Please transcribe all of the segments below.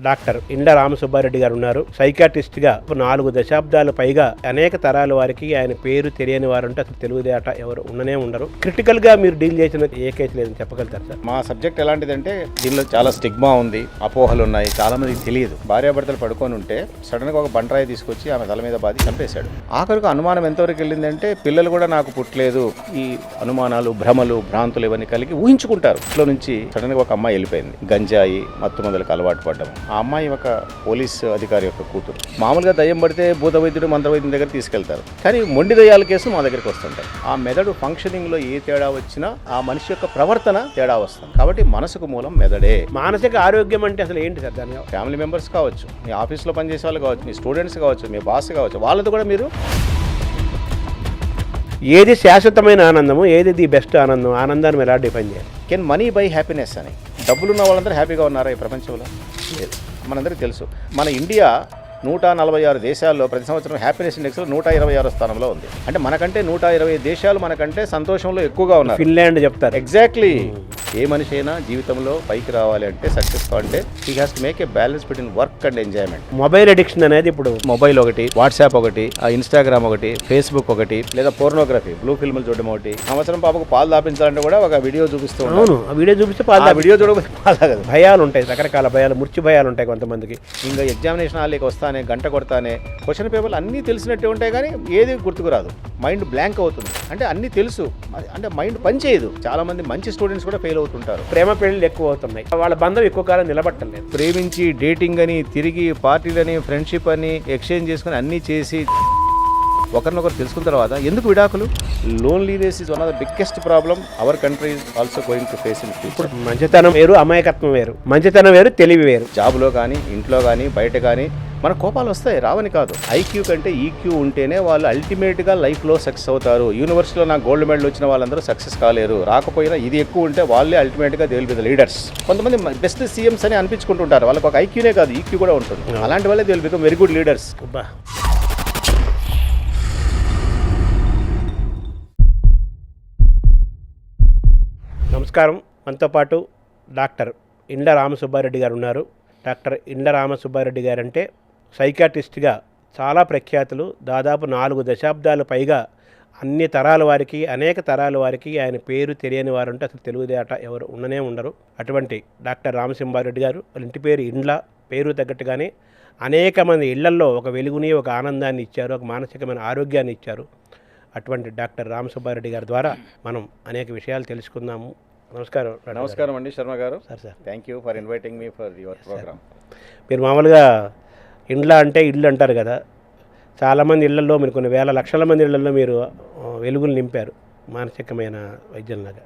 Doctor ఇండ్ల రామసుబ్బారెడ్డి గారు ఉన్నారు. సైకాట్రిస్ట్గా 4 దశాబ్దాలు పైగా అనేక తరాల వారికి ఆయన పేరు తెలియని వారు అంటే అసలు తెలుగుదేట ఎవరు ఉండనే ఉండరు. క్రిటికల్గా మీరు డీల్ చేసిన ఏ కేసు లేదని చెప్పగలుగుతారు సార్? మా సబ్జెక్ట్ ఎలాంటిదంటే దీనిలో చాలా స్టిగ్మా ఉంది, అపోహలు ఉన్నాయి, చాలా మందికి తెలియదు. భార్యాభర్తలు పడుకొని ఉంటే సడన్గా ఒక బండరాయి తీసుకొచ్చి ఆమె తల మీద బాధి చంపేశాడు. ఆఖరికి అనుమానం ఎంతవరకు వెళ్ళిందంటే పిల్లలు కూడా నాకు పుట్టలేదు, ఈ అనుమానాలు, భ్రమలు, భ్రాంతులు ఇవన్నీ కలిగి ఊహించుకుంటారు. ఇంట్లో నుంచి సడన్గా ఒక అమ్మాయి వెళ్ళిపోయింది, గంజాయి మత్తు మందులకు అలవాటు పడ్డం. ఆ అమ్మాయి ఒక పోలీస్ అధికారి యొక్క కూతురు. మామూలుగా దయ్యం పడితే భూత వైద్యుడు, మంత్ర వైద్యుడి దగ్గర తీసుకెళ్తారు, కానీ మొండి దయ్యాల కేసు మా దగ్గరికి వస్తుంటాయి. ఆ మెదడు ఫంక్షనింగ్ లో ఏ తేడా వచ్చినా ఆ మనిషి యొక్క ప్రవర్తన తేడా వస్తుంది. కాబట్టి మనసుకు మూలం మెదడే. మానసిక ఆరోగ్యం అంటే అసలు ఏంటి సార్? దాని ఫ్యామిలీ మెంబర్స్ కావచ్చు, మీ ఆఫీస్లో పనిచేసే వాళ్ళు కావచ్చు, మీ స్టూడెంట్స్ కావచ్చు, మీ బాస్ కావచ్చు, వాళ్ళతో కూడా మీరు ఏది శాశ్వతమైన ఆనందము, ఏది ది బెస్ట్ ఆనందం, ఆనందాన్ని ఎలా డిఫైన్ చేయాలి? కెన్ మనీ బై హ్యాపీనెస్ అని. డబ్బులున్న వాళ్ళందరూ హ్యాపీగా ఉన్నారా ఈ ప్రపంచంలో? లేదు. మనందరికీ తెలుసు మన ఇండియా 146 దేశాల్లో ప్రతి సంవత్సరం హ్యాపీనెస్ ఇండెక్స్లో 126 స్థానంలో ఉంది. అంటే మనకంటే 120 దేశాలు మనకంటే సంతోషంలో ఎక్కువగా ఉన్నారు. ఫిన్లాండ్ చెప్తారు. ఎగ్జాక్ట్లీ. ఏ మనిషి అయినా జీవితంలో పైకి రావాలి అంటే, సక్సెస్ కావాలంటే he has to make a balance between work and enjoyment. Mobile addiction అనేది ఇప్పుడు మొబైల్ ఒకటి, వాట్సాప్ ఒకటి, ఇన్స్టాగ్రామ్ ఒకటి, ఫేస్బుక్ ఒకటి, లేదా పోర్నోగ్రఫీ, బ్లూ ఫిల్మ్లు చూడడం ఒకటి. సంవత్సరం పాపకు పాలు దాపించాలంటే కూడా ఒక వీడియో చూపిస్తూ ఉంటారు. అవును, ఆ వీడియో చూపిస్తే వీడియో చూడకపోతే పాలు తాగదు. భయాలు ఉంటాయి, రకరకాల భయాలు, మృత్యు భయాలు ఉంటాయి కొంతమందికి. ఇంకా ఎగ్జామినేషన్ హాల్కి వస్తానే, గంట కొడతానే క్వశ్చన్ పేపర్లు అన్నీ తెలిసినట్టే ఉంటాయి, కానీ ఏది గుర్తుకు రాదు. మైండ్ బ్లాంక్ అవుతుంది. అంటే అన్నీ తెలుసు, అంటే మైండ్ పనిచేయదు. చాలా మంది మంచి స్టూడెంట్స్ కూడా ఫెయిల్ అవుతుంటారు. ప్రేమ పెళ్లిళ్ళు ఎక్కువ అవుతున్నాయి, వాళ్ళ బంధం ఎక్కువ కాలం నిలబట్టలేదు. ప్రేమించి డేటింగ్ అని, తిరిగి పార్టీలని, ఫ్రెండ్షిప్ అని ఎక్స్చేంజ్ చేసుకుని అన్నీ చేసి ఒకరినొకరు తెలుసుకున్న తర్వాత ఎందుకు విడాకులు? Loneliness is one of the biggest problem our country is also going to face in future. ఇప్పుడు మంచితనం వేరు, అమాయకత్వం వేరు. మంచితనం వేరు, తెలివి వేరు. జాబ్లో కానీ, ఇంట్లో కానీ, బయట కానీ మన కోపాలు వస్తాయి, రావని కాదు. ఐక్యూ కంటే ఈక్యూ ఉంటేనే వాళ్ళు అల్టిమేట్గా లైఫ్లో సక్సెస్ అవుతారు. యూనివర్సిటీలో నాకు గోల్డ్ మెడల్ వచ్చిన వాళ్ళందరూ సక్సెస్ కాలేరు. రాకపోయినా ఇది ఎక్కువ ఉంటే వాళ్ళే అల్టిమేట్గా they will be the leaders. కొంతమంది బెస్ట్ సీఎంస్ అని అనిపించుకుంటుంటారు, వాళ్ళకి ఒక ఐక్యూనే కాదు, ఈక్యూ కూడా ఉంటుంది. అలాంటి వాళ్ళే they will become very good leaders. నమస్కారం. మనతో పాటు డాక్టర్ ఇండ్ల రామసుబ్బారెడ్డి గారు ఉన్నారు. డాక్టర్ ఇండ్ల రామసుబ్బారెడ్డి గారు అంటే సైకాట్రిస్ట్గా చాలా ప్రఖ్యాతులు. దాదాపు 4 దశాబ్దాలు పైగా అన్ని తరాల వారికి, అనేక తరాల వారికి ఆయన పేరు తెలియని వారు అంటే అసలు తెలుగుదేట ఎవరు ఉండనే ఉండరు. అటువంటి డాక్టర్ రామసుబ్బారెడ్డి గారు, వాళ్ళ ఇంటి పేరు ఇండ్ల, పేరు తగ్గట్టుగానే అనేక మంది ఇళ్లల్లో ఒక వెలుగుని, ఒక ఆనందాన్ని ఇచ్చారు, ఒక మానసికమైన ఆరోగ్యాన్ని ఇచ్చారు. అటువంటి డాక్టర్ రామసుబ్బారెడ్డి గారి ద్వారా మనం అనేక విషయాలు తెలుసుకుందాము. నమస్కారం. నమస్కారం అండి శర్మ గారు. Sir thank you for inviting me for your programme. మీరు మామూలుగా ఇండ్ల అంటే ఇల్లు అంటారు కదా, చాలామంది ఇళ్లలో, మీరు కొన్ని వేల లక్షల మంది ఇళ్లలో మీరు వెలుగులు నింపారు మానసికమైన వైద్యంలాగా.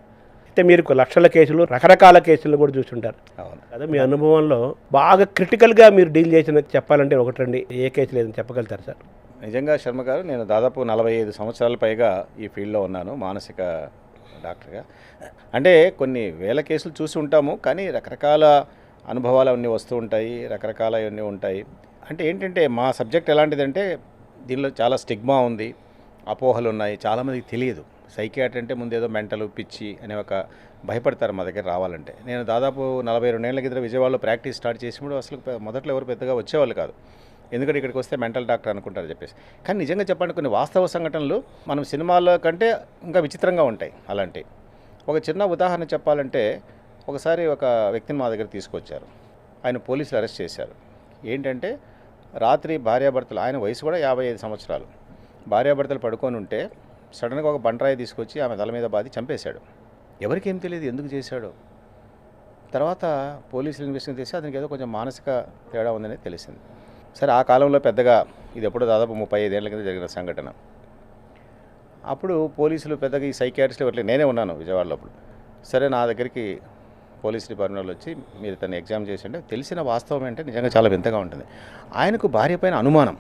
అయితే మీరు లక్షల కేసులు, రకరకాల కేసులు కూడా చూస్తుంటారు. అవును కదా. మీ అనుభవంలో బాగా క్రిటికల్గా మీరు డీల్ చేసిన చెప్పాలంటే ఒకటి రెండు ఏ కేసు లేదని చెప్పగలుగుతారు సార్? నిజంగా శర్మ గారు, నేను దాదాపు 45 సంవత్సరాల పైగా ఈ ఫీల్డ్లో ఉన్నాను మానసిక డాక్టర్గా. అంటే కొన్ని వేల కేసులు చూసి ఉంటాము, కానీ రకరకాల అనుభవాలు అన్నీ వస్తూ ఉంటాయి, రకరకాల అవన్నీ ఉంటాయి. అంటే ఏంటంటే మా సబ్జెక్ట్ ఎలాంటిదంటే దీనిలో చాలా స్టిగ్మా ఉంది, అపోహలు ఉన్నాయి, చాలామందికి తెలియదు. సైకియాట్రీ అంటే ముందేదో మెంటల్, పిచ్చి అనే ఒక భయపడతారు మా దగ్గర రావాలంటే. నేను దాదాపు 42 ఏళ్ళ కింద విజయవాడలో ప్రాక్టీస్ స్టార్ట్ చేసినప్పుడు అసలు మొదట్లో ఎవరు పెద్దగా వచ్చేవాళ్ళు కాదు, ఎందుకంటే ఇక్కడికి వస్తే మెంటల్ డాక్టర్ అనుకుంటారు చెప్పేసి. కానీ నిజంగా చెప్పండి, కొన్ని వాస్తవ సంఘటనలు మనం సినిమాల కంటే ఇంకా విచిత్రంగా ఉంటాయి. అలాంటి ఒక చిన్న ఉదాహరణ చెప్పాలంటే, ఒకసారి ఒక వ్యక్తిని మా దగ్గర తీసుకొచ్చారు. ఆయన పోలీసులు అరెస్ట్ చేశారు. ఏంటంటే రాత్రి భార్యాభర్తలు, ఆయన వయసు కూడా 55 సంవత్సరాలు, భార్యాభర్తలు పడుకొని ఉంటే సడన్గా ఒక బండరాయి తీసుకొచ్చి ఆమె తల మీద బాధి చంపేశాడు. ఎవరికేం తెలియదు ఎందుకు చేశాడో. తర్వాత పోలీసులు ఇన్వెస్టిగేషన్ చేసి అతనికి ఏదో కొంచెం మానసిక తేడా ఉందనే తెలిసింది. సరే, ఆ కాలంలో పెద్దగా, ఇది ఎప్పుడో దాదాపు 35 ఏళ్ల కింద జరిగిన సంఘటన. అప్పుడు పోలీసులు పెద్దగా ఈ సైకియాట్రిస్టులు ఇట్లా, నేనే ఉన్నాను విజయవాడలో అప్పుడు. సరే, నా దగ్గరికి పోలీస్ డిపార్ట్మెంట్ వాళ్ళు వచ్చి మీరు తను ఎగ్జామ్ చేసి అంటే తెలిసిన వాస్తవం అంటే నిజంగా చాలా వింతగా ఉంటుంది. ఆయనకు భార్య పైన అనుమానం.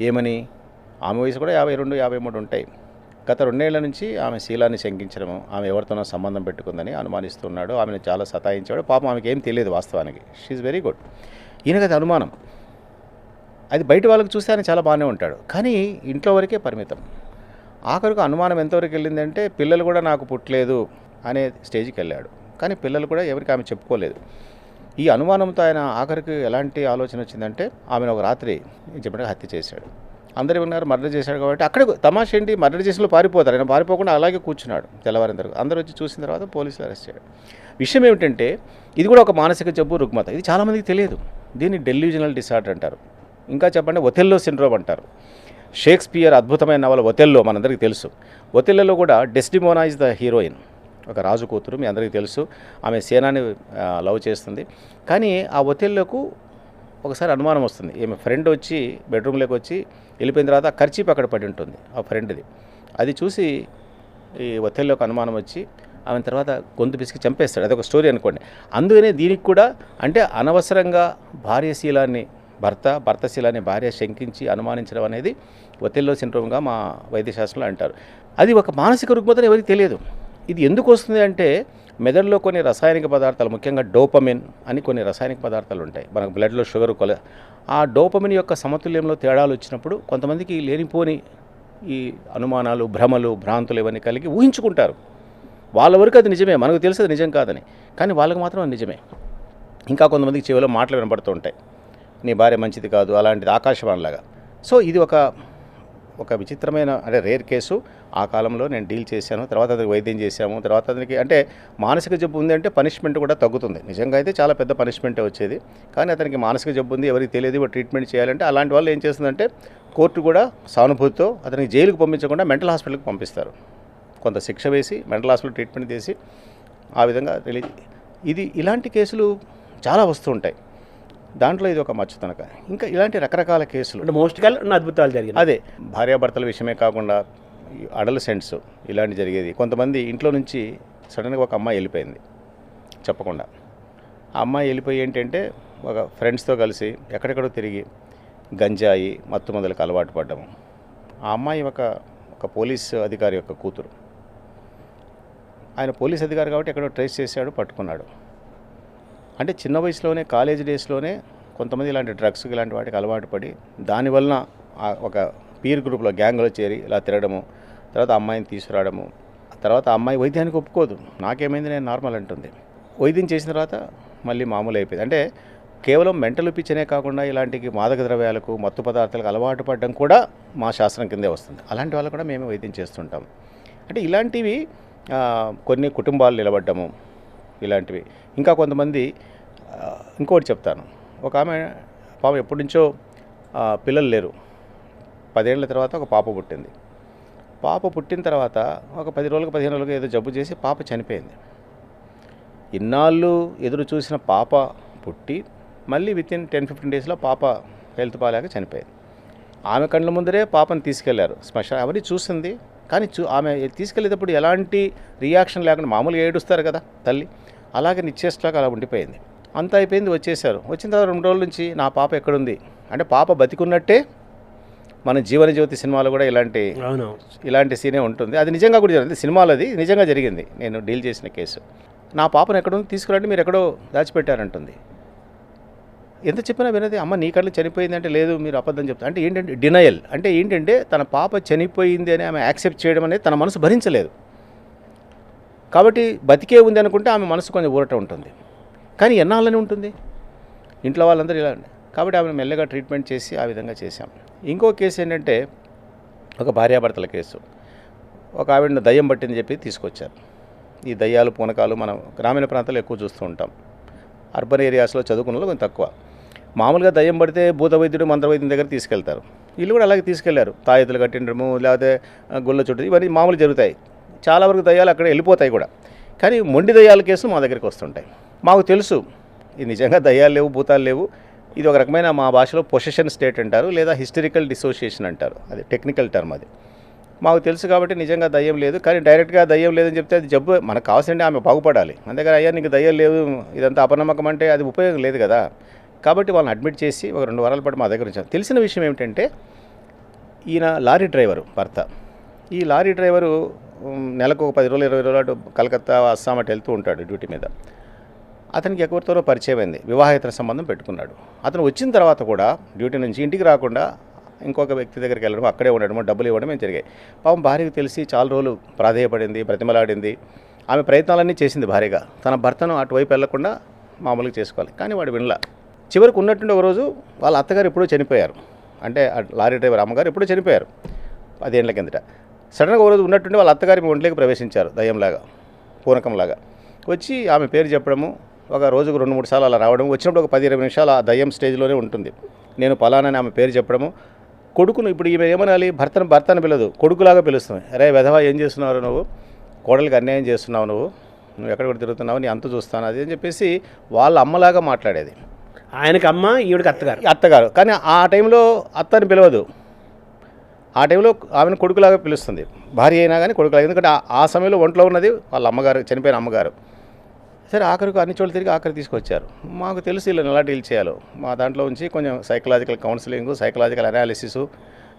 ఏమని? ఆమె వయసు కూడా 52, 53 ఉంటాయి. గత 2 ఏళ్ల నుంచి ఆమె శీలాన్ని శంకించడము, ఆమె ఎవరితోనో సంబంధం పెట్టుకుందని అనుమానిస్తున్నాడు. ఆమెను చాలా సతాయించాడు. పాపం ఆమెకి ఏం తెలియదు వాస్తవానికి. షీఈ్ వెరీ గుడ్. ఈయనకు అది అనుమానం. అది బయట వాళ్ళకి చూస్తే ఆయన చాలా బాగానే ఉంటాడు, కానీ ఇంట్లో వరకే పరిమితం. ఆఖరికి అనుమానం ఎంతవరకు వెళ్ళిందంటే పిల్లలు కూడా నాకు పుట్టలేదు అనే స్టేజ్కి వెళ్ళాడు. కానీ పిల్లలు కూడా ఎవరికి ఆమె చెప్పుకోలేదు. ఈ అనుమానంతో ఆయన ఆఖరికి ఎలాంటి ఆలోచన వచ్చిందంటే ఆమెను ఒక రాత్రి చెప్పినట్టుగా హత్య చేశాడు. అందరూ ఉన్నారు మర్డర్ చేశాడు కాబట్టి అక్కడే తమాష ఏంటి, మర్డర్ చేసిన పారిపోతారు, ఆయన పారిపోకుండా అలాగే కూర్చున్నాడు తెల్లవారిన తర్వాత. అందరూ వచ్చి చూసిన తర్వాత పోలీసులు అరెస్ట్ చేయడం. విషయం ఏమిటంటే ఇది కూడా ఒక మానసిక జబ్బు, రుగ్మత. ఇది చాలామందికి తెలియదు. దీన్ని డెల్యూజనల్ డిసార్డర్ అంటారు. ఇంకా చెప్పండి ఒథెల్లో సిండ్రోమ్ అంటారు. షేక్స్పియర్ అద్భుతమైన నవల ఒథెల్లో మనందరికీ తెలుసు. ఒథెల్లోలో కూడా డెస్డిమోనా ఇస్ ద హీరోయిన్, ఒక రాజు కూతురు, మీ అందరికీ తెలుసు. ఆమె సేనాని లవ్ చేస్తుంది. కానీ ఆ ఒథెల్లోకు ఒకసారి అనుమానం వస్తుంది. ఈమె ఫ్రెండ్ వచ్చి బెడ్రూమ్లోకి వచ్చి వెళ్ళిపోయిన తర్వాత కర్చీప్ అక్కడ పడి ఉంటుంది ఆ ఫ్రెండ్ది. అది చూసి ఈ ఒథెల్లోకి అనుమానం వచ్చి ఆమె తర్వాత గొంతు పిసికి చంపేస్తాడు. అదొక స్టోరీ అనుకోండి. అందుకనే దీనికి కూడా అంటే అనవసరంగా భార్యశీలాన్ని భర్తశీలాన్ని భార్య శంకించి అనుమానించడం అనేది ఒథెల్లో సిండ్రోమ్గా మా వైద్యశాస్త్రంలో అంటారు. అది ఒక మానసిక రుగ్మతని ఎవరికి తెలియదు. ఇది ఎందుకు వస్తుంది అంటే మెదడులో కొన్ని రసాయనిక పదార్థాలు, ముఖ్యంగా డోపమిన్ అని కొన్ని రసాయనిక పదార్థాలు ఉంటాయి. మనకు బ్లడ్లో షుగర్ ఆ డోపమిన్ యొక్క సమతుల్యంలో తేడాలు వచ్చినప్పుడు కొంతమందికి లేనిపోని ఈ అనుమానాలు, భ్రమలు, భ్రాంతులు ఇవన్నీ కలిగి ఊహించుకుంటారు. వాళ్ళ వరకు అది నిజమే, మనకు తెలుసు అది నిజం కాదని, కానీ వాళ్ళకి మాత్రం అది నిజమే. ఇంకా కొంతమందికి చెవిలో మాటలు వినపడుతూ ఉంటాయి, నీ భార్య మంచిది కాదు, అలాంటిది ఆకాశవాణిలాగా. సో ఇది ఒక విచిత్రమైన అంటే రేర్ కేసు. ఆ కాలంలో నేను డీల్ చేశాను. తర్వాత అతనికి వైద్యం చేశాము. తర్వాత అతనికి అంటే మానసిక జబ్బు ఉంది అంటే పనిష్మెంట్ కూడా తగ్గుతుంది. నిజంగా అయితే చాలా పెద్ద పనిష్మెంటే వచ్చేది. కానీ అతనికి మానసిక జబ్బు ఉంది, ఎవరికి తెలియదు, ట్రీట్మెంట్ చేయాలంటే అలాంటి వాళ్ళు ఏం చేస్తుందంటే కోర్టు కూడా సానుభూతితో అతనికి జైలుకు పంపించకుండా మెంటల్ హాస్పిటల్కి పంపిస్తారు. కొంత శిక్ష వేసి మెంటల్ హాస్పిటల్ ట్రీట్మెంట్ చేసి ఆ విధంగా రిలీజ్. ఇలాంటి కేసులు చాలా వస్తూ ఉంటాయి. దాంట్లో ఇది ఒక మచ్చుతనక. ఇంకా ఇలాంటి రకరకాల కేసులు అంటే మోస్ట్ అద్భుతాలు జరిగాయి. అదే భార్యాభర్తల విషయమే కాకుండా అడల్సెంట్స్ ఇలాంటి జరిగేది. కొంతమంది ఇంట్లో నుంచి సడన్గా ఒక అమ్మాయి వెళ్ళిపోయింది చెప్పకుండా. ఆ అమ్మాయి వెళ్ళిపోయి ఏంటంటే ఒక ఫ్రెండ్స్తో కలిసి ఎక్కడెక్కడో తిరిగి గంజాయి మత్తు మందులకు అలవాటు పడ్డము. ఆ అమ్మాయి ఒక పోలీస్ అధికారి యొక్క కూతురు. ఆయన పోలీస్ అధికారి కాబట్టి ఎక్కడో ట్రేస్ చేశాడు, పట్టుకున్నాడు. అంటే చిన్న వయసులోనే కాలేజ్ డేస్లోనే కొంతమంది ఇలాంటి డ్రగ్స్ ఇలాంటి వాటికి అలవాటు పడి దానివలన ఒక పీర్ గ్రూప్లో గ్యాంగ్లో చేరి ఇలా తిరగడము, తర్వాత అమ్మాయిని తీసుకురావడము. తర్వాత అమ్మాయి వైద్యానికి ఒప్పుకోదు, నాకేమైంది నేను నార్మల్ అంటుంది. వైద్యం చేసిన తర్వాత మళ్ళీ మామూలు అయిపోయింది. అంటే కేవలం మెంటల్ పిచ్చనే కాకుండా ఇలాంటి మాదక ద్రవ్యాలకు మత్తు పదార్థాలకు అలవాటు పడడం కూడా మా శాస్త్రం కిందే వస్తుంది. అలాంటి వాళ్ళు కూడా మేము వైద్యం చేస్తుంటాం. అంటే ఇలాంటివి కొన్ని కుటుంబాలు నిలబడ్డము ఇలాంటివి. ఇంకా కొంతమంది ఇంకోటి చెప్తాను. ఒక ఆమె పాపం ఎప్పటి నుంచో పిల్లలు లేరు. 10 ఏళ్ల తర్వాత ఒక పాప పుట్టింది. పాప పుట్టిన తర్వాత ఒక 10 రోజులకు 15 రోజులకు ఏదో జబ్బు చేసి పాప చనిపోయింది. ఇన్నాళ్ళు ఎదురు చూసిన పాప పుట్టి మళ్ళీ వితిన్ 10-15 డేస్లో పాప హెల్త్ బాగాలేక చనిపోయింది. ఆమె కళ్ళ ముందరే పాపను తీసుకెళ్లారు శ్మశానం. అవన్నీ చూసింది. కానీ ఆమె తీసుకెళ్ళేటప్పుడు ఎలాంటి రియాక్షన్ లేకుండా మామూలుగా ఏడుస్తారు కదా తల్లి, అలాగే నిశ్చేష్లాగా అలా ఉండిపోయింది. అంతా అయిపోయింది, వచ్చేసారు. వచ్చిన తర్వాత 2 రోజుల నుంచి నా పాప ఎక్కడుంది అంటే పాప బతికున్నట్టే మన జీవనజ్యోతి సినిమాలో కూడా ఇలాంటి సీనే ఉంటుంది. అది నిజంగా కూడా జరిగింది సినిమాలో, అది నిజంగా జరిగింది. నేను డీల్ చేసిన కేసు. నా పాపను ఎక్కడుంది తీసుకురండి, మీరు ఎక్కడో దాచిపెట్టారంటుంది. ఎంత చెప్పినా వినది. అమ్మ నీ కళ్ళు చనిపోయింది అంటే లేదు మీరు అబద్ధం చెప్తారు అంటే ఏంటంటే డినయల్. అంటే ఏంటంటే తన పాప చనిపోయింది అని ఆమె యాక్సెప్ట్ చేయడం అనేది తన మనసు భరించలేదు. కాబట్టి బతికే ఉంది అనుకుంటే ఆమె మనసు కొంచెం ఊరట ఉంటుంది. కానీ ఎన్నాళ్ళని ఉంటుంది ఇంట్లో వాళ్ళందరూ ఇలా. కాబట్టి ఆమెను మెల్లగా ట్రీట్మెంట్ చేసి ఆ విధంగా చేశాం. ఇంకో కేసు ఏంటంటే ఒక భార్యాభర్తల కేసు. ఒక ఆవిడను దయ్యం పట్టింది చెప్పి తీసుకొచ్చారు. ఈ దయ్యాలు పూనకాలు మనం గ్రామీణ ప్రాంతాల్లో ఎక్కువ చూస్తూ ఉంటాం. అర్బన్ ఏరియాస్లో చదువుకున్న వాళ్ళు కొంచెం తక్కువ. మామూలుగా దయ్యం పడితే భూత వైద్యుడు మంత్రవైద్యం దగ్గర తీసుకెళ్తారు. వీళ్ళు కూడా అలాగే తీసుకెళ్లారు. తాయెత్తులు కట్టిండము లేకపోతే గుళ్ళ చుట్టూ ఇవన్నీ మామూలు జరుగుతాయి. చాలా వరకు దయ్యాలు అక్కడ వెళ్ళిపోతాయి కూడా. కానీ మొండి దయ్యాల కేసులు మా దగ్గరికి వస్తుంటాయి. మాకు తెలుసు ఇది నిజంగా దయ్యాలు లేవు, భూతాలు లేవు. ఇది ఒక రకమైన మా భాషలో పొసెషన్ స్టేట్ అంటారు, లేదా హిస్టరికల్ డిసోసియేషన్ అంటారు. అది టెక్నికల్ టర్మ్. అది మాకు తెలుసు కాబట్టి నిజంగా దయ్యం లేదు. కానీ డైరెక్ట్గా దయ్యం లేదని చెప్తే అది జబ్బు మనకు కావాల్సింటే ఆమె బాగుపడాలి. అందుకని అయ్యా నీకు దయ్యం లేదు ఇదంతా అపనమ్మకం అంటే అది ఉపయోగం లేదు కదా. కాబట్టి వాళ్ళని అడ్మిట్ చేసి ఒక 2 వారాల పాటు మా దగ్గర ఉంచాం. తెలిసిన విషయం ఏమిటంటే ఈయన లారీ డ్రైవరు భర్త. ఈ లారీ డ్రైవరు నెలకు 10 రోజులు 20 రోజులు కలకత్తా అస్సాం అటు వెళ్తూ ఉంటాడు డ్యూటీ మీద. అతనికి ఎవరితోనో పరిచయం అయింది, వివాహేతర సంబంధం పెట్టుకున్నాడు. అతను వచ్చిన తర్వాత కూడా డ్యూటీ నుంచి ఇంటికి రాకుండా ఇంకొక వ్యక్తి దగ్గరికి వెళ్ళడం, అక్కడే ఉండడము, డబ్బులు ఇవ్వడం ఏం జరిగాయి. పాపం భార్యకు తెలిసి చాలా రోజులు ప్రాధేయపడింది, బ్రతిమలాడింది. ఆమె ప్రయత్నాలన్నీ చేసింది భార్యగా తన భర్తను అటువైపు వెళ్లకుండా మామూలుగా చేసుకోవాలి. కానీ వాడు వినలా. చివరికి ఉన్నట్టుండి ఒకరోజు వాళ్ళ అత్తగారు ఎప్పుడో చనిపోయారు. అంటే లారీ డ్రైవర్ అమ్మగారు ఎప్పుడో చనిపోయారు 10 ఏళ్ల కిందట. సడన్గా ఒకరోజు ఉన్నట్టుండి వాళ్ళ అత్తగారి ఒంట్లోకి ప్రవేశించారు దయ్యంలాగా, పూనకంలాగా. వచ్చి ఆమె పేరు చెప్పడము, ఒక రోజుకు 2-3 సార్లు అలా రావడం, వచ్చినప్పుడు ఒక 10-20 నిమిషాలు ఆ దయ్యం స్టేజ్లోనే ఉంటుంది. నేను పలానని ఆమె పేరు చెప్పడము. కొడుకును ఇప్పుడు ఈమె ఏమనాలి, భర్తను పిలదు, కొడుకులాగా పిలుస్తుంది. అరే వెధవా ఏం చేస్తున్నావు నువ్వు, కోడలికి అన్యాయం చేస్తున్నావు, నువ్వు ఎక్కడ కూడా తిరుగుతున్నావు, నీ అంత చూస్తాను అది అని చెప్పేసి వాళ్ళ అమ్మలాగా మాట్లాడేది. ఆయనకి అమ్మ, ఈవిడికి అత్తగారు. కానీ ఆ టైంలో అత్తని పిలవదు, ఆ టైంలో ఆమెను కొడుకులాగా పిలుస్తుంది. భార్య అయినా కానీ కొడుకులాగా, ఎందుకంటే ఆ సమయంలో ఒంట్లో ఉన్నది వాళ్ళ అమ్మగారు, చనిపోయిన అమ్మగారు. సరే ఆఖరికి అన్ని చోట్ల తిరిగి ఆఖరి తీసుకొచ్చారు. మాకు తెలుసు ఇలా ఎలా డీల్ చేయాలో. మా దాంట్లో ఉంచి కొంచెం సైకలాజికల్ కౌన్సిలింగ్, సైకలాజికల్ అనాలిసిస్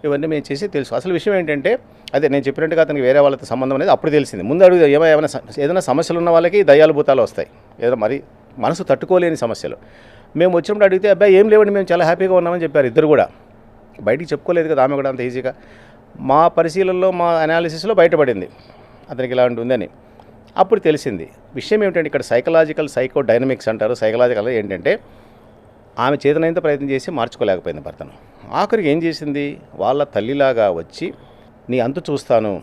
ఇవన్నీ మేము చేసి తెలుసు. అసలు విషయం ఏంటంటే, అదే నేను చెప్పినట్టుగా అతనికి వేరే వాళ్ళతో సంబంధం అనేది అప్పుడు తెలిసింది. ముందు అడుగు ఏదైనా సమస్యలు ఉన్న వాళ్ళకి దయ్యాలు భూతాలు వస్తాయి, ఏదైనా మరి మనసు తట్టుకోలేని సమస్యలు. మేము వచ్చినప్పుడు అడిగితే అబ్బాయి ఏం లేవండి, మేము చాలా హ్యాపీగా ఉన్నామని చెప్పారు. ఇద్దరు కూడా బయటికి చెప్పుకోలేదు కదా, ఆమె కూడా అంత ఈజీగా. మా పరిశీలనలో, మా అనాలిసిస్లో బయటపడింది అతనికి ఇలాంటి ఉందని. అప్పుడు తెలిసింది. విషయం ఏమిటంటే, ఇక్కడ సైకో డైనమిక్స్ అంటారు. సైకలాజికల్ ఏంటంటే, ఆమె చేతనైనంత ప్రయత్నం చేసి మార్చుకోలేకపోయింది భర్తను. ఆఖరికి ఏం చేసింది, వాళ్ళ తల్లిలాగా వచ్చి నీ అంతు చూస్తాను,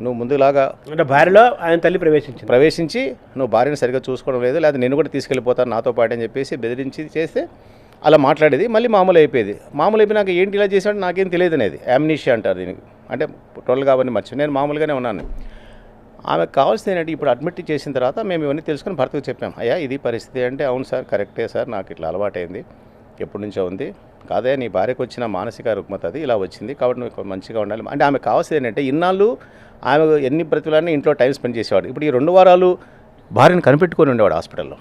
నువ్వు ముందులాగా, అంటే భార్యలో ఆయన తల్లి ప్రవేశించి నువ్వు భార్యను సరిగ్గా చూసుకోవడం లేదు, లేదా నేను కూడా తీసుకెళ్ళిపోతాను నాతో పాటు అని చెప్పేసి బెదిరించి చేస్తే అలా మాట్లాడేది. మళ్ళీ మామూలు అయిపోయేది. మామూలు అయిపోయినాక ఏంటి ఇలా చేశాడు నాకేం తెలియదు అనేది యామ్నీషియా అంటారు దీనికి. అంటే టోటల్గా అవన్నీ మర్చి నేను మామూలుగానే ఉన్నాను. ఆమెకు కావాల్సింది ఏంటంటే, ఇప్పుడు అడ్మిట్ చేసిన తర్వాత మేము ఇవన్నీ తెలుసుకొని భర్తకు చెప్పాం. అయ్యా ఇది పరిస్థితి అంటే, అవును సార్ కరెక్టే సార్, నాకు ఇట్లా అలవాటైంది, ఎప్పటి నుంచో ఉంది, కాదే నీ భార్యకు వచ్చిన మానసిక రుగ్మత అది ఇలా వచ్చింది, కాబట్టి నువ్వు మంచిగా ఉండాలి అంటే. ఆమె కావాల్సింది ఏంటంటే, ఇన్నాళ్ళు ఆమె ఎన్ని ప్రతిలాన్ని ఇంట్లో టైం స్పెండ్ చేసేవాడు. ఇప్పుడు ఈ 2 వారాలు భార్యను కనిపెట్టుకొని ఉండేవాడు హాస్పిటల్లో.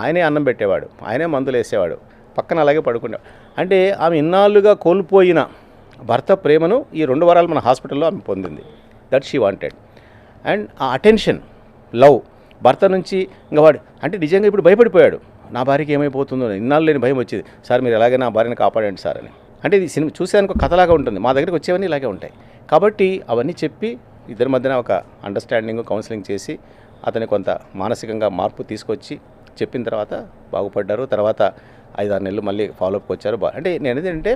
ఆయనే అన్నం పెట్టేవాడు, ఆయనే మందులు వేసేవాడు, పక్కన అలాగే పడుకునేవాడు. అంటే ఆమె ఇన్నాళ్ళుగా కోల్పోయిన భర్త ప్రేమను ఈ 2 వారాలు మన హాస్పిటల్లో ఆమె పొందింది. That she wanted. అండ్ ఆ అటెన్షన్, లవ్ భర్త నుంచి ఇంకా వాడు అంటే నిజంగా ఇప్పుడు భయపడిపోయాడు. నా భార్యకి ఏమైపోతుందో ఇన్నాళ్ళు లేని భయం వచ్చింది. సార్ మీరు ఎలాగైనా నా భార్యను కాపాడండి సార్ అని. అంటే ఇది సినిమా చూసేదానికి ఒక కథలాగా ఉంటుంది. మా దగ్గరికి వచ్చేవన్నీ ఇలాగే ఉంటాయి. కాబట్టి అవన్నీ చెప్పి ఇద్దరి మధ్యన ఒక అండర్స్టాండింగ్, కౌన్సిలింగ్ చేసి అతని కొంత మానసికంగా మార్పు తీసుకొచ్చి చెప్పిన తర్వాత బాగుపడ్డారు. తర్వాత 5-6 నెలలు మళ్ళీ ఫాలోఅప్కి వచ్చారు. అంటే నేను ఏంటంటే,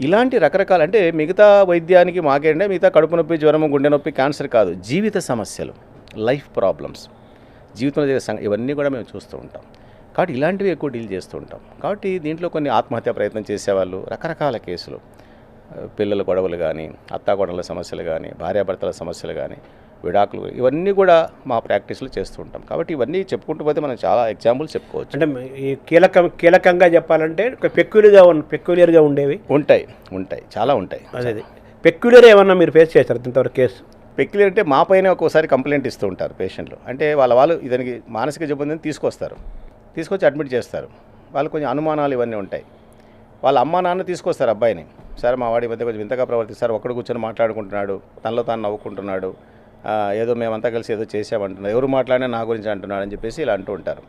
ఇలాంటి రకరకాల అంటే మిగతా వైద్యానికి మాకేంటే మిగతా కడుపు నొప్పి, జ్వరము, గుండె నొప్పి, క్యాన్సర్ కాదు, జీవిత సమస్యలు, లైఫ్ ప్రాబ్లమ్స్, జీవితంలో జరిగే ఇవన్నీ కూడా మేము చూస్తూ ఉంటాం. కాబట్టి ఇలాంటివి ఎక్కువ డీల్ చేస్తూ ఉంటాం. కాబట్టి దీంట్లో కొన్ని ఆత్మహత్య ప్రయత్నం చేసేవాళ్ళు, రకరకాల కేసులు, పిల్లల గొడవలు కానీ, అత్తాకోడళ్ళ సమస్యలు కానీ, భార్యాభర్తల సమస్యలు కానీ, విడాకులు, ఇవన్నీ కూడా మా ప్రాక్టీస్లో చేస్తూ ఉంటాం. కాబట్టి ఇవన్నీ చెప్పుకుంటూ పోతే మనం చాలా ఎగ్జాంపుల్స్ చెప్పుకోవచ్చు. అంటే ఈ కీలకంగా చెప్పాలంటే పెక్యులర్గా ఉండేవి ఉంటాయి చాలా ఉంటాయి. అదే పెక్యులర్ ఏమన్నా మీరు ఫేస్ చేస్తారు ఇంతవరకు కేసు? పెక్యులర్ అంటే మా పైన ఒక్కోసారి కంప్లైంట్ ఇస్తూ ఉంటారు పేషెంట్లు. అంటే వాళ్ళు ఇదానికి మానసిక జబ్బుని తీసుకొచ్చి అడ్మిట్ చేస్తారు. వాళ్ళు కొంచెం అనుమానాలు ఇవన్నీ ఉంటాయి. వాళ్ళ అమ్మా నాన్న తీసుకొస్తారు అబ్బాయిని, సార్ మా వాడి మధ్య కొంచెం వింతగా ప్రవర్తిస్తారు, ఒక్కడు కూర్చొని మాట్లాడుకుంటున్నాడు, తనలో తాను నవ్వుకుంటున్నాడు, ఏదో మేమంతా కలిసి ఏదో చేసామంటున్నారు, ఎవరు మాట్లాడినా నా గురించి అంటున్నాడు అని చెప్పేసి ఇలా అంటూ ఉంటారు.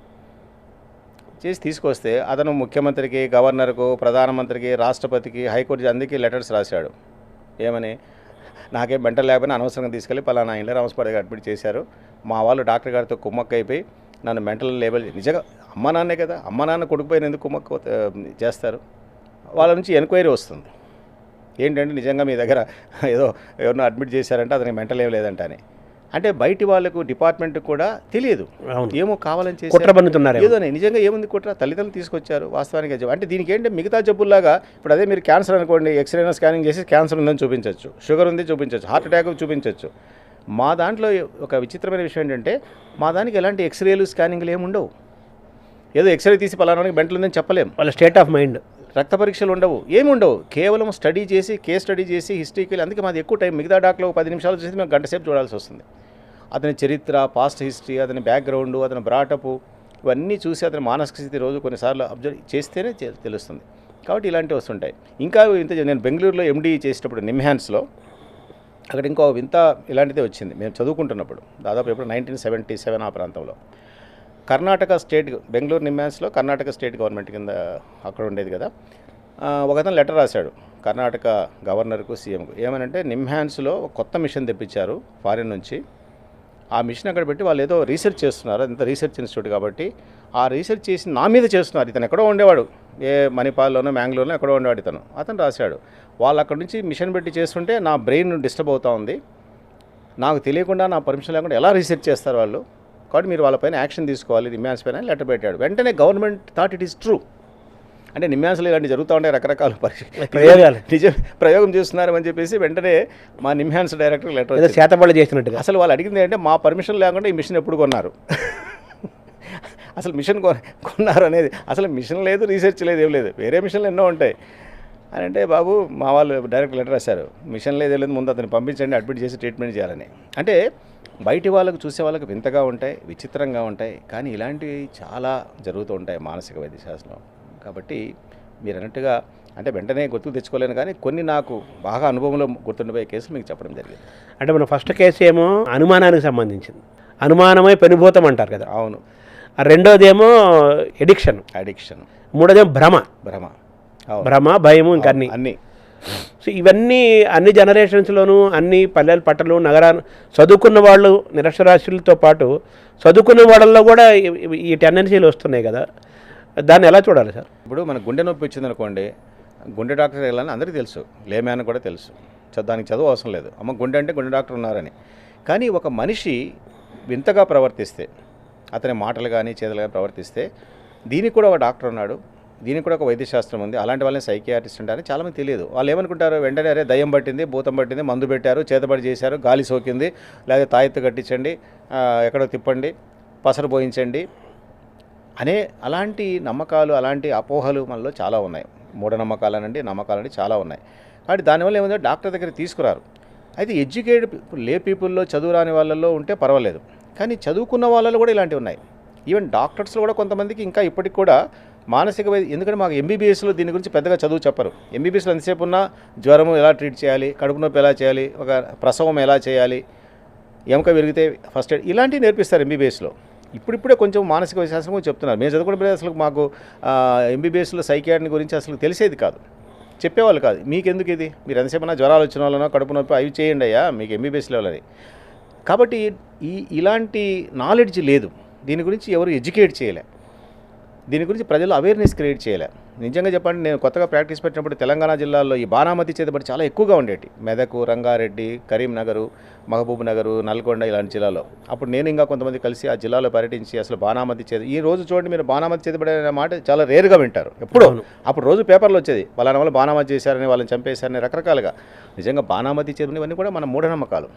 చేసి తీసుకొస్తే అతను ముఖ్యమంత్రికి, గవర్నర్కు, ప్రధానమంత్రికి, రాష్ట్రపతికి, హైకోర్టు అందరికీ లెటర్స్ రాశాడు. ఏమని, నాకేం మెంటల్ లేకపోయినా అనవసరంగా తీసుకెళ్ళి పలానా ఇండ్ల రామస్పాడి అడ్మిట్ చేశారు, మా వాళ్ళు డాక్టర్ గారితో కుమ్మక్క అయిపోయి నన్ను మెంటల్ లేబుల్, నిజంగా అమ్మ నాన్నే కదా, అమ్మ నాన్న కొడుకుపోయిన ఎందుకు కుమ్మక్క చేస్తారు? వాళ్ళ నుంచి ఎంక్వైరీ వస్తుంది. ఏంటంటే నిజంగా మీ దగ్గర ఏదో ఎవరినో అడ్మిట్ చేశారంటే అతనికి మెంటల్ ఏం లేదంట అని. అంటే బయటి వాళ్ళకు, డిపార్ట్మెంట్కి కూడా తెలియదు, ఏమో కావాలని చేసి ఏదో నిజంగా ఏముంది కుట్ర, తల్లిదండ్రులు తీసుకొచ్చారు వాస్తవానికి. అంటే దీనికి ఏంటంటే మిగతా జబ్బుల్లాగా, ఇప్పుడు అదే మీరు క్యాన్సర్ అనుకోండి, ఎక్స్రేనా స్కానింగ్ చేసి క్యాన్సర్ ఉందని చూపించవచ్చు, షుగర్ ఉంది చూపించవచ్చు, హార్ట్ అటాక్ చూపించవచ్చు. మా దాంట్లో ఒక విచిత్రమైన విషయం ఏంటంటే, మా దానికి ఎలాంటి ఎక్స్రేలు, స్కానింగ్లు ఏమి ఉండవు. ఏదో ఎక్స్రే తీసి పలానానికి మెంటల్ ఉందని చెప్పలేము. వాళ్ళ స్టేట్ ఆఫ్ మైండ్, రక్త పరీక్షలు ఉండవు, ఏమి ఉండవు. కేవలం స్టడీ చేసి, కేస్ స్టడీ చేసి, హిస్టరీకి వెళ్ళి, అందుకే మాది ఎక్కువ టైం. మిగతా డాక్టర్లు 10 నిమిషాలు చేసి మేము గంట సేపు చూడాల్సి వస్తుంది. అతని చరిత్ర, పాస్ట్ హిస్టరీ, అతని బ్యాక్గ్రౌండ్, అతని బ్రాటప్, ఇవన్నీ చూసి అతని మానసిక స్థితి రోజు కొన్నిసార్లు అబ్జర్వ్ చేస్తేనే తెలుస్తుంది. కాబట్టి ఇలాంటివి వస్తుంటాయి. ఇంకా నేను బెంగళూరులో ఎండీ చేసేటప్పుడు నిమ్హాన్స్లో అక్కడ ఇంకో వింత ఇలాంటిదే వచ్చింది. మేము చదువుకుంటున్నప్పుడు దాదాపు ఎప్పుడు 1977 ఆ ప్రాంతంలో, కర్ణాటక స్టేట్, బెంగళూరు నిమ్హాన్స్లో కర్ణాటక స్టేట్ గవర్నమెంట్ కింద అక్కడ ఉండేది కదా, ఒకతను లెటర్ రాశాడు కర్ణాటక గవర్నర్కు, సీఎంకు. ఏమనంటే, నిమ్హాన్స్లో కొత్త మిషన్ తెప్పించారు ఫారిన్ నుంచి, ఆ మిషన్ అక్కడ పెట్టి వాళ్ళు ఏదో రీసెర్చ్ చేస్తున్నారు, అంత రీసెర్చ్ ఇన్స్టిట్యూట్ కాబట్టి ఆ రీసెర్చ్ చేసి నా మీద చేస్తున్నారు. ఇతను ఎక్కడో ఉండేవాడు, ఏ మణిపాల్లోనో మ్యాంగ్లూర్లో ఎక్కడో ఉండేవాడు అతను రాశాడు. వాళ్ళు అక్కడ నుంచి మిషన్ పెట్టి చేస్తుంటే నా బ్రెయిన్ డిస్టర్బ్ అవుతూ ఉంది, నాకు తెలియకుండా నా పర్మిషన్ లేకుండా ఎలా రీసెర్చ్ చేస్తారు వాళ్ళు, కాబట్టి మీరు వాళ్ళపైన యాక్షన్ తీసుకోవాలి నిమ్యాన్స్ పైన లెటర్ పెట్టాడు. వెంటనే government thought it is true. అంటే నిమ్యాన్స్లో ఇలాంటి జరుగుతూ ఉంటాయి, రకరకాల నిజం ప్రయోగం చేస్తున్నారు అని చెప్పేసి వెంటనే మా నిమ్యాన్స్ డైరెక్టర్ లెటర్ చేతబడి చేసినట్టుగా. అసలు వాళ్ళు అడిగింది ఏంటంటే మా పర్మిషన్ లేకుండా ఈ మిషన్ ఎప్పుడు కొన్నారు, అసలు మిషన్ కొన్నారు అనేది, అసలు మిషన్ లేదు, రీసెర్చ్ లేదు, ఏం లేదు, వేరే మిషన్లు ఎన్నో ఉంటాయి అని అంటే, బాబు మా వాళ్ళు డైరెక్ట్ లెటర్ రాశారు, మిషన్ లేదు లేదు, ముందు అతను పంపించండి, అడ్మిట్ చేసి ట్రీట్మెంట్ చేయాలని. అంటే బయటి వాళ్ళకు చూసే వాళ్ళకి వింతగా ఉంటాయి, విచిత్రంగా ఉంటాయి, కానీ ఇలాంటివి చాలా జరుగుతూ ఉంటాయి మానసిక వైద్యశాస్త్రం. కాబట్టి మీరు అన్నట్టుగా అంటే వెంటనే గుర్తుకు తెచ్చుకోలేను, కానీ కొన్ని నాకు బాగా అనుభవంలో గుర్తుండిపోయే కేసులు మీకు చెప్పడం జరిగింది. అంటే మన ఫస్ట్ కేసు ఏమో అనుమానానికి సంబంధించింది, అనుమానమై పెనుభూతం అంటారు కదా. అవును. రెండోదేమో ఎడిక్షన్, మూడోదేమో భ్రమ, భయము, ఇంకా అన్నీ. సో ఇవన్నీ అన్ని జనరేషన్స్లోనూ, అన్ని పల్లెలు పట్టలు నగరాలు చదువుకున్న వాళ్ళు నిరక్షరాస్యులతో పాటు చదువుకున్న వాళ్ళల్లో కూడా ఈ టెండెన్సీలు వస్తున్నాయి కదా, దాన్ని ఎలా చూడాలి సార్? ఇప్పుడు మనకు గుండె నొప్పి వచ్చిందనుకోండి, గుండె డాక్టర్ వెళ్ళాలని అందరికీ తెలుసు, లేమ్యాన్ కూడా తెలుసు, దానికి చదువు అవసరం లేదు, అమ్మ గుండె అంటే గుండె డాక్టర్ ఉన్నారని. కానీ ఒక మనిషి వింతగా ప్రవర్తిస్తే, అతని మాటలు కానీ చేతులు కానీ ప్రవర్తిస్తే, దీనికి కూడా ఒక డాక్టర్ ఉన్నాడు, దీనికి కూడా ఒక వైద్యశాస్త్రం ఉంది, అలాంటి వాళ్ళని సైకియాట్రిస్ట్ అంటారని చాలామంది తెలియదు. వాళ్ళు ఏమనుకుంటారు, వెంటనే అరే దయ్యం పట్టింది, భూతం పట్టింది, మందు పెట్టారు, చేతబడి చేశారు, గాలి సోకింది, లేదా తాయెత్తు కట్టించండి, ఎక్కడో తిప్పండి, పసరు పోయించండి అనే అలాంటి నమ్మకాలు, అలాంటి అపోహలు మనలో చాలా ఉన్నాయి. మూఢనమ్మకాలనండి, నమ్మకాలండి చాలా ఉన్నాయి. కాబట్టి దానివల్ల ఏముందో డాక్టర్ దగ్గర తీసుకురారు. అయితే ఎడ్యుకేటెడ్ లే పీపుల్లో, చదువు రాని వాళ్ళల్లో ఉంటే పర్వాలేదు, కానీ చదువుకున్న వాళ్ళలో కూడా ఇలాంటివి ఉన్నాయి. ఈవెన్ డాక్టర్స్లో కూడా కొంతమందికి ఇంకా ఇప్పటికి కూడా మానసిక వైద్యం, ఎందుకంటే మాకు ఎంబీబీఎస్లో దీని గురించి పెద్దగా చదువు చెప్పరు. ఎంబీబీఎస్లో ఎంతసేపు ఉన్నా జ్వరం ఎలా ట్రీట్ చేయాలి, కడుపు నొప్పి ఎలా చేయాలి, ఒక ప్రసవం ఎలా చేయాలి, ఎముక విరిగితే ఫస్ట్ ఎయిడ్, ఇలాంటివి నేర్పిస్తారు ఎంబీబీఎస్లో. ఇప్పుడిప్పుడే కొంచెం మానసిక వైద్యశాస్త్రం గురించి చెప్తున్నారు. మేము చదువుకున్నప్పుడు అసలు మాకు ఎంబీబీఎస్లో సైకియాట్రిని గురించి అసలు తెలిసేది కాదు, చెప్పేవాళ్ళు కాదు. మీకెందుకు ఇది, మీరు ఎంతసేపు జ్వరాలు వచ్చిన వాళ్ళనో కడుపు నొప్పి అవి చేయండి అయ్యా, మీకు ఎంబీబీఎస్ లెవెల్. కాబట్టి ఇలాంటి నాలెడ్జ్ లేదు, దీని గురించి ఎవరు ఎడ్యుకేట్ చేయలే, దీని గురించి ప్రజలు అవేర్నెస్ క్రియేట్ చేయలే. నిజంగా చెప్పండి, నేను కొత్తగా ప్రాక్టీస్ పెట్టినప్పుడు తెలంగాణ జిల్లాలో ఈ బాణామతి చేతబడి చాలా ఎక్కువగా ఉండేటి, మెదక్, రంగారెడ్డి, కరీంనగర్, మహబూబ్ నగర్, నల్గొండ ఇలాంటి జిల్లాలో. అప్పుడు నేను ఇంకా కొంతమంది కలిసి ఆ జిల్లాలో పర్యటించి అసలు బాణామతి ఈ రోజు చూడండి, మీరు బాణామతి చేతబడి అనే మాట చాలా రేరుగా వింటారు. ఎప్పుడో అప్పుడు రోజు పేపర్లో వచ్చేది, వాళ్ళ వల్ల బాణామతి చేశారని, వాళ్ళని చంపేశారని రకరకాలుగా. నిజంగా బాణామతి చేతబడి ఇవన్నీ కూడా మన మూఢనమ్మకాలు,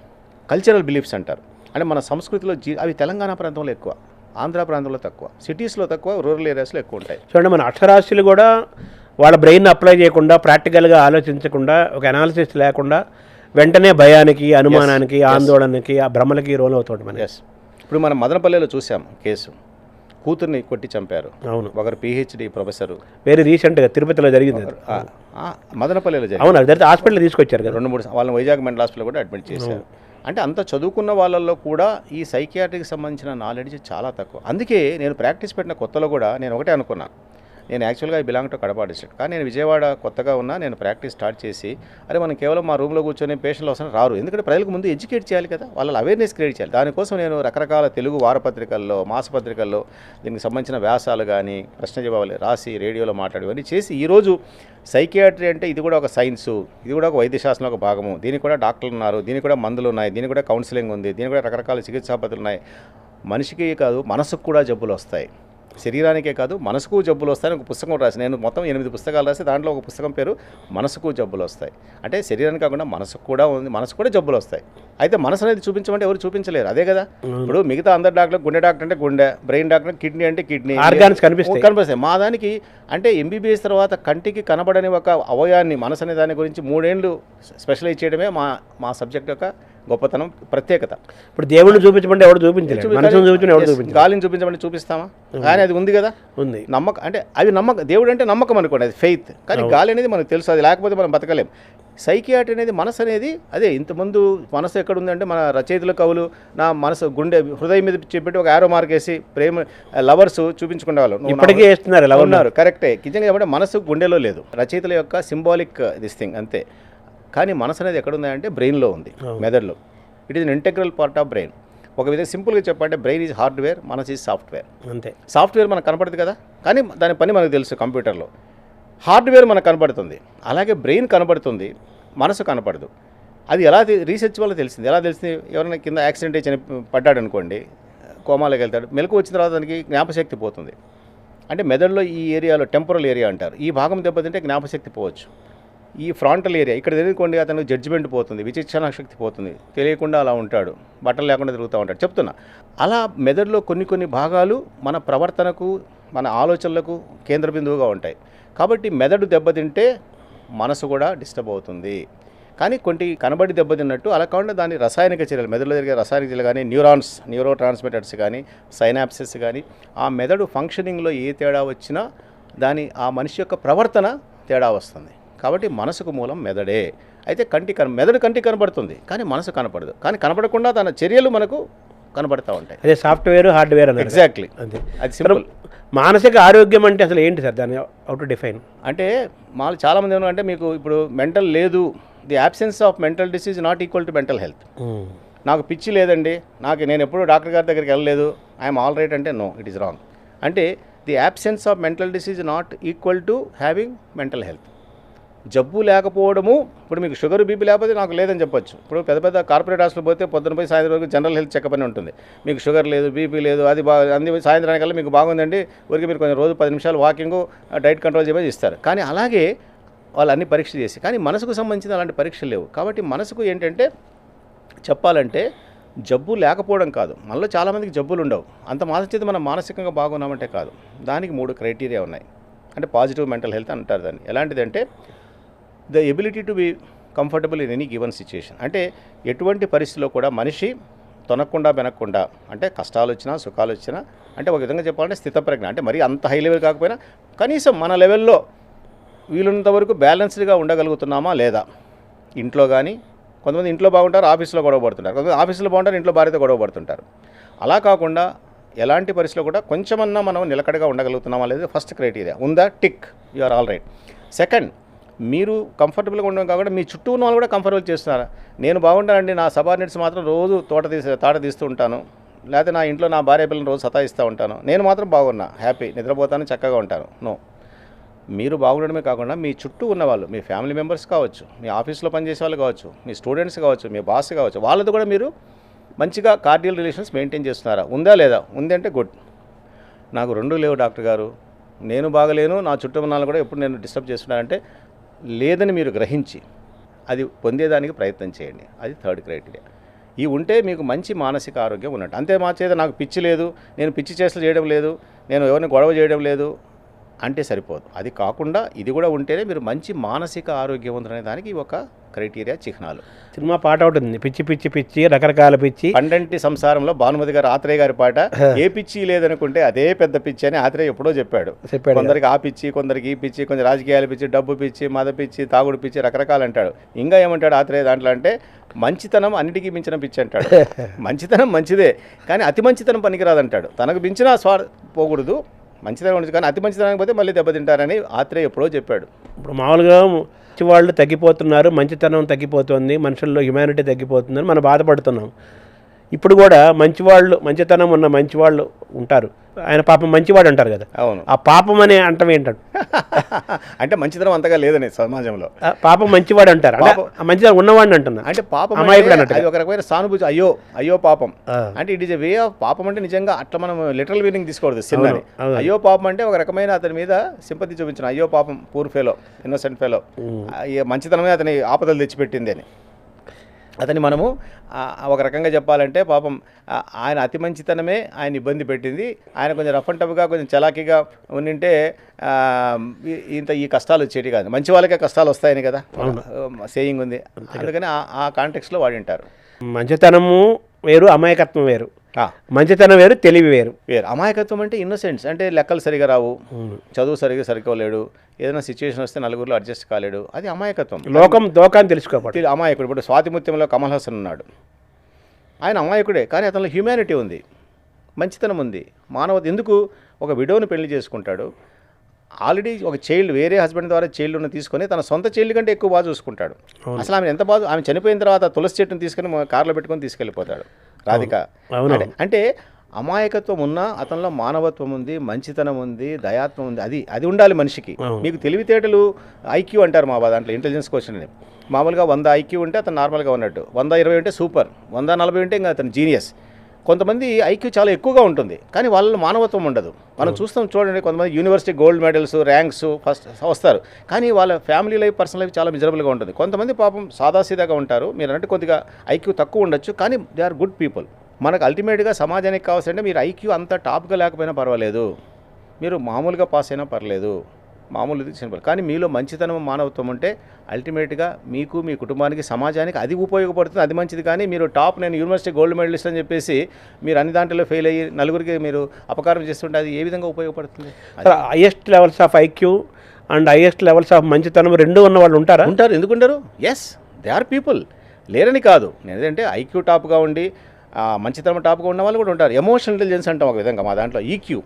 కల్చరల్ బిలీఫ్స్ అంటారు. అంటే మన సంస్కృతిలో అవి తెలంగాణ ప్రాంతంలో ఎక్కువ, ఆంధ్ర ప్రాంతంలో తక్కువ, సిటీస్లో తక్కువ, రూరల్ ఏరియాస్లో ఎక్కువ ఉంటాయి. చూడండి, మన అక్షరాస్యులు కూడా వాళ్ళ బ్రెయిన్ అప్లై చేయకుండా, ప్రాక్టికల్గా ఆలోచించకుండా, ఒక అనాలిసిస్ లేకుండా వెంటనే భయానికి, అనుమానానికి, ఆందోళనకి, ఆ భ్రమలకి రోల్ అవుతుంది మన. ఇప్పుడు మనం మదనపల్లిలో చూసాం కేసు, కూతుర్ని కొట్టి చంపారు. అవును, ఒకరు పిహెచ్డి ప్రొఫెసర్, వెరీ రీసెంట్గా తిరుపతిలో జరిగింది, మదనపల్లిలో జరిగింది. అవును, అది హాస్పిటల్ తీసుకొచ్చారు కదా, 2-3 వాళ్ళని వైజాగ్ మెంటల్ హాస్పిటల్ కూడా అడ్మిట్ చేశారు. అంటే అంత చదువుకున్న వాళ్ళల్లో కూడా ఈ సైకియాట్రిక్ సంబంధించిన నాలెడ్జ్ చాలా తక్కువ. అందుకే నేను ప్రాక్టీస్ పెట్టిన కొత్తలో కూడా నేను ఒకటే అనుకున్నాను, నేను యాక్చువల్గా I belong to Kadapa district, కానీ నేను విజయవాడ కొత్తగా ఉన్నా, నేను ప్రాక్టీస్ స్టార్ట్ చేసి అరే మనం కేవలం మా రూమ్లో కూర్చొని పేషెంట్లు అవసరం రారు, ఎందుకంటే ప్రజలకు ముందు ఎడ్యుకేట్ చేయాలి కదా, వాళ్ళ అవేర్నెస్ క్రియేట్ చేయాలి. దానికోసం నేను రకరకాల తెలుగు వారపత్రికల్లో, మాసపత్రికల్లో దీనికి సంబంధించిన వ్యాసాలు కానీ, ప్రశ్న జవాబులు రాసి, రేడియోలో మాట్లాడేవన్నీ చేసి ఈరోజు సైకియాట్రీ అంటే ఇది కూడా ఒక సైన్సు, ఇది కూడా ఒక వైద్యశాస్త్రంలో ఒక భాగము, దీనికి కూడా డాక్టర్లు ఉన్నారు, దీనికి కూడా మందులు ఉన్నాయి, దీనికి కూడా కౌన్సిలింగ్ ఉంది, దీనికి కూడా రకరకాల చికిత్సా పద్ధతులు ఉన్నాయి. మనిషికి కాదు మనసుకు కూడా జబ్బులు వస్తాయి, శరీరానికే కాదు మనసుకు జబ్బులు వస్తాయని ఒక పుస్తకం రాసి, నేను మొత్తం 8 పుస్తకాలు రాసి దాంట్లో ఒక పుస్తకం పేరు మనసుకు జబ్బులు వస్తాయి. అంటే శరీరానికి కాకుండా మనసుకు కూడా ఉంది, మనసు కూడా జబ్బులు వస్తాయి. అయితే మనసు అనేది చూపించమంటే ఎవరు చూపించలేరు, అదే కదా. ఇప్పుడు మిగతా అందరు డాక్టర్, గుండె డాక్టర్ అంటే గుండె, బ్రెయిన్ డాక్టర్ కిడ్నీ అంటే కిడ్నీ, ఆర్గాన్స్ కనిపిస్తాయి. మా దానికి అంటే ఎంబీబీఎస్ తర్వాత కంటికి కనబడని ఒక అవయాన్ని, మనసు అనే దాని గురించి 3 ఏళ్ళు స్పెషలైజ్ చేయడమే మా సబ్జెక్ట్ యొక్క గొప్పతనం, ప్రత్యేకత. ఇప్పుడు దేవుడిని చూపించమంటే ఎవరు చూపించలేదు, మనసును చూపించమని ఎవరు చూపించారు, గాలిని చూపించమంటే చూపిస్తామా, కానీ అది ఉంది కదా, ఉంది నమ్మకం. అంటే అవి నమ్మకం, దేవుడు అంటే నమ్మకం అనుకోండి, అది ఫెయిత్. కానీ గాలి అనేది మనకు తెలుసు, అది లేకపోతే మనం బతకలేం. సైకియాట్రీ అనేది మనసు అనేది అదే. ఇంతకుముందు మనసు ఎక్కడుందంటే మన రచయితల కవులు నా మనసు గుండె హృదయం మీద చెప్పి ఒక యారో మార్క్ వేసి ప్రేమ లవర్స్ చూపించుకునే వాళ్ళు ఇప్పటికీ వేస్తున్నారు, ఉన్నారు. కరెక్టే, నిజంగా చెప్పంటే మనసు గుండెలో లేదు, రచయితల యొక్క సింబాలిక్ దిస్ థింగ్ అంతే. కానీ మనసు అనేది ఎక్కడుందంటే బ్రెయిన్లో ఉంది, మెదడులో. It is an integral part of brain. ఒక విధంగా సింపుల్గా చెప్పంటే బ్రెయిన్ ఈజ్ హార్డ్వేర్, మనసు ఈజ్ సాఫ్ట్వేర్. అంతే. సాఫ్ట్వేర్ మనకు కనపడదు కదా, కానీ దాని పని మనకు తెలుసు కంప్యూటర్లో. హార్డ్వేర్ మనకు కనపడుతుంది, అలాగే బ్రెయిన్ కనపడుతుంది, మనసు కనపడదు. అది ఎలా రీసెర్చ్ వల్ల తెలిసింది. ఎలా తెలిసింది? ఎవరైనా కింద యాక్సిడెంట్ అయ్యి పడ్డాడు అనుకోండి, కోమాలోకి వెళ్తాడు, మెలకు వచ్చిన తర్వాత దానికి జ్ఞాపశక్తి పోతుంది. అంటే మెదడులో ఈ ఏరియాలో టెంపరల్ ఏరియా అంటారు, ఈ భాగం దెబ్బతింటే జ్ఞాపశక్తి పోవచ్చు. ఈ ఫ్రాంటల్ ఏరియా ఇక్కడ తెలియకోండి అతను జడ్జిమెంట్ పోతుంది, విచక్షణ శక్తి పోతుంది, తెలియకుండా అలా ఉంటాడు, బట్టలు లేకుండా తిరుగుతూ ఉంటాడు. చెప్తున్నా, అలా మెదడులో కొన్ని భాగాలు మన ప్రవర్తనకు, మన ఆలోచనలకు కేంద్ర బిందువుగా ఉంటాయి. కాబట్టి మెదడు దెబ్బతింటే మనసు కూడా డిస్టర్బ్ అవుతుంది. కానీ కొన్ని కనబడి దెబ్బతిన్నట్టు అలా కాకుండా దాని రసాయనిక చర్యలు, మెదడులో జరిగే రసాయనిక చర్యలు కానీ, న్యూరో ట్రాన్స్మిటర్స్ కానీ, సైనాప్సెస్ కానీ, ఆ మెదడు ఫంక్షనింగ్లో ఏ తేడా వచ్చినా ఆ మనిషి యొక్క ప్రవర్తన తేడా వస్తుంది. కాబట్టి మనసుకు మూలం మెదడే. అయితే మెదడు కంటికి కనబడుతుంది, కానీ మనసు కనపడదు. కానీ కనపడకుండా తన చర్యలు మనకు కనబడుతూ ఉంటాయి. అదే సాఫ్ట్వేర్ హార్డ్వేర్ అన్నారు. ఎగ్జాక్ట్లీ, అంతే. అది సింపుల్. మానసిక ఆరోగ్యం అంటే అసలు ఏంటి సార్, దాన్ని హౌ టు డిఫైన్? అంటే చాలామంది ఏమంటే మీకు ఇప్పుడు మెంటల్ లేదు, the absence of mental disease not equal to mental health. నాకు పిచ్చి లేదండి, నేను ఎప్పుడూ డాక్టర్ గారి దగ్గరికి వెళ్ళలేదు, ఐఎమ్ ఆల్ రైట్ అంటే నో, ఇట్ ఈస్ రాంగ్. అంటే the absence of mental disease not equal to having mental health. జబ్బు లేకపోవడము, ఇప్పుడు మీకు షుగర్ బీపీ లేకపోతే నాకు లేదని చెప్పొచ్చు. ఇప్పుడు పెద్ద కార్పొరేట్ హాస్పిటల్ పోతే పొద్దున పోయి సాయంత్రం వరకు జనరల్ హెల్త్ చెకప్ అని ఉంటుంది. మీకు షుగర్ లేదు, బీపీ లేదు, అది సాయంత్రానికల్లా మీకు బాగుందండి, ఊరికి మీరు కొంచెం రోజు 10 నిమిషాలు వాకింగ్, డైట్ కంట్రోల్ చేయమని ఇస్తారు. కానీ అలాగే వాళ్ళు అన్ని పరీక్షలు చేసి, కానీ మనసుకు సంబంధించిన అలాంటి పరీక్షలు లేవు. కాబట్టి మనసుకు ఏంటంటే చెప్పాలంటే జబ్బు లేకపోవడం కాదు, మనలో చాలామందికి జబ్బులు ఉండవు, అంత మానసిక మనం మానసికంగా బాగున్నామంటే కాదు. దానికి 3 క్రైటీరియా ఉన్నాయి. అంటే పాజిటివ్ మెంటల్ హెల్త్ అంటారు దాన్ని. ఎలాంటిదంటే the ability to be comfortable in any given situation. అంటే ఎటువంటి పరిస్థితిలో కూడా మనిషి తొనకుండా బెనకుండా, అంటే కష్టాలు వచ్చినా సుఖాలు వచ్చినా, అంటే ఒక విధంగా చెప్పాలంటే స్థితప్రజ్ఞ. అంటే మరీ అంత హై లెవెల్ కాకపోయినా కనీసం మన లెవెల్లో వీలున్నంత వరకు బ్యాలెన్స్డ్గా ఉండగలుగుతున్నామా లేదా. ఇంట్లో కానీ కొంతమంది ఇంట్లో బాగుంటారు, ఆఫీస్లో గొడవ పడుతుంటారు, కొంతమంది ఆఫీస్లో బాగుంటారు, ఇంట్లో భార్యతో గొడవ పడుతుంటారు. అలా కాకుండా ఎలాంటి పరిస్థితిలో కూడా కొంచెమన్నా మనం నిలకడగా ఉండగలుగుతున్నామా లేదా ఫస్ట్ క్రైటీరియా. ఉందా? Tick, you are all right. Second, మీరు కంఫర్టబుల్గా ఉండడం కాకుండా మీ చుట్టూ ఉన్న వాళ్ళు కూడా కంఫర్టబుల్ చేస్తున్నారా. నేను బాగుంటానండి, నా సబార్డినేట్స్ మాత్రం రోజు తాట తీస్తూ ఉంటాను, లేకపోతే నా ఇంట్లో నా భార్య పిల్లలను రోజు సతాయిస్తూ ఉంటాను, నేను మాత్రం బాగున్నా, హ్యాపీ, నిద్రపోతాను, చక్కగా ఉంటాను. నో, మీరు బాగుండడమే కాకుండా మీ చుట్టూ ఉన్నవాళ్ళు, మీ ఫ్యామిలీ మెంబర్స్ కావచ్చు, మీ ఆఫీస్లో పనిచేసే వాళ్ళు కావచ్చు, మీ స్టూడెంట్స్ కావచ్చు, మీ బాస్ కావచ్చు, వాళ్ళతో కూడా మీరు మంచిగా కార్డియల్ రిలేషన్స్ మెయింటైన్ చేస్తున్నారా. ఉందా లేదా? ఉంది అంటే గుడ్. నాకు 2 లేవు డాక్టర్ గారు, నేను బాగలేను, నా చుట్టూ ఉన్న వాళ్ళు కూడా ఎప్పుడు నేను డిస్టర్బ్ చేస్తున్నానంటే లేదని మీరు గ్రహించి అది పొందేదానికి ప్రయత్నం చేయండి. అది థర్డ్ క్రైటీరియా. ఈ ఉంటే మీకు మంచి మానసిక ఆరోగ్యం ఉన్నట్టు. అంతే మా చేత నాకు పిచ్చి లేదు, నేను పిచ్చి చేష్టలు చేయడం లేదు, నేను ఎవరిని గొడవ చేయడం లేదు అంటే సరిపోదు. అది కాకుండా ఇది కూడా ఉంటేనే మీరు మంచి మానసిక ఆరోగ్యవంతులనే దానికి ఒక క్రైటీరియా, చిహ్నాలు. సినిమా పాట ఉంటుంది, పిచ్చి పిచ్చి పిచ్చి రకరకాల పిచ్చి. పండంటి సంసారంలో భానుమతి గారు ఆత్రేయ గారి పాట, ఏ పిచ్చి లేదనుకుంటే అదే పెద్ద పిచ్చి అని ఆత్రేయ ఎప్పుడో చెప్పాడు. కొందరికి ఆ పిచ్చి, కొందరికి ఈ పిచ్చి, కొంచెం రాజకీయాల పిచ్చి, డబ్బు పిచ్చి, మద పిచ్చి, తాగుడు పిచ్చి, రకరకాలు అంటాడు. ఇంకా ఏమంటాడు ఆత్రేయ దాంట్లో అంటే మంచితనం అన్నిటికీ మించిన పిచ్చి అంటాడు. మంచితనం మంచిదే, కానీ అతి మంచితనం పనికిరాదంటాడు. తనకు మించిన పోకూడదు, మంచితనం ఉండదు, కానీ అతి మంచితనం పోతే మళ్ళీ దెబ్బతింటారని ఆత్రేయ ఎప్పుడో చెప్పాడు. ఇప్పుడు మామూలుగా మంచివాళ్ళు తగ్గిపోతున్నారు, మంచితనం తగ్గిపోతుంది, మనుషుల్లో హ్యుమానిటీ తగ్గిపోతుందని మనం బాధపడుతున్నాం. ఇప్పుడు కూడా మంచితనం ఉన్న మంచివాళ్ళు ఉంటారు. ఆయన పాపం మంచివాడు అంటారు కదా. అవును. ఆ పాపం అనే అంటం ఏంటంటే అంటే మంచితనం అంతగా లేదని సమాజంలో పాపం మంచివాడు అంటారు, మంచిగా ఉన్నవాడిని అంటున్నా. అంటే పాపం అది ఒక రకమైన సానుభూతి. అయ్యో పాపం అంటే it is a way of పాపం. అంటే నిజంగా అట్లా మనం లిటరల్ మీనింగ్ తీసుకోవద్దు సిన్ అని. అయ్యో పాపం అంటే ఒక రకమైన అతని మీద సింపతి చూపించిన, అయ్యో పాపం, పూర్ ఫెలో, ఇన్నోసెంట్ ఫెలో, మంచితనమే అతని ఆపదలు తెచ్చిపెట్టింది అని. అతని మనము ఒక రకంగా చెప్పాలంటే పాపం ఆయన అతి మంచితనమే ఆయన ఇబ్బంది పెట్టింది. ఆయన కొంచెం రఫ్ అండ్ టఫ్గా, కొంచెం చలాకీగా ఉండింటే ఈ కష్టాలు వచ్చేటి కాదు. మంచి వాళ్ళకే కష్టాలు వస్తాయని కదా సేయింగ్ ఉంది. అందుకని ఆ కాంటెక్స్లో వాడింటారు. మంచితనము వేరు, అమాయకత్వం వేరు. మంచితనం వేరు, తెలివి వేరు. అమాయకత్వం అంటే ఇన్నోసెన్స్, అంటే లెక్కలు సరిగా రావు, చదువు సరికోలేడు, ఏదైనా సిచ్యువేషన్ వస్తే నలుగురిలో అడ్జస్ట్ కాలేడు, అది అమాయకత్వం. లోకం దోకాన్ని తెలుసుకోవాలి. అమాయకుడు. ఇప్పుడు స్వాతిముత్యంలో కమల్ హాసన్ ఉన్నాడు, ఆయన అమాయకుడే, కానీ అతనిలో హ్యూమానిటీ ఉంది, మంచితనం ఉంది, మానవత. ఎందుకు? ఒక విడోని పెళ్లి చేసుకుంటాడు, ఆల్రెడీ ఒక చైల్డ్, వేరే హస్బెండ్ ద్వారా చైల్డ్ను తీసుకొని తన సొంత చైల్డ్ కంటే ఎక్కువ బాగా చూసుకుంటాడు. అసలు ఆమె ఎంత బాగా, ఆమె చనిపోయిన తర్వాత తులసి చెట్టును తీసుకొని కార్లో పెట్టుకొని తీసుకెళ్ళిపోతాడు. రాధిక. అవును. అంటే అమాయకత్వం ఉన్నా అతనిలో మానవత్వం ఉంది, మంచితనం ఉంది, దయాత్వం ఉంది. అది ఉండాలి మనిషికి. మీకు తెలివితేటలు ఐక్యూ అంటారు మా దాంట్లో, ఇంటెలిజెన్స్ క్వశ్చన్ అని. మామూలుగా 100 ఐక్యూ ఉంటే అతను నార్మల్గా ఉన్నట్టు, 120 ఉంటే సూపర్, 140 ఉంటే ఇంకా అతను జీనియస్. కొంతమంది ఐక్యూ చాలా ఎక్కువగా ఉంటుంది కానీ వాళ్ళలో మానవత్వం ఉండదు. మనం చూస్తాం చూడండి, కొంతమంది university gold medals, ranks first వస్తారు కానీ వాళ్ళ ఫ్యామిలీ లైఫ్, పర్సనల్ లైఫ్ చాలా మిజరబుల్గా ఉంటుంది. కొంతమంది పాపం సాదాసీదాగా ఉంటారు. మీరు అంటే కొద్దిగా ఐక్యూ తక్కువ ఉండొచ్చు కానీ దే ఆర్ గుడ్ పీపుల్. మనకు అల్టిమేట్గా సమాజానికి కావాల్సింటే మీరు ఐక్యూ అంత టాప్గా లేకపోయినా పర్వాలేదు, మీరు మామూలుగా పాస్ అయినా పర్లేదు, మామూలు సింపుల్. కానీ మీలో మంచితనం, మానవత్వం ఉంటే అల్టిమేట్గా మీకు, మీ కుటుంబానికి, సమాజానికి అది ఉపయోగపడుతుంది, అది మంచిది. కానీ మీరు టాప్, నేను యూనివర్సిటీ గోల్డ్ మెడలిస్ట్ అని చెప్పేసి మీరు అన్ని దాంట్లో ఫెయిల్ అయ్యి నలుగురికి మీరు అపకారం చేస్తుంటే అది ఏ విధంగా ఉపయోగపడుతుంది? Highest levels of IQ and highest levels of మంచితనం రెండు ఉన్న వాళ్ళు ఉంటారా? ఉంటారు. ఎందుకుంటారు? ఎస్, దే ఆర్ పీపుల్, లేరని కాదు. నేనంటే ఐక్యూ టాప్గా ఉండి మంచితనం టాప్గా ఉన్న వాళ్ళు కూడా ఉంటారు. ఎమోషనల్ ఇంటెలిజెన్స్ అంటాం ఒక విధంగా మా దాంట్లో. ఈక్యూ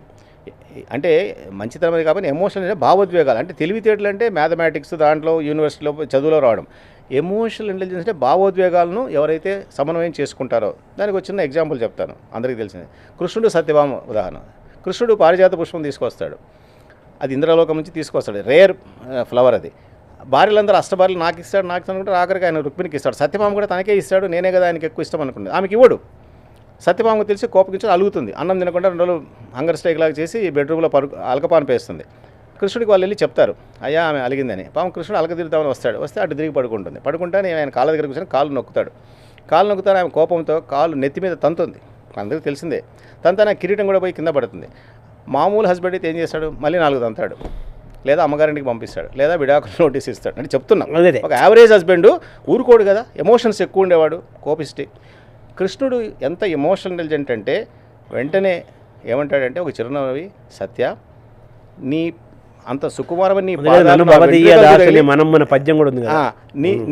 అంటే మంచితనం అనేది కాబట్టి ఎమోషనల్ అంటే భావోద్వేగాలు. అంటే తెలివితేటలు అంటే మ్యాథమెటిక్స్ దాంట్లో యూనివర్సిటీలో చదువులో రావడం. ఎమోషనల్ ఇంటెలిజెన్స్ అంటే భావోద్వేగాలను ఎవరైతే సమన్వయం చేసుకుంటారో. దానికి ఒక చిన్న ఎగ్జాంపుల్ చెప్తాను, అందరికీ తెలిసింది. కృష్ణుడు సత్యభామ ఉదాహరణ. కృష్ణుడు పారిజాత పుష్పం తీసుకొస్తాడు, అది ఇంద్రలోకం నుంచి తీసుకొస్తాడు, రేర్ ఫ్లవర్ అది. భార్యలందరూ అష్టభార్యలు నాకు ఇస్తాడు అనుకుంటే ఆఖరికి ఆయన రుక్మిణికి ఇస్తాడు. సత్యభామ కూడా తనకే ఇస్తాడు, నేనే కదా ఆయనకి ఎక్కువ ఇష్టం అనుకుంటుంది. ఆమెకి ఇవ్వడు. సత్యభామకు తెలిసి కోపగించి అలుగుతుంది, అన్నం తినకుండా 2 రోజులు హంగర్ స్ట్రైక్ లాగా చేసి బెడ్రూమ్లో అలకపాను పేస్తుంది. కృష్ణుడికి వాళ్ళు వెళ్ళి చెప్తారు, అయ్యా ఆమె అలిగిందని. పాపం కృష్ణుడు అలక తిరుగుతామని వస్తే అటు తిరిగి పడుకుంటుంది. పడుకుంటానే ఆయన కాళ్ళ దగ్గర కూర్చొని కాళ్ళు నొక్కుతాడు. ఆమె కోపంతో కాళ్ళు నెత్తి మీద తంతుంది, అందరికీ తెలిసిందే. తంతానే కిరీటం కూడా పోయి కింద పడుతుంది. మామూలు హస్బెండ్ అయితే ఏం చేస్తాడు? మళ్ళీ 4 తంతాడు, లేదా అమ్మగారింటికి పంపిస్తాడు, లేదా విడాకులు నోటీస్ ఇస్తాడు. అంటే చెప్తున్నాం, ఒక యావరేజ్ హస్బెండ్ ఊరుకోడు కదా, ఎమోషన్స్ ఎక్కువ ఉండేవాడు, కోపిస్టి. కృష్ణుడు ఎంత ఎమోషనల్ ఇంటెలిజెంట్ అంటే వెంటనే ఏమంటాడంటే ఒక చిరునవ్వి, సత్య నీ అంత సుకుమారమని మన పద్యం కూడా ఉంది కదా,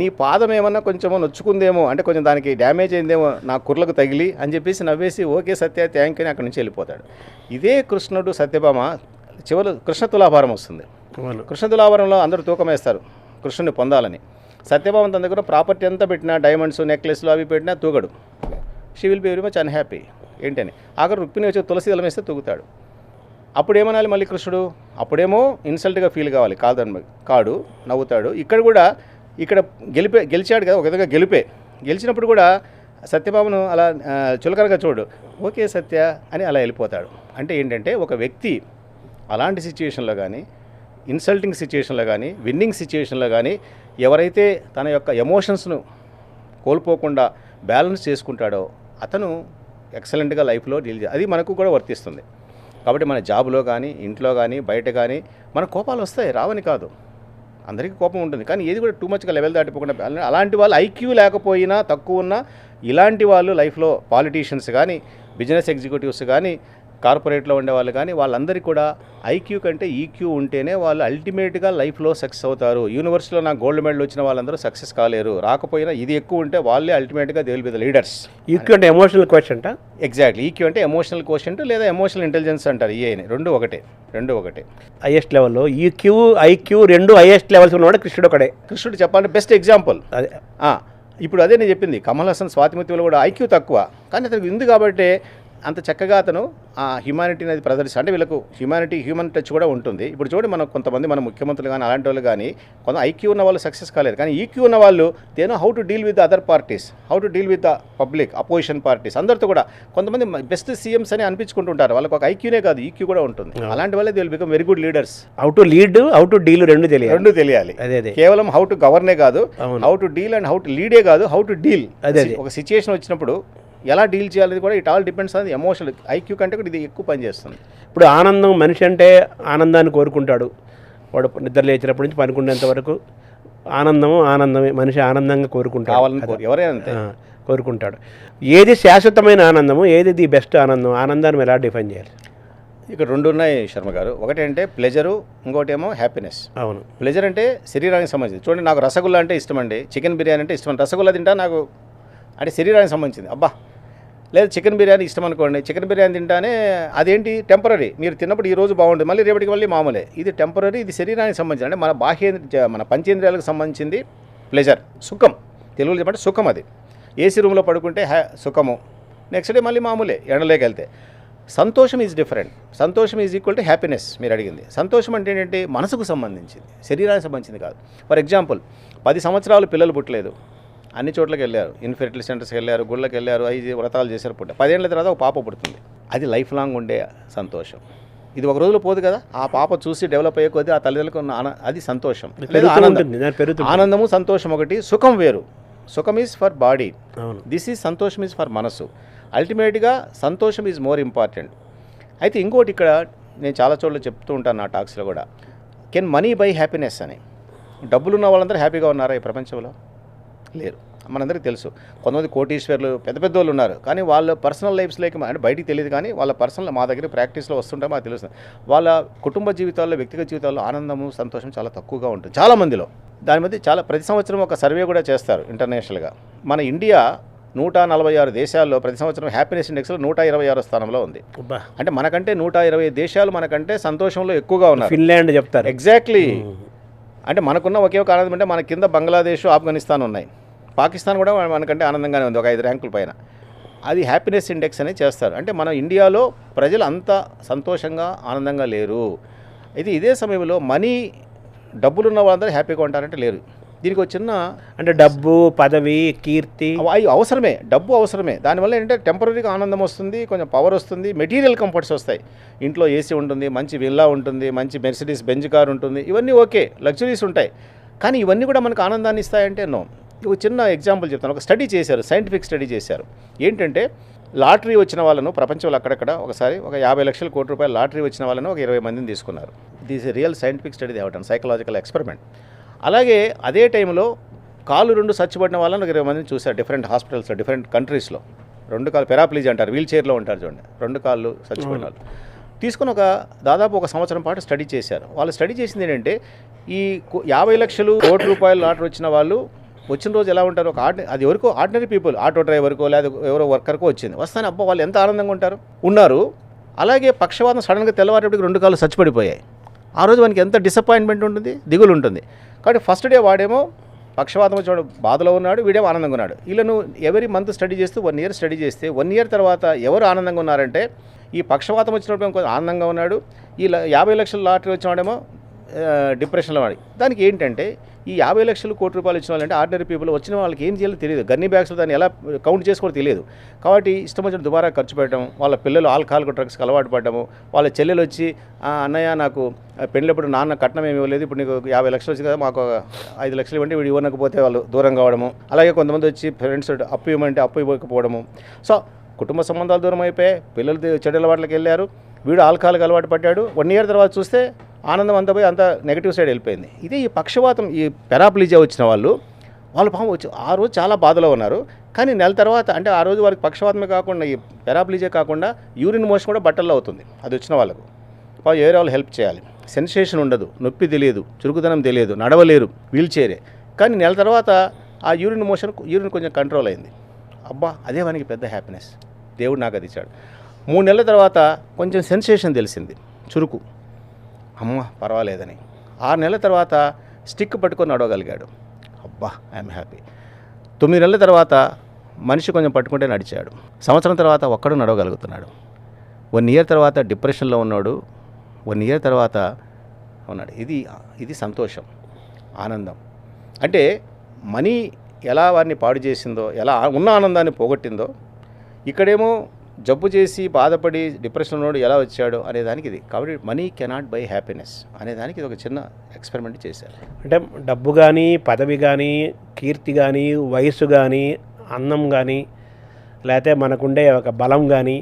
నీ పాదం ఏమన్నా కొంచెం నొచ్చుకుందేమో, అంటే కొంచెం దానికి డ్యామేజ్ అయిందేమో నా కుర్లకు తగిలి అని చెప్పేసి నవ్వేసి ఓకే సత్య థ్యాంక్ అని అక్కడి నుంచి వెళ్ళిపోతాడు. ఇదే కృష్ణుడు సత్యభామ చివరి కృష్ణ తులాభారం వస్తుంది. కృష్ణ తులాభారంలో అందరూ తూకం వేస్తారు కృష్ణుని పొందాలని. సత్యభామ తన దగ్గర ప్రాపర్టీ అంతా పెట్టినా, డైమండ్స్, నెక్లెస్లు అవి పెట్టినా తూగడు. She will be very much unhappy. ఏంటని ఆఖరి రుక్మిణి వచ్చి తులసి దళం వేస్తే తూగుతాడు. అప్పుడు ఏమనాలి మళ్ళీ కృష్ణుడు? అప్పుడేమో ఇన్సల్ట్గా ఫీల్ కావాలి, కాడు, నవ్వుతాడు. ఇక్కడ గెలిచాడు కదా, ఒక విధంగా గెలిచినప్పుడు కూడా సత్యభామను అలా చులకనగా చూడు, ఓకే సత్య అని అలా వెళ్ళిపోతాడు. అంటే ఏంటంటే ఒక వ్యక్తి అలాంటి సిచ్యుయేషన్లో కానీ, ఇన్సల్టింగ్ సిచ్యుయేషన్లో కానీ, విన్నింగ్ సిచ్యుయేషన్లో కానీ ఎవరైతే తన యొక్క ఎమోషన్స్ను కోల్పోకుండా బ్యాలెన్స్ చేసుకుంటాడో అతను ఎక్సలెంట్గా లైఫ్లో డీల్ అది మనకు కూడా వర్తిస్తుంది. కాబట్టి మన జాబ్లో కానీ, ఇంట్లో కానీ, బయట కానీ మన కోపాలు వస్తాయి, రావని కాదు, అందరికీ కోపం ఉంటుంది. కానీ ఏది కూడా టూ మచ్గా లెవెల్ దాటిపోకుండా బ్యాలెన్స్. అలాంటి వాళ్ళు ఐక్యూ లేకపోయినా, తక్కువ ఉన్నా, ఇలాంటి వాళ్ళు లైఫ్లో పాలిటీషియన్స్ కానీ, బిజినెస్ ఎగ్జిక్యూటివ్స్ కానీ, కార్పొరేట్లో ఉండేవాళ్ళు కానీ వాళ్ళందరికీ కూడా ఐక్యూ కంటే ఈక్యూ ఉంటేనే వాళ్ళు అల్టిమేట్గా లైఫ్లో సక్సెస్ అవుతారు. యూనివర్సిటీలో నాకు గోల్డ్ మెడల్ వచ్చిన వాళ్ళందరూ సక్సెస్ కాలేరు. రాకపోయినా ఇది ఎక్కువ ఉంటే వాళ్ళే అల్టిమేట్గా they will be the leaders. EQ అంటే ఎమోషనల్ క్వశ్చన్. ఎగ్జాక్ట్లీ, ఈక్యూ అంటే ఎమోషనల్ క్వశ్చన్ లేదా ఎమోషనల్ ఇంటెలిజెన్స్ అంటారు. రెండు ఒకటే. హైయెస్ట్ లెవెల్లో ఈక్యూ, ఐక్యూ రెండు హైయెస్ట్ లెవెల్స్ ఉన్నవాడు కృష్ణుడు ఒకడే. కృష్ణుడు చెప్పాలంటే బెస్ట్ ఎగ్జాంపుల్ అదే. ఇప్పుడు అదే నేను చెప్పింది, కమల్ హాసన్ స్వాతిముత్యంలో కూడా ఐక్యూ తక్కువ కానీ అతనికి ఉంది కాబట్టి అంత చక్కగా అతను ఆ హ్యుమానిటీని అది ప్రదర్శించి, అంటే వీళ్ళకు హ్యూమన్ టచ్ కూడా ఉంటుంది. ఇప్పుడు చూడండి, మనం కొంతమంది మన ముఖ్యమంత్రులు కానీ అలాంటి వాళ్ళు కానీ కొంత ఐక్యూ ఉన్న వాళ్ళు సక్సెస్ కాలేదు, కానీ ఈక్యూ ఉన్న వాళ్ళు they know how to deal with other parties, how to deal with the public, opposition parties, అందరితో కూడా. కొంతమంది బెస్ట్ సీఎంస్ అని అనిపించుకుంటుంటారు, వాళ్ళకి ఒక ఐక్యూనే కాదు ఈక్యూ కూడా ఉంటుంది. అలాంటి వాళ్ళే they will become very good leaders. How to lead, how to deal రెండు తెలియాలి. కేవలం హౌ టు గవర్నే కాదు, how to deal and how to లీడే కాదు, హౌ టు డీల్. ఒక సిచ్యుయేషన్ వచ్చినప్పుడు ఎలా డీల్ చేయాలి కూడా it all depends on emotional. IQ కంటే కూడా ఇది ఎక్కువ పనిచేస్తుంది. ఇప్పుడు ఆనందం, మనిషి అంటే ఆనందాన్ని కోరుకుంటాడు. వాడు నిద్ర లేచినప్పటి నుంచి పనుకునేంత వరకు ఆనందమే. మనిషి ఆనందంగా కోరుకుంటాడు, ఎవరైనా కోరుకుంటాడు. ఏది శాశ్వతమైన ఆనందము, ఏది ది బెస్ట్ ఆనందం? ఆనందాన్ని ఎలా డిఫైన్ చేయాలి? ఇక్కడ రెండు ఉన్నాయి శర్మ గారు. ఒకటి అంటే ప్లెజరు, ఇంకోటి ఏమో హ్యాపీనెస్. అవును, ప్లెజర్ అంటే శరీరానికి సంబంధించి. చూడండి, నాకు రసగుల్లా అంటే ఇష్టం అండి, చికెన్ బిర్యానీ అంటే ఇష్టం. రసగుల్లా తింటా నాకు అంటే శరీరానికి సంబంధించింది. అబ్బా, లేదు చికెన్ బిర్యానీ ఇష్టం అనుకోండి, చికెన్ బిర్యానీ తింటానే అదేంటి టెంపరీ. మీరు తిన్నప్పుడు ఈ రోజు బాగుంటుంది, మళ్ళీ రేపటికి మళ్ళీ మామూలే. ఇది టెంపరీ, ఇది శరీరానికి సంబంధించి, అంటే మన పంచేంద్రియాలకు సంబంధించింది ప్లెజర్. సుఖం, తెలుగులో చెప్పంటే సుఖం. అది ఏసీ రూమ్లో పడుకుంటే సుఖము, నెక్స్ట్ డే మళ్ళీ మామూలే ఎండలోకి వెళ్తే. సంతోషం ఈజ్ డిఫరెంట్. సంతోషం ఈజ్ ఈక్వల్ టు హ్యాపీనెస్. మీరు అడిగింది సంతోషం అంటే ఏంటంటే మనసుకు సంబంధించింది, శరీరానికి సంబంధించింది కాదు. ఫర్ ఎగ్జాంపుల్ 10 సంవత్సరాలు పిల్లలు పుట్టలేదు, అన్ని చోట్లకి వెళ్ళారు, ఇన్ఫెర్టిలిటీ సెంటర్స్కి వెళ్ళారు, గుళ్ళకి వెళ్ళారు, 5 వ్రతాలు చేశారు, 10 ఏళ్ళ తర్వాత ఒక పాప పుడుతుంది. అది లైఫ్ లాంగ్ ఉండే సంతోషం. ఇది ఒక రోజులో పోదు కదా. ఆ పాప చూసి డెవలప్ అయ్యే కొద్దీ ఆ తల్లిదండ్రులకు ఉన్న అది సంతోషం. లేదా ఆనందము సంతోషం ఒకటి, సుఖం వేరు. సుఖం is for body, this is సంతోషం ఈజ్ ఫర్ మనసు. అల్టిమేట్గా సంతోషం ఈజ్ మోర్ ఇంపార్టెంట్. అయితే ఇంకోటి ఇక్కడ నేను చాలా చోట్ల చెప్తూ ఉంటాను నా టాక్స్లో కూడా, కెన్ మనీ బై హ్యాపీనెస్ అని. డబ్బులున్న వాళ్ళందరూ హ్యాపీగా ఉన్నారా ఈ ప్రపంచంలో? లేరు. మనందరికీ తెలుసు కొంతమంది కోటీశ్వర్లు పెద్ద పెద్ద వాళ్ళు ఉన్నారు, కానీ వాళ్ళ పర్సనల్ లైఫ్స్లోకి అంటే బయటికి తెలియదు, కానీ వాళ్ళ పర్సనల్ మా దగ్గర ప్రాక్టీస్లో వస్తుంటే మాకు తెలుస్తుంది, వాళ్ళ కుటుంబ జీవితాల్లో వ్యక్తిగత జీవితాల్లో ఆనందము సంతోషం చాలా తక్కువగా ఉంటుంది చాలామందిలో. దాని మధ్య చాలా ప్రతి సంవత్సరం ఒక సర్వే కూడా చేస్తారు ఇంటర్నేషనల్గా. మన ఇండియా 146 దేశాల్లో ప్రతి సంవత్సరం హ్యాపీనెస్ ఇండెక్స్లో 126వ స్థానంలో ఉంది. అంటే మనకంటే 120 దేశాలు మనకంటే సంతోషంలో ఎక్కువగా ఉన్నారు. ఫిన్లాండ్ చెప్తారు. ఎగ్జాక్ట్లీ. అంటే మనకున్న ఒకే ఒక ఆనందం అంటే మన కింద బంగ్లాదేశ్, ఆఫ్ఘనిస్తాన్ ఉన్నాయి, పాకిస్తాన్ కూడా మనకంటే ఆనందంగానే ఉంది, ఒక 5 ర్యాంకుల పైన. అది హ్యాపీనెస్ ఇండెక్స్ అనేది చేస్తారు. అంటే మన ఇండియాలో ప్రజలు అంత సంతోషంగా ఆనందంగా లేరు. ఇదే సమయంలో డబ్బులున్న వాళ్ళందరూ హ్యాపీగా ఉంటారంటే లేరు. దీనికి ఒక చిన్న అంటే డబ్బు, పదవి, కీర్తి అవి అవసరమే, డబ్బు అవసరమే. దానివల్ల ఏంటంటే టెంపరీగా ఆనందం వస్తుంది, కొంచెం పవర్ వస్తుంది, మెటీరియల్ కంఫర్ట్స్ వస్తాయి. ఇంట్లో ఏసీ ఉంటుంది, మంచి విల్లా ఉంటుంది, మంచి మెర్సిడీస్ బెంజ్ కార్ ఉంటుంది, ఇవన్నీ ఓకే, లగ్జరీస్ ఉంటాయి. కానీ ఇవన్నీ కూడా మనకు ఆనందాన్ని ఇస్తాయంటే నో. ఒక చిన్న ఎగ్జాంపుల్ చెప్తాను. ఒక స్టడీ చేశారు, సైంటిఫిక్ స్టడీ చేశారు. ఏంటంటే లాటరీ వచ్చిన వాళ్ళను ప్రపంచంలో అక్కడక్కడ ఒకసారి ఒక 50 లక్షల కోట్ల రూపాయల లాటరీ వచ్చిన వాళ్ళను ఒక 20 మందిని తీసుకున్నారు. దిస్ రియల్ సైంటిఫిక్ స్టడీ తేవటం, సైకలాజికల్ ఎక్స్పెరిమెంట్. అలాగే అదే టైంలో కాళ్ళు 2 చచ్చిపడిన వాళ్ళని ఒక 20 మందిని చూశారు డిఫరెంట్ హాస్పిటల్స్లో, డిఫరెంట్ కంట్రీస్లో. 2 కాళ్ళు పెరాప్లీజీ అంటారు, వీల్ చైర్లో ఉంటారు చూడండి, 2 కాళ్ళు చచ్చిపోయిన వాళ్ళు తీసుకుని దాదాపు 1 సంవత్సరం పాటు స్టడీ చేశారు. వాళ్ళు స్టడీ చేసింది ఏంటంటే ఈ 50 లక్షల కోట్ల రూపాయల లాటరీ వచ్చిన వాళ్ళు వచ్చిన రోజు ఎలా ఉంటారు, అది ఎవరికో ఆర్డినరీ పీపుల్, ఆటో డ్రైవర్కో లేదా ఎవరో వర్కర్కో వచ్చింది, వస్తానే అబ్బా వాళ్ళు ఎంత ఆనందంగా ఉన్నారు. అలాగే పక్షవాతం సడన్గా తెల్లవారేపటికి 2 కాళ్ళు చచ్చిపడిపోయాయి. ఆ రోజు మనకి ఎంత డిసప్పాయింట్మెంట్ ఉంటుంది, దిగులు ఉంటుంది. కాబట్టి ఫస్ట్ డే వాడేమో పక్షవాతం వచ్చి బాధలో ఉన్నాడు, వీడేమో ఆనందంగా ఉన్నాడు. వీళ్ళను ఎవరీ మంత్ స్టడీ చేస్తూ 1 ఇయర్ స్టడీ చేస్తే 1 ఇయర్ తర్వాత ఎవరు ఆనందంగా ఉన్నారంటే ఈ పక్షవాతం వచ్చినప్పుడు కొంచెం ఆనందంగా ఉన్నాడు, ఈ 50 లక్షల లాటరీ వచ్చిన వాడేమో డిప్రెషన్లో వాడి. దానికి ఏంటంటే ఈ 50 లక్షల కోట్ల రూపాయలు వచ్చిన వాళ్ళంటే ఆర్డినరీ పీపుల్ వచ్చిన వాళ్ళకి ఏం చేయాలో తెలియదు, గన్నీ బ్యాగ్స్లో దాన్ని ఎలా కౌంట్ చేసుకోవాలో తెలియదు. కాబట్టి ఇష్టం వచ్చిన దుబారా ఖర్చు పెట్టడం, వాళ్ళ పిల్లలు ఆల్కహాల్ డ్రగ్స్కి అలవాటు పడ్డము, వాళ్ళ చెల్లెలు వచ్చి అన్నయ్య నాకు పెళ్ళప్పుడు నాన్న కట్నం ఏమి ఇవ్వలేదు, ఇప్పుడు నీకు 50 లక్షలు వచ్చి కదా మాకు 5 లక్షలు ఇవ్వండి, వీడు ఇవ్వకపోతే వాళ్ళు దూరం కావడము. అలాగే కొంతమంది వచ్చి ఫ్రెండ్స్ అప్పు ఇవ్వమంటే అప్పు ఇవ్వకపోవడము. సో కుటుంబ సంబంధాలు దూరం అయిపోయాయి, పిల్లలు చెడు అలవాట్లకి వెళ్ళారు, వీడు ఆల్కహాల్కి అలవాటు పడ్డాడు. 1 ఇయర్ తర్వాత చూస్తే ఆనందం అంతా పోయి అంత నెగిటివ్ సైడ్ వెళ్ళిపోయింది. ఇదే ఈ పక్షవాతం, ఈ పెరాప్లీజియా వచ్చిన వాళ్ళు పాపం వచ్చి ఆ రోజు చాలా బాధలో ఉన్నారు. కానీ నెల తర్వాత అంటే ఆ రోజు వారికి పక్షవాతమే కాకుండా ఈ పెరాప్లీజియా కాకుండా యూరిన్ మోషన్ కూడా బట్టల్లో అవుతుంది. అది వచ్చిన వాళ్ళకు వాళ్ళు వేరే వాళ్ళు హెల్ప్ చేయాలి. సెన్సేషన్ ఉండదు, నొప్పి తెలియదు, చురుకుదనం తెలియదు, నడవలేరు, వీల్ చైరే. కానీ నెల తర్వాత ఆ యూరిన్ కొంచెం కంట్రోల్ అయింది. అబ్బా అదే మనకి పెద్ద హ్యాపీనెస్, దేవుడు నాకు అది ఇచ్చాడు. 3 నెలల తర్వాత కొంచెం సెన్సేషన్ తెలిసింది, చురుకు, అమ్మ పర్వాలేదని. 6 నెలల తర్వాత స్టిక్ పట్టుకొని నడవగలిగాడు, అబ్బా ఐఎమ్ హ్యాపీ. 9 నెలల తర్వాత మనిషి కొంచెం పట్టుకుంటే నడిచాడు. సంవత్సరం తర్వాత ఒక్కడు నడవగలుగుతున్నాడు. 1 ఇయర్ తర్వాత డిప్రెషన్లో ఉన్నాడు, 1 ఇయర్ తర్వాత ఉన్నాడు. ఇది సంతోషం, ఆనందం. అంటే మనీ ఎలా వారిని పాడు చేసిందో, ఎలా ఉన్న ఆనందాన్ని పోగొట్టిందో, ఇక్కడేమో జబ్బు చేసి బాధపడి డిప్రెషన్ ఉన్నాడు ఎలా వచ్చాడు అనేదానికి ఇది. కాబట్టి మనీ కెనాట్ బై హ్యాపీనెస్ అనేదానికి ఇది ఒక చిన్న ఎక్స్పెరిమెంట్ చేశారు. అంటే డబ్బు కానీ, పదవి కానీ, కీర్తి కానీ, వయసు కానీ, అందం కానీ, లేకపోతే మనకుండే ఒక బలం కానీ,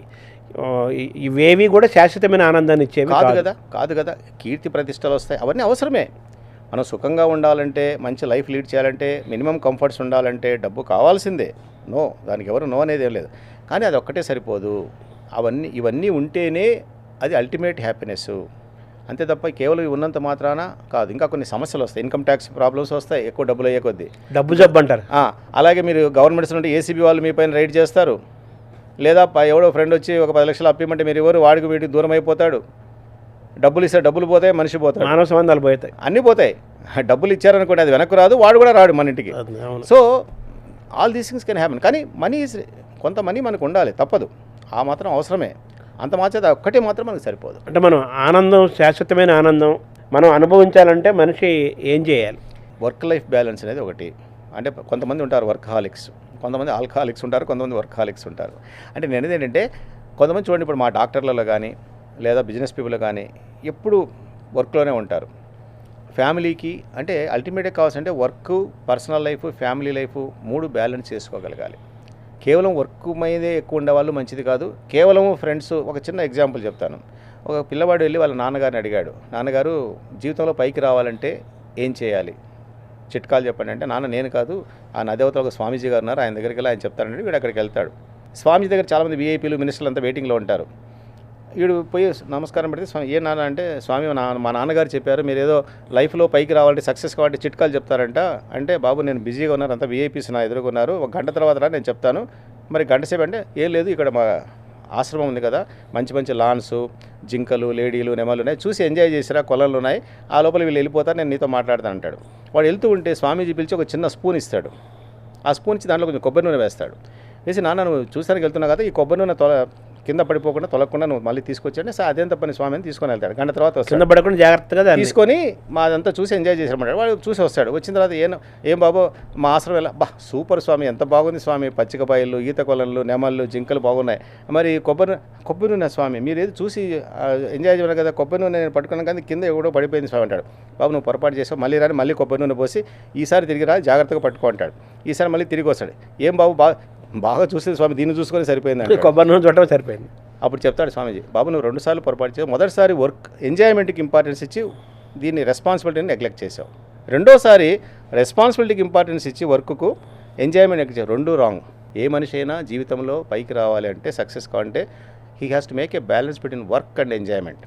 ఇవేవి కూడా శాశ్వతమైన ఆనందాన్ని ఇచ్చేవి కాదు కదా. కీర్తి ప్రతిష్టలు వస్తాయి, అవన్నీ అవసరమే. మనం సుఖంగా ఉండాలంటే, మంచి లైఫ్ లీడ్ చేయాలంటే, మినిమం కంఫర్ట్స్ ఉండాలంటే డబ్బు కావాల్సిందే. దానికి ఎవరు నో అనేది ఏం లేదు. కానీ అది ఒక్కటే సరిపోదు. ఇవన్నీ ఉంటేనే అది అల్టిమేట్ హ్యాపీనెస్. అంతే తప్ప కేవలం ఉన్నంత మాత్రాన కాదు. ఇంకా కొన్ని సమస్యలు వస్తాయి, ఇన్కమ్ ట్యాక్స్ ప్రాబ్లమ్స్ వస్తాయి, ఎక్కువ డబ్బులు అయ్యే కొద్దీ. డబ్బు జబ్బు అంటారు. అలాగే మీరు గవర్నమెంట్స్ నుండి ఏసీబీ వాళ్ళు మీ పైన రైడ్ చేస్తారు, లేదా ఎవడో ఫ్రెండ్ వచ్చి ఒక 10 లక్షలు అప్పిమంటే మీరు ఎవరు వాడికి వీటికి దూరం అయిపోతాడు. డబ్బులు ఇస్తే డబ్బులు పోతాయి, మనిషి పోతాడు, మానవ సంబంధాలు పోతాయి, అన్నీ పోతాయి. డబ్బులు ఇచ్చారనుకోండి అది వెనక్కు రాదు, వాడు కూడా రాడు మన ఇంటికి. So all these things can happen. కానీ మనీ కొంత మనీ మనకు ఉండాలి, తప్పదు, ఆ మాత్రం అవసరమే. అంత మాత్రం ఒక్కటే మాత్రం మనకు సరిపోదు. అంటే మనం ఆనందం, శాశ్వతమైన ఆనందం మనం అనుభవించాలంటే మనిషి ఏం చేయాలి? వర్క్ లైఫ్ బ్యాలెన్స్ అనేది ఒకటి. అంటే కొంతమంది ఉంటారు వర్కహాలిక్స్, కొంతమంది ఆల్కహాలిక్స్ ఉంటారు, కొంతమంది వర్కహాలిక్స్ ఉంటారు. అంటే నేను అనేది ఏంటంటే, కొంతమంది చూడండి, ఇప్పుడు మా డాక్టర్లలో కానీ లేదా బిజినెస్ పీపుల్ కానీ ఎప్పుడు వర్క్లోనే ఉంటారు. ఫ్యామిలీకి అంటే అల్టిమేట్గా కావాల్సింటే work, personal life, family life 3 balance చేసుకోగలగాలి. కేవలం వర్క్ మీదే ఎక్కువ ఉండేవాళ్ళు మంచిది కాదు. కేవలం ఫ్రెండ్స్, ఒక చిన్న ఎగ్జాంపుల్ చెప్తాను. ఒక పిల్లవాడు వెళ్ళి వాళ్ళ నాన్నగారిని అడిగాడు, నాన్నగారు జీవితంలో పైకి రావాలంటే ఏం చేయాలి, చిట్కాలు చెప్పండి అంటే, నాన్న నేను కాదు, ఆ నదేవతలో ఒక స్వామీజీ గారు ఉన్నారు, ఆయన దగ్గరికి వెళ్ళి ఆయన చెప్తానండి. వీడు అక్కడికి వెళ్తాడు. స్వామీజీ దగ్గర చాలామంది వీఐపీలు, మినిస్టర్లు అంతా వెయిటింగ్లో ఉంటారు. వీడు పోయి నమస్కారం పెడితే, స్వామి ఏ నాన్న అంటే, స్వామి మా నాన్నగారు చెప్పారు మీరు ఏదో లైఫ్లో పైకి రావాలంటే, సక్సెస్ కావాలంటే చిట్కాలు చెప్తారంట. అంటే బాబు నేను బిజీగా ఉన్నారు, అంతా వీఐపీస్ నా ఎదుర్కొన్నారు, 1 గంట తర్వాత రా నేను చెప్తాను. మరి గంట సేపు అంటే, ఏం లేదు ఇక్కడ మా ఆశ్రమం ఉంది కదా, మంచి మంచి లాన్స్, జింకలు, లేడీలు, నెమలు ఉన్నాయి, చూసి ఎంజాయ్ చేసిరా, కొలలు ఉన్నాయి, ఆ లోపల వీళ్ళు వెళ్ళిపోతారు, నేను నీతో మాట్లాడతాను అంటాడు. వాడు వెళ్తూ ఉంటే స్వామీజీ పిలిచి ఒక చిన్న స్పూన్ ఇస్తాడు. ఆ స్పూన్ ఇచ్చి దాంట్లో కొంచెం కొబ్బరి నూనె వేస్తాడు. వేసి, నాన్న నువ్వు చూసానికి వెళ్తున్నావు కదా, ఈ కొబ్బరి నూనె కింద పడిపోకుండా తొలగకుండా నువ్వు మళ్ళీ తీసుకొచ్చాడు. అదేం తప్పని స్వామి అని తీసుకొని వెళ్తాడు. గంట తర్వాత కింద పడకుండా జాగ్రత్తగా తీసుకొని మాదంతా చూసి ఎంజాయ్ చేసామంటాడు. వాడు చూసి వస్తాడు. వచ్చిన తర్వాత ఏం బాబు మా ఆశ్రమం ఎలా, సూపర్ స్వామి, ఎంత బాగుంది స్వామి, పచ్చికపాయలు, ఈత కొలలు, నెమళ్ళు, జింకలు బాగున్నాయి, మరి కొబ్బరి నూనె స్వామి మీరు ఏది చూసి ఎంజాయ్ చేయను కదా, కొబ్బరి నూనె నేను పట్టుకున్నాను కానీ కింద ఎవడో పడిపోయింది స్వామి అంటాడు. బాబు నువ్వు పొరపాటు చేసావు, మళ్ళీ రాని, మళ్ళీ కొబ్బరి నూనె పోసి ఈసారి తిరిగి రా, జాగ్రత్తగా పట్టుకో అంటాడు. ఈసారి మళ్ళీ తిరిగి వస్తాడు. ఏం బాబు బాగా చూసింది స్వామి, దీన్ని చూసుకొని సరిపోయింది, కొబ్బరి నూనె చూడటం సరిపోయింది. అప్పుడు చెప్తాడు స్వామీజీ, బాబు నువ్వు 2 సార్లు పొరపాటు చేసావు. మొదటిసారి వర్క్ ఎంజాయ్మెంట్కి ఇంపార్టెన్స్ ఇచ్చి దీన్ని రెస్పాన్సిబిలిటీని నెగ్లెక్ట్ చేసావు. రెండోసారి రెస్పాన్సిబిలిటీకి ఇంపార్టెన్స్ ఇచ్చి వర్క్కు ఎంజాయ్మెంట్ నెగ్లెక్ట్ చేసావు. 2 రాంగ్. ఏ మనిషి అయినా జీవితంలో పైకి రావాలి అంటే, సక్సెస్ కావాలంటే, he has to make a balance between work and enjoyment.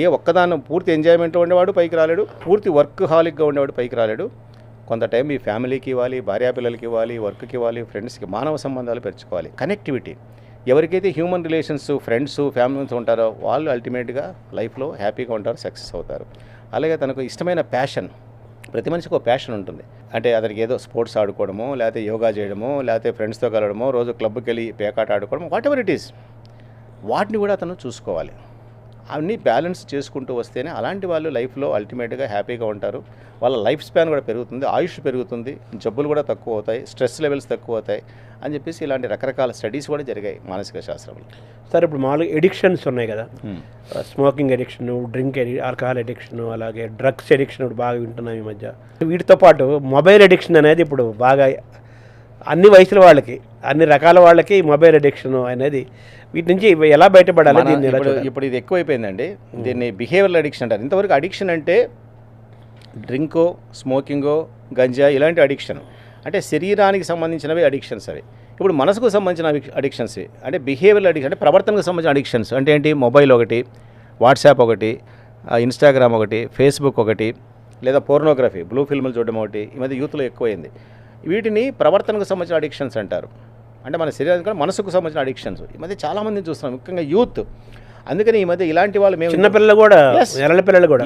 ఏ ఒక్కదాన్ని పూర్తి ఎంజాయ్మెంట్లో ఉండేవాడు పైకి రాలేడు, పూర్తి వర్క్ హాలిక్గా ఉండేవాడు పైకి రాలేడు. కొంత టైం ఈ ఫ్యామిలీకి ఇవ్వాలి, భార్యాపిల్లలకి ఇవ్వాలి, వర్క్కి ఇవ్వాలి, ఫ్రెండ్స్కి, మానవ సంబంధాలు పెంచుకోవాలి, కనెక్టివిటీ. ఎవరికైతే హ్యూమన్ రిలేషన్స్, ఫ్రెండ్స్, ఫ్యామిలీస్ ఉంటారో వాళ్ళు అల్టిమేట్గా లైఫ్లో హ్యాపీగా ఉంటారు, సక్సెస్ అవుతారు. అలాగే తనకు ఇష్టమైన ప్యాషన్, ప్రతి మనిషికి ఒక ప్యాషన్ ఉంటుంది. అంటే అతనికి ఏదో స్పోర్ట్స్ ఆడుకోవడమో, లేకపోతే యోగా చేయడమో, లేకపోతే ఫ్రెండ్స్తో కలవడమో, రోజు క్లబ్కి వెళ్ళి పేకాట ఆడుకోవడమో, వాట్ ఎవర్ ఇట్ ఈస్, వాటిని కూడా అతను చూసుకోవాలి. అన్నీ బ్యాలెన్స్ చేసుకుంటూ వస్తేనే అలాంటి వాళ్ళు లైఫ్లో అల్టిమేట్గా హ్యాపీగా ఉంటారు. వాళ్ళ లైఫ్ స్పాన్ కూడా పెరుగుతుంది, ఆయుష్ పెరుగుతుంది, జబ్బులు కూడా తక్కువ అవుతాయి, స్ట్రెస్ లెవెల్స్ తక్కువ అవుతాయి అని చెప్పేసి ఇలాంటి రకరకాల స్టడీస్ కూడా జరిగాయి మానసిక శాస్త్రంలో. సార్ ఇప్పుడు మామూలుగా ఎడిక్షన్స్ ఉన్నాయి కదా, స్మోకింగ్ ఎడిక్షన్, ఆల్కహాల్ ఎడిక్షన్, అలాగే డ్రగ్స్ ఎడిక్షన్ ఇప్పుడు బాగా వింటున్నాం ఈ మధ్య. వీటితో పాటు మొబైల్ ఎడిక్షన్ అనేది ఇప్పుడు బాగా అన్ని వయసుల వాళ్ళకి, అన్ని రకాల వాళ్ళకి మొబైల్ అడిక్షన్ అనేది, వీటి నుంచి ఎలా బయటపడాలి? ఇప్పుడు ఇది ఎక్కువైపోయిందండి. దీన్ని బిహేవియరల్ అడిక్షన్ అంటారు. ఇంతవరకు అడిక్షన్ అంటే డ్రింకో, స్మోకింగో, గంజా ఇలాంటి అడిక్షన్ అంటే శరీరానికి సంబంధించినవి అడిక్షన్స్. అవి ఇప్పుడు మనసుకు సంబంధించిన అడిక్షన్స్ అంటే బిహేవియరల్ అడిక్షన్, అంటే ప్రవర్తనకు సంబంధించిన అడిక్షన్స్. అంటే ఏంటి, మొబైల్ ఒకటి, వాట్సాప్ ఒకటి, ఇన్స్టాగ్రామ్ ఒకటి, ఫేస్బుక్ ఒకటి, లేదా పోర్నోగ్రఫీ, బ్లూ ఫిల్మ్లు చూడడం ఒకటి ఈ మధ్య యూత్లో ఎక్కువైంది. వీటిని ప్రవర్తనకు సంబంధించిన అడిక్షన్స్ అంటారు. అంటే మన శరీరానికి మనసుకు సంబంధించిన అడిక్షన్స్ ఈ మధ్య చాలామందిని చూస్తున్నాం, ముఖ్యంగా యూత్. అందుకని ఈ మధ్య ఇలాంటి వాళ్ళు మేము చిన్నపిల్లలు కూడా, ఎర్రల పిల్లలు కూడా,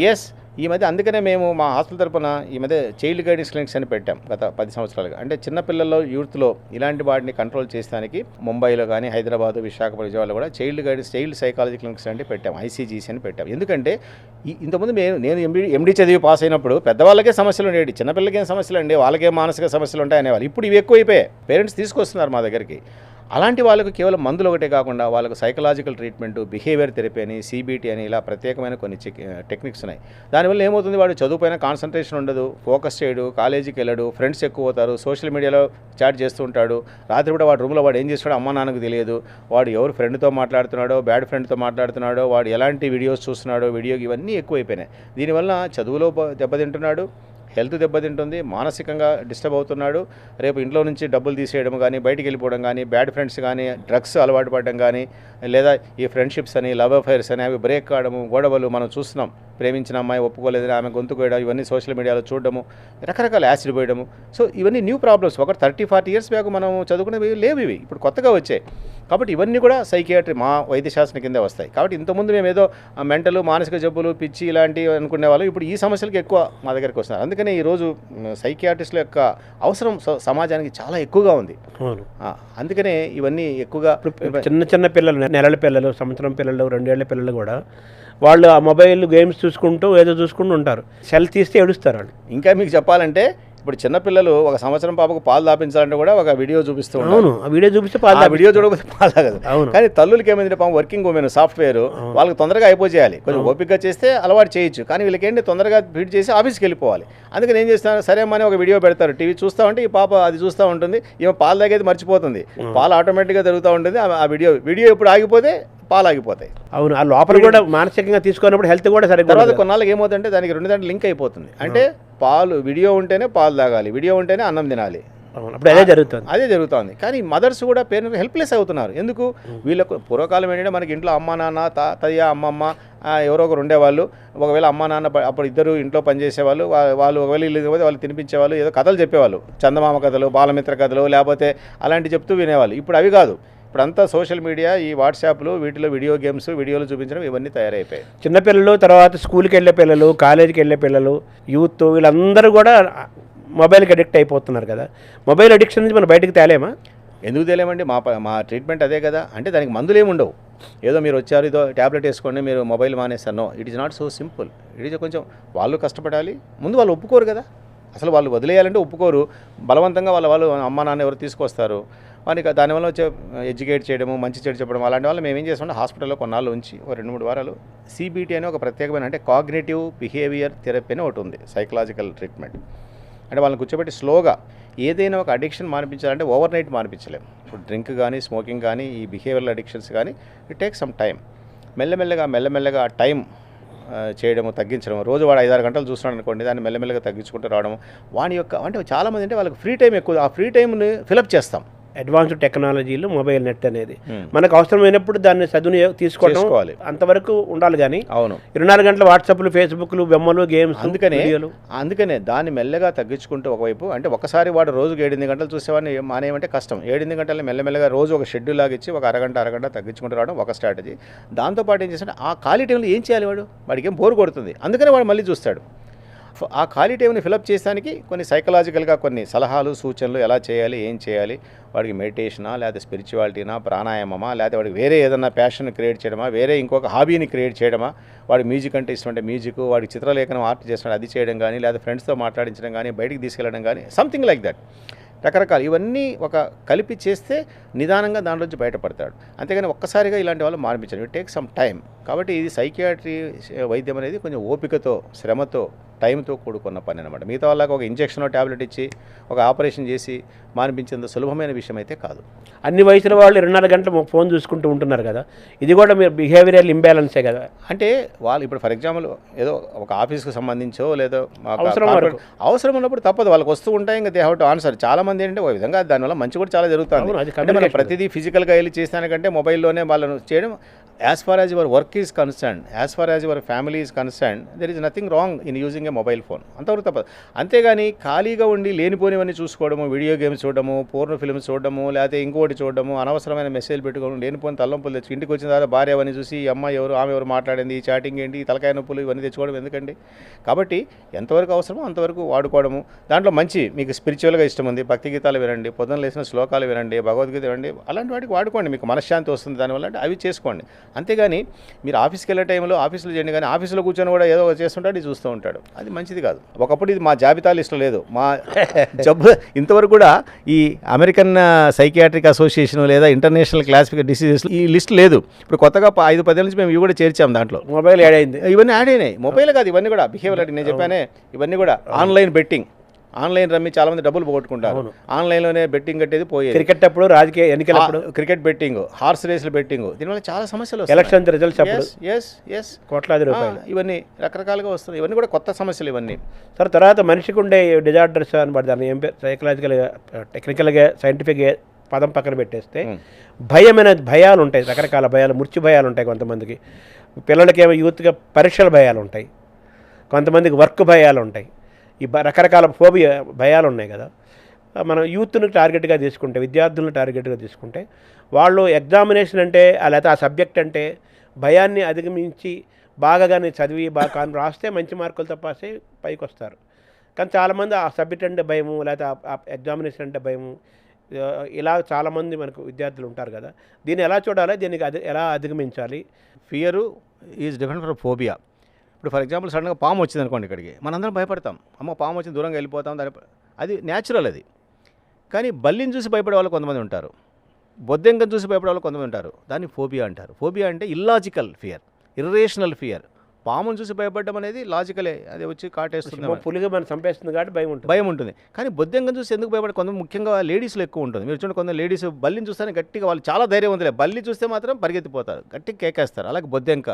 ఈ మధ్య అందుకనే మేము మా హాస్టల్ తరపున ఈ మధ్య చైల్డ్ గైడెన్స్ క్లినిక్స్ అని పెట్టాం గత 10 సంవత్సరాలుగా. అంటే చిన్నపిల్లల్లో, యూత్లో ఇలాంటి వాటిని కంట్రోల్ చేసేదానికి ముంబైలో కానీ, హైదరాబాద్, విశాఖపట్నం, విజయవాడలో కూడా చైల్డ్ సైకాలజీ క్లినిక్స్ అంటే పెట్టాం, ఐసీజీసీ అని పెట్టాం. ఎందుకంటే ఇంతకుముందు నేను ఎండి చదివి పాస్ అయినప్పుడు పెద్దవాళ్ళకే సమస్యలు ఉండేవి, చిన్నపిల్లలకి ఏం సమస్యలు అండి, వాళ్ళకే మానసిక సమస్యలు ఉంటాయి అనేవాళ్ళు. ఇప్పుడు ఇవి ఎక్కువైపోయాయి, పేరెంట్స్ తీసుకొస్తున్నారు మా దగ్గరికి. అలాంటి వాళ్ళకు కేవలం మందులు ఒకటే కాకుండా వాళ్ళకు సైకలాజికల్ ట్రీట్మెంట్, బిహేవియర్ థెరపీ అని, సిబిటి అని, ఇలా ప్రత్యేకమైన కొన్ని టెక్నిక్స్ ఉన్నాయి. దానివల్ల ఏమవుతుంది, వాడు చదువుపైన కాన్సన్ట్రేషన్ ఉండదు, ఫోకస్ చేయడు, కాలేజీకి వెళ్ళడు, ఫ్రెండ్స్ ఎక్కువ అవుతారు, సోషల్ మీడియాలో చాట్ చేస్తూ ఉంటాడు. రాత్రి కూడా వాడు రూమ్లో వాడు ఏం చేస్తాడో అమ్మ నాన్నకు తెలియదు, వాడు ఎవరు ఫ్రెండ్తో మాట్లాడుతున్నాడో, బ్యాడ్ ఫ్రెండ్తో మాట్లాడుతున్నాడో, వాడు ఎలాంటి వీడియోస్ చూస్తున్నాడో, ఇవన్నీ ఎక్కువైపోయినాయి. దీనివల్ల చదువులో దెబ్బతింటున్నాడు, హెల్త్ దెబ్బతింటుంది, మానసికంగా డిస్టర్బ్ అవుతున్నాడు. రేపు ఇంట్లో నుంచి డబ్బులు తీసేయడం కానీ, బయటికి వెళ్ళిపోవడం కానీ, బ్యాడ్ ఫ్రెండ్స్ కానీ, డ్రగ్స్ అలవాటు పడడం కానీ, లేదా ఈ ఫ్రెండ్షిప్స్ అని, లవ్ అఫైర్స్ అని అవి బ్రేక్ కావడము, గొడవలు మనం చూస్తున్నాం. ప్రేమించిన అమ్మాయి ఒప్పుకోలేదని ఆమె గొంతు కోయడం, ఇవన్నీ సోషల్ మీడియాలో చూడడము, రకరకాల యాసిడ్ పోయడము. సో ఇవన్నీ న్యూ ప్రాబ్లమ్స్. ఒక 30-40 ఇయర్స్ బ్యాక్ మనం చదువుకునేవి లేవు, ఇవి ఇప్పుడు కొత్తగా వచ్చాయి. కాబట్టి ఇవన్నీ కూడా సైకియాట్రీ, మా వైద్యశాస్త్రం కిందే వస్తాయి. కాబట్టి ఇంతకుముందు మేము ఏదో మెంటల్, మానసిక జబ్బులు, పిచ్చి ఇలాంటివి అనుకునే వాళ్ళు ఇప్పుడు ఈ సమస్యలకు ఎక్కువ మా దగ్గరికి వస్తున్నారు. అందుకని అందుకనే ఈరోజు సైకియాట్రిస్టుల యొక్క అవసరం సమాజానికి చాలా ఎక్కువగా ఉంది. అవును. అందుకనే ఇవన్నీ ఎక్కువగా చిన్న చిన్న పిల్లలు, నెలల పిల్లలు, సంవత్సరం పిల్లలు, 2 ఏళ్ల పిల్లలు కూడా వాళ్ళు ఆ మొబైల్ గేమ్స్ చూసుకుంటూ ఏదో చూసుకుంటూ ఉంటారు. సెల్ తీస్తే ఏడుస్తారు వాళ్ళు. ఇంకా మీకు చెప్పాలంటే ఇప్పుడు చిన్నపిల్లలు ఒక సంవత్సరం పాపకు పాలు తాపించాలంటే కూడా ఒక వీడియో చూపిస్తూ ఉంటారు. అవును, ఆ వీడియో చూపిస్తే ఆ వీడియో చూడకపోతే పాలు తాగదు. అవును. కానీ తల్లులకి ఏమైందంటే పాపం వర్కింగ్ ఉమెన్ సాఫ్ట్వేర్ వాళ్ళకి తొందరగా అయిపోచేయాలి, కొంచెం ఓపికగా చేస్తే అలవాటు చేయొచ్చు. కానీ వీళ్ళకి ఏంటి తొందరగా ఫీడ్ చేసి ఆఫీస్కి వెళ్ళిపోవాలి. అందుకని ఏం చేస్తున్నారు, సరే అమ్మని ఒక వీడియో పెడతారు, టీవీ చూస్తూ ఉంటే ఈ పాప అది చూస్తూ ఉంటుంది, ఈమె పాలు తాగేది మర్చిపోతుంది, పాలు ఆటోమేటిక్గా జరుగుతూ ఉంటుంది. ఆ వీడియో ఎప్పుడు ఆగిపోతే పాలు ఆగిపోతాయి. అవును, ఆ లోపల కూడా మానసికంగా తీసుకున్నప్పుడు హెల్త్ కూడా సరిగ్గా తర్వాత కొన్నాళ్ళకి ఏమవుతుందంటే దానికి 2 దాంట్లో లింక్ అయిపోతుంది. అంటే పాలు వీడియో ఉంటేనే పాలు తాగాలి, వీడియో ఉంటేనే అన్నం తినాలి. అప్పుడు అదే జరుగుతుంది. కానీ మదర్స్ కూడా పేరెంట్స్ హెల్ప్లెస్ అవుతున్నారు. ఎందుకు, వీళ్ళకు పూర్వకాలం ఏంటంటే మనకి ఇంట్లో అమ్మ నాన్న తాతయ్య అమ్మమ్మ ఎవరో ఒకరు ఉండేవాళ్ళు. ఒకవేళ అమ్మ నాన్న అప్పుడు ఇద్దరు ఇంట్లో పనిచేసేవాళ్ళు, వాళ్ళు ఒకవేళ ఇల్లు పోతే వాళ్ళు తినిపించేవాళ్ళు, ఏదో కథలు చెప్పేవాళ్ళు, చందమామ కథలు, బాలమిత్ర కథలు, లేకపోతే అలాంటివి చెప్తూ వినేవాళ్ళు. ఇప్పుడు అవి కాదు, ఇప్పుడంతా సోషల్ మీడియా, ఈ వాట్సాప్లు, వీటిలో వీడియో గేమ్స్, వీడియోలు చూపించడం, ఇవన్నీ తయారైపోయాయి. చిన్నపిల్లలు, తర్వాత స్కూల్కి వెళ్ళే పిల్లలు, కాలేజీకి వెళ్ళే పిల్లలు, యూత్, వీళ్ళందరూ కూడా మొబైల్కి అడిక్ట్ అయిపోతున్నారు కదా. మొబైల్ అడిక్షన్ నుంచి మనం బయటకు తేలేమా? ఎందుకు తెలియమండి, మా ట్రీట్మెంట్ అదే కదా. అంటే దానికి మందులు ఏమి ఉండవు, ఏదో మీరు వచ్చారు ఇదో ట్యాబ్లెట్ వేసుకోండి మీరు మొబైల్ మానేస్తాను. It is not so simple. It is కొంచెం వాళ్ళు కష్టపడాలి. ముందు వాళ్ళు ఒప్పుకోరు కదా, అసలు వాళ్ళు వదిలేయాలంటే ఒప్పుకోరు. బలవంతంగా వాళ్ళు అమ్మ నాన్న ఎవరు తీసుకొస్తారు, వానికి దానివల్ల వచ్చే ఎడ్యుకేట్ చేయడము, మంచి చెడు చెప్పడం, అలాంటి వాళ్ళు మేము ఏం చేస్తామంటే హాస్పిటల్లో కొన్నాళ్ళు ఉంచి ఒక 2-3 వారాలు CBT అని ఒక ప్రత్యేకమైన అంటే కాగ్నేటివ్ బిహేవియర్ థెరపీ అని ఒకటి ఉంది, సైకలాజికల్ ట్రీట్మెంట్. అంటే వాళ్ళని కూర్చోబెట్టి స్లోగా ఏదైనా ఒక అడిక్షన్ మానిపించాలంటే ఓవర్ నైట్ మానిపించలేము. ఇప్పుడు డ్రింక్ కానీ, స్మోకింగ్ కానీ, ఈ బిహేవియరల్ అడిక్షన్స్ కానీ ఇట్ టేక్ సమ్ టైం. మెల్లమెల్లగా టైం చేయడము, తగ్గించడం. రోజు వాడు 5-6 గంటలు చూస్తున్నాడు అనుకోండి, దాన్ని మెల్లమెల్లగా తగ్గించుకుంటూ రావడం. వాని యొక్క అంటే చాలామంది అంటే వాళ్ళకి ఫ్రీ టైం ఎక్కువ, ఆ ఫ్రీ టైంని ఫిలప్ చేస్తాం. అడ్వాన్స్డ్ టెక్నాలజీలు, మొబైల్ నెట్ అనేది మనకు అవసరమైనప్పుడు దాన్ని సద్వినియోగం తీసుకోవాలి, అంతవరకు ఉండాలి. కానీ అవును 24 గంటల వాట్సాప్లు, ఫేస్బుక్లు, బొమ్మలు, గేమ్స్, అందుకనే దాన్ని మెల్లగా తగ్గించుకుంటూ ఒకవైపు అంటే ఒకసారి వాడు రోజుకి 8 గంటలు చూసేవాడిని మానేయమంటే కష్టం. 8 గంటలు మెల్లమెల్లగా రోజు ఒక షెడ్యూల్ లాగా ఇచ్చి ఒక అరగంట తగ్గించుకుంటూ రావడం ఒక స్ట్రాటజీ. దాంతోపాటు ఏం చేస్తాడు, ఆ ఖాళీ టైంలో ఏం చేయాలి, వాడికి ఏం బోర్ కొడుతుంది, అందుకనే వాడు మళ్ళీ చూస్తాడు. ఆ ఖాళీ టైంని ఫిలప్ చేయడానికి కొన్ని సైకలాజికల్గా కొన్ని సలహాలు, సూచనలు ఎలా చేయాలి, ఏం చేయాలి, వాడికి మెడిటేషనా, లేకపోతే స్పిరిచువాలిటీనా, ప్రాణాయామమా, లేకపోతే వాడికి వేరే ఏదన్నా ప్యాషన్ క్రియేట్ చేయడమా, వేరే ఇంకొక హాబీని క్రియేట్ చేయడమా, వాడి మ్యూజిక్ అంటే ఇష్టం అంటే మ్యూజిక్, వాడికి చిత్రలేఖనం ఆర్ట్ చేస్తున్నాడు అది చేయడం కానీ, లేదా ఫ్రెండ్స్తో మాట్లాడించడం కానీ, బయటికి తీసుకెళ్ళడం కానీ, సంథింగ్ లైక్ దట్. రకరకాలు ఇవన్నీ ఒక కలిపి చేస్తే నిదానంగా దాంట్లోంచి బయటపడతాడు. అంతేగాని ఒక్కసారిగా ఇలాంటి వాళ్ళు మార్పించారు. It take some time. కాబట్టి ఇది సైకియాట్రీ వైద్యం అనేది కొంచెం ఓపికతో, శ్రమతో, టైంతో కూడుకున్న పని అనమాట. మిగతా వాళ్ళకి ఒక ఇంజెక్షన్, ట్యాబ్లెట్ ఇచ్చి ఒక ఆపరేషన్ చేసి మానిపించేంత సులభమైన విషయం అయితే కాదు. అన్ని వయసుల వాళ్ళు 24 గంటలు ఫోన్ చూసుకుంటూ ఉంటున్నారు కదా, ఇది కూడా మీరు బిహేవియరల్ ఇంబ్యాలెన్సే కదా. అంటే వాళ్ళు ఇప్పుడు ఫర్ ఎగ్జాంపుల్ ఏదో ఒక ఆఫీస్కి సంబంధించో లేదో అవసరం ఉన్నప్పుడు తప్పదు, వాళ్ళకి వస్తూ ఉంటాయి, ఇంకా దే హ్యావ్ టు ఆన్సర్. చాలా మంది ఏంటంటే ఓ విధంగా దానివల్ల మంచి కూడా చాలా జరుగుతుంది. అంటే మనం ప్రతిదీ ఫిజికల్గా వెళ్ళి చేస్తానికంటే మొబైల్లోనే వాళ్ళను చేయడం. As far as your work is concern, as far as your family is concern, there is nothing wrong in using a mobile phone, అంతవరకు తప్పదు. అంతేగాని ఖాళీగా ఉండి లేనిపోనివన్నీ చూసుకోవడము, వీడియో గేమ్స్ చూడడము, పోర్న్ ఫిల్మ్స్ చూడడము, లేకపోతే ఇంకోటి చూడడము, అనవసరమైన మెసేజ్ పెట్టుకోవడం, లేనిపోని తలనొప్పులు తెచ్చు ఇంటికి వచ్చిన తర్వాత భార్య అవన్నీ చూసి ఈ అమ్మ ఎవరు, ఆమె ఎవరు మాట్లాడింది, ఈ చాటింగ్ ఏంటి, ఈ తలకాయ నొప్పులు ఇవన్నీ తెచ్చుకోవడం ఎందుకండి. కాబట్టి ఎంతవరకు అవసరమో అంతవరకు వాడుకోవడము. దాంట్లో మంచి మీకు స్పిరిచువల్గా ఇష్టం ఉంది, భక్తి గీతాలు వినండి, పొద్దున లేసిన శ్లోకాలు వినండి, భగవద్గీత వినండి, అలాంటి వాటికి వాడుకోండి, మీకు మనశ్శాంతి వస్తుంది దానివల్ల, అంటే అవి చేసుకోండి. అంతేగాని మీరు ఆఫీస్కి వెళ్ళే టైంలో ఆఫీసులో చేయండి, కానీ ఆఫీసులో కూర్చొని కూడా ఏదో చేస్తుంటాడు, ఇది చూస్తూ ఉంటాడు, అది మంచిది కాదు. ఒకప్పుడు ఇది మా జాబితా లిస్టులో లేదు, మా జబ్బు ఇంతవరకు కూడా ఈ అమెరికన్ సైకియాట్రిక్ అసోసియేషన్ లేదా ఇంటర్నేషనల్ క్లాసిఫికేషన్ డిసీజెస్ ఈ లిస్ట్ లేదు. ఇప్పుడు కొత్తగా 5-10 ఏళ్ళ నుంచి మేము ఇవి కూడా చేర్చాం, దాంట్లో మొబైల్ యాడ్ అయింది, ఇవన్నీ యాడ్ అయినాయి. మొబైల్ కాదు, ఇవన్నీ కూడా బిహేవియర్, నేను చెప్పానే ఇవన్నీ కూడా ఆన్లైన్ బెట్టింగ్, ఆన్లైన్ రమ్మి చాలా మంది డబ్బులు పోగొట్టుకుంటారు. ఆన్లైన్లోనే బెట్టింగ్ కట్టేది పోయేది. క్రికెట్ అప్పుడు, రాజకీయ ఎన్నికలప్పుడు క్రికెట్ బెట్టింగ్, హార్స్ రేసులు బెట్టింగ్, దీనివల్ల చాలా సమస్యలు, ఎలక్షన్ రిజల్ట్స్ అప్పుడు కోట్లాది రూపాయలు, ఇవన్నీ రకరకాలుగా వస్తుంది. ఇవన్నీ కూడా కొత్త సమస్యలు ఇవన్నీ. సరే, తర్వాత మనిషికి ఉండే డిజార్డర్స్ అని పడతాను, ఏం సైకలాజికల్గా, టెక్నికల్గా, సైంటిఫిక్గా పదం పక్కన పెట్టేస్తే భయం అనేది భయాలు ఉంటాయి, రకరకాల భయాలు, మృత్యు భయాలు ఉంటాయి కొంతమందికి. పిల్లలకేమో యూత్గా పరీక్షల భయాలు ఉంటాయి, కొంతమందికి వర్క్ భయాలు ఉంటాయి, ఈ రకరకాల ఫోబియా భయాలు ఉన్నాయి కదా. మనం యూత్ను టార్గెట్గా తీసుకుంటే, విద్యార్థులను టార్గెట్గా తీసుకుంటే, వాళ్ళు ఎగ్జామినేషన్ అంటే లేకపోతే ఆ సబ్జెక్ట్ అంటే భయాన్ని అధిగమించి బాగా కానీ చదివి బాగా రాస్తే మంచి మార్కులతో పాస్ అయ్యి పైకి వస్తారు. కానీ చాలామంది ఆ సబ్జెక్ట్ అంటే భయము, లేకపోతే ఆ ఎగ్జామినేషన్ అంటే భయము, ఇలా చాలామంది మనకు విద్యార్థులు ఉంటారు కదా. దీన్ని ఎలా చూడాలి, దీనికి ఎలా అధిగమించాలి? Fear is different from phobia. ఇప్పుడు ఫర్ ఎగ్జాంపుల్ సడన్గా పాము వచ్చింది అనుకోండి ఇక్కడికి, మనందరం భయపడతాం. అమ్మో పాము వచ్చింది, దూరంగా వెళ్ళిపోతాం, అది న్యాచురల్ అది. కానీ బల్లిని చూసి భయపడే వాళ్ళు కొంతమంది ఉంటారు, బొద్దెంకను చూసి భయపడే వాళ్ళు కొంతమంది ఉంటారు. దాన్ని ఫోబియా అంటారు. ఫోబియా అంటే ఇల్లాజికల్ ఫియర్, ఇర్రేషనల్ ఫియర్. పామును చూసి భయపడడం అనేది లాజికలే, అది వచ్చి కాటేస్తుంది, పులిగా మనం చంపేస్తుంది కాబట్టి భయం ఉంటుంది. కానీ బొద్దెంకను చూసి ఎందుకు భయపడే, కొంత ముఖ్యంగా లేడీస్లో ఎక్కువ ఉంటుంది. మీరు చూడండి, కొంత లేడీస్ బల్లిని చూస్తేనే గట్టిగా, వాళ్ళు చాలా ధైర్యం ఉందిలే, బల్లి చూస్తే మాత్రం పరిగెత్తిపోతారు, గట్టిగా కేకేస్తారు. అలాగే బొద్దెంక,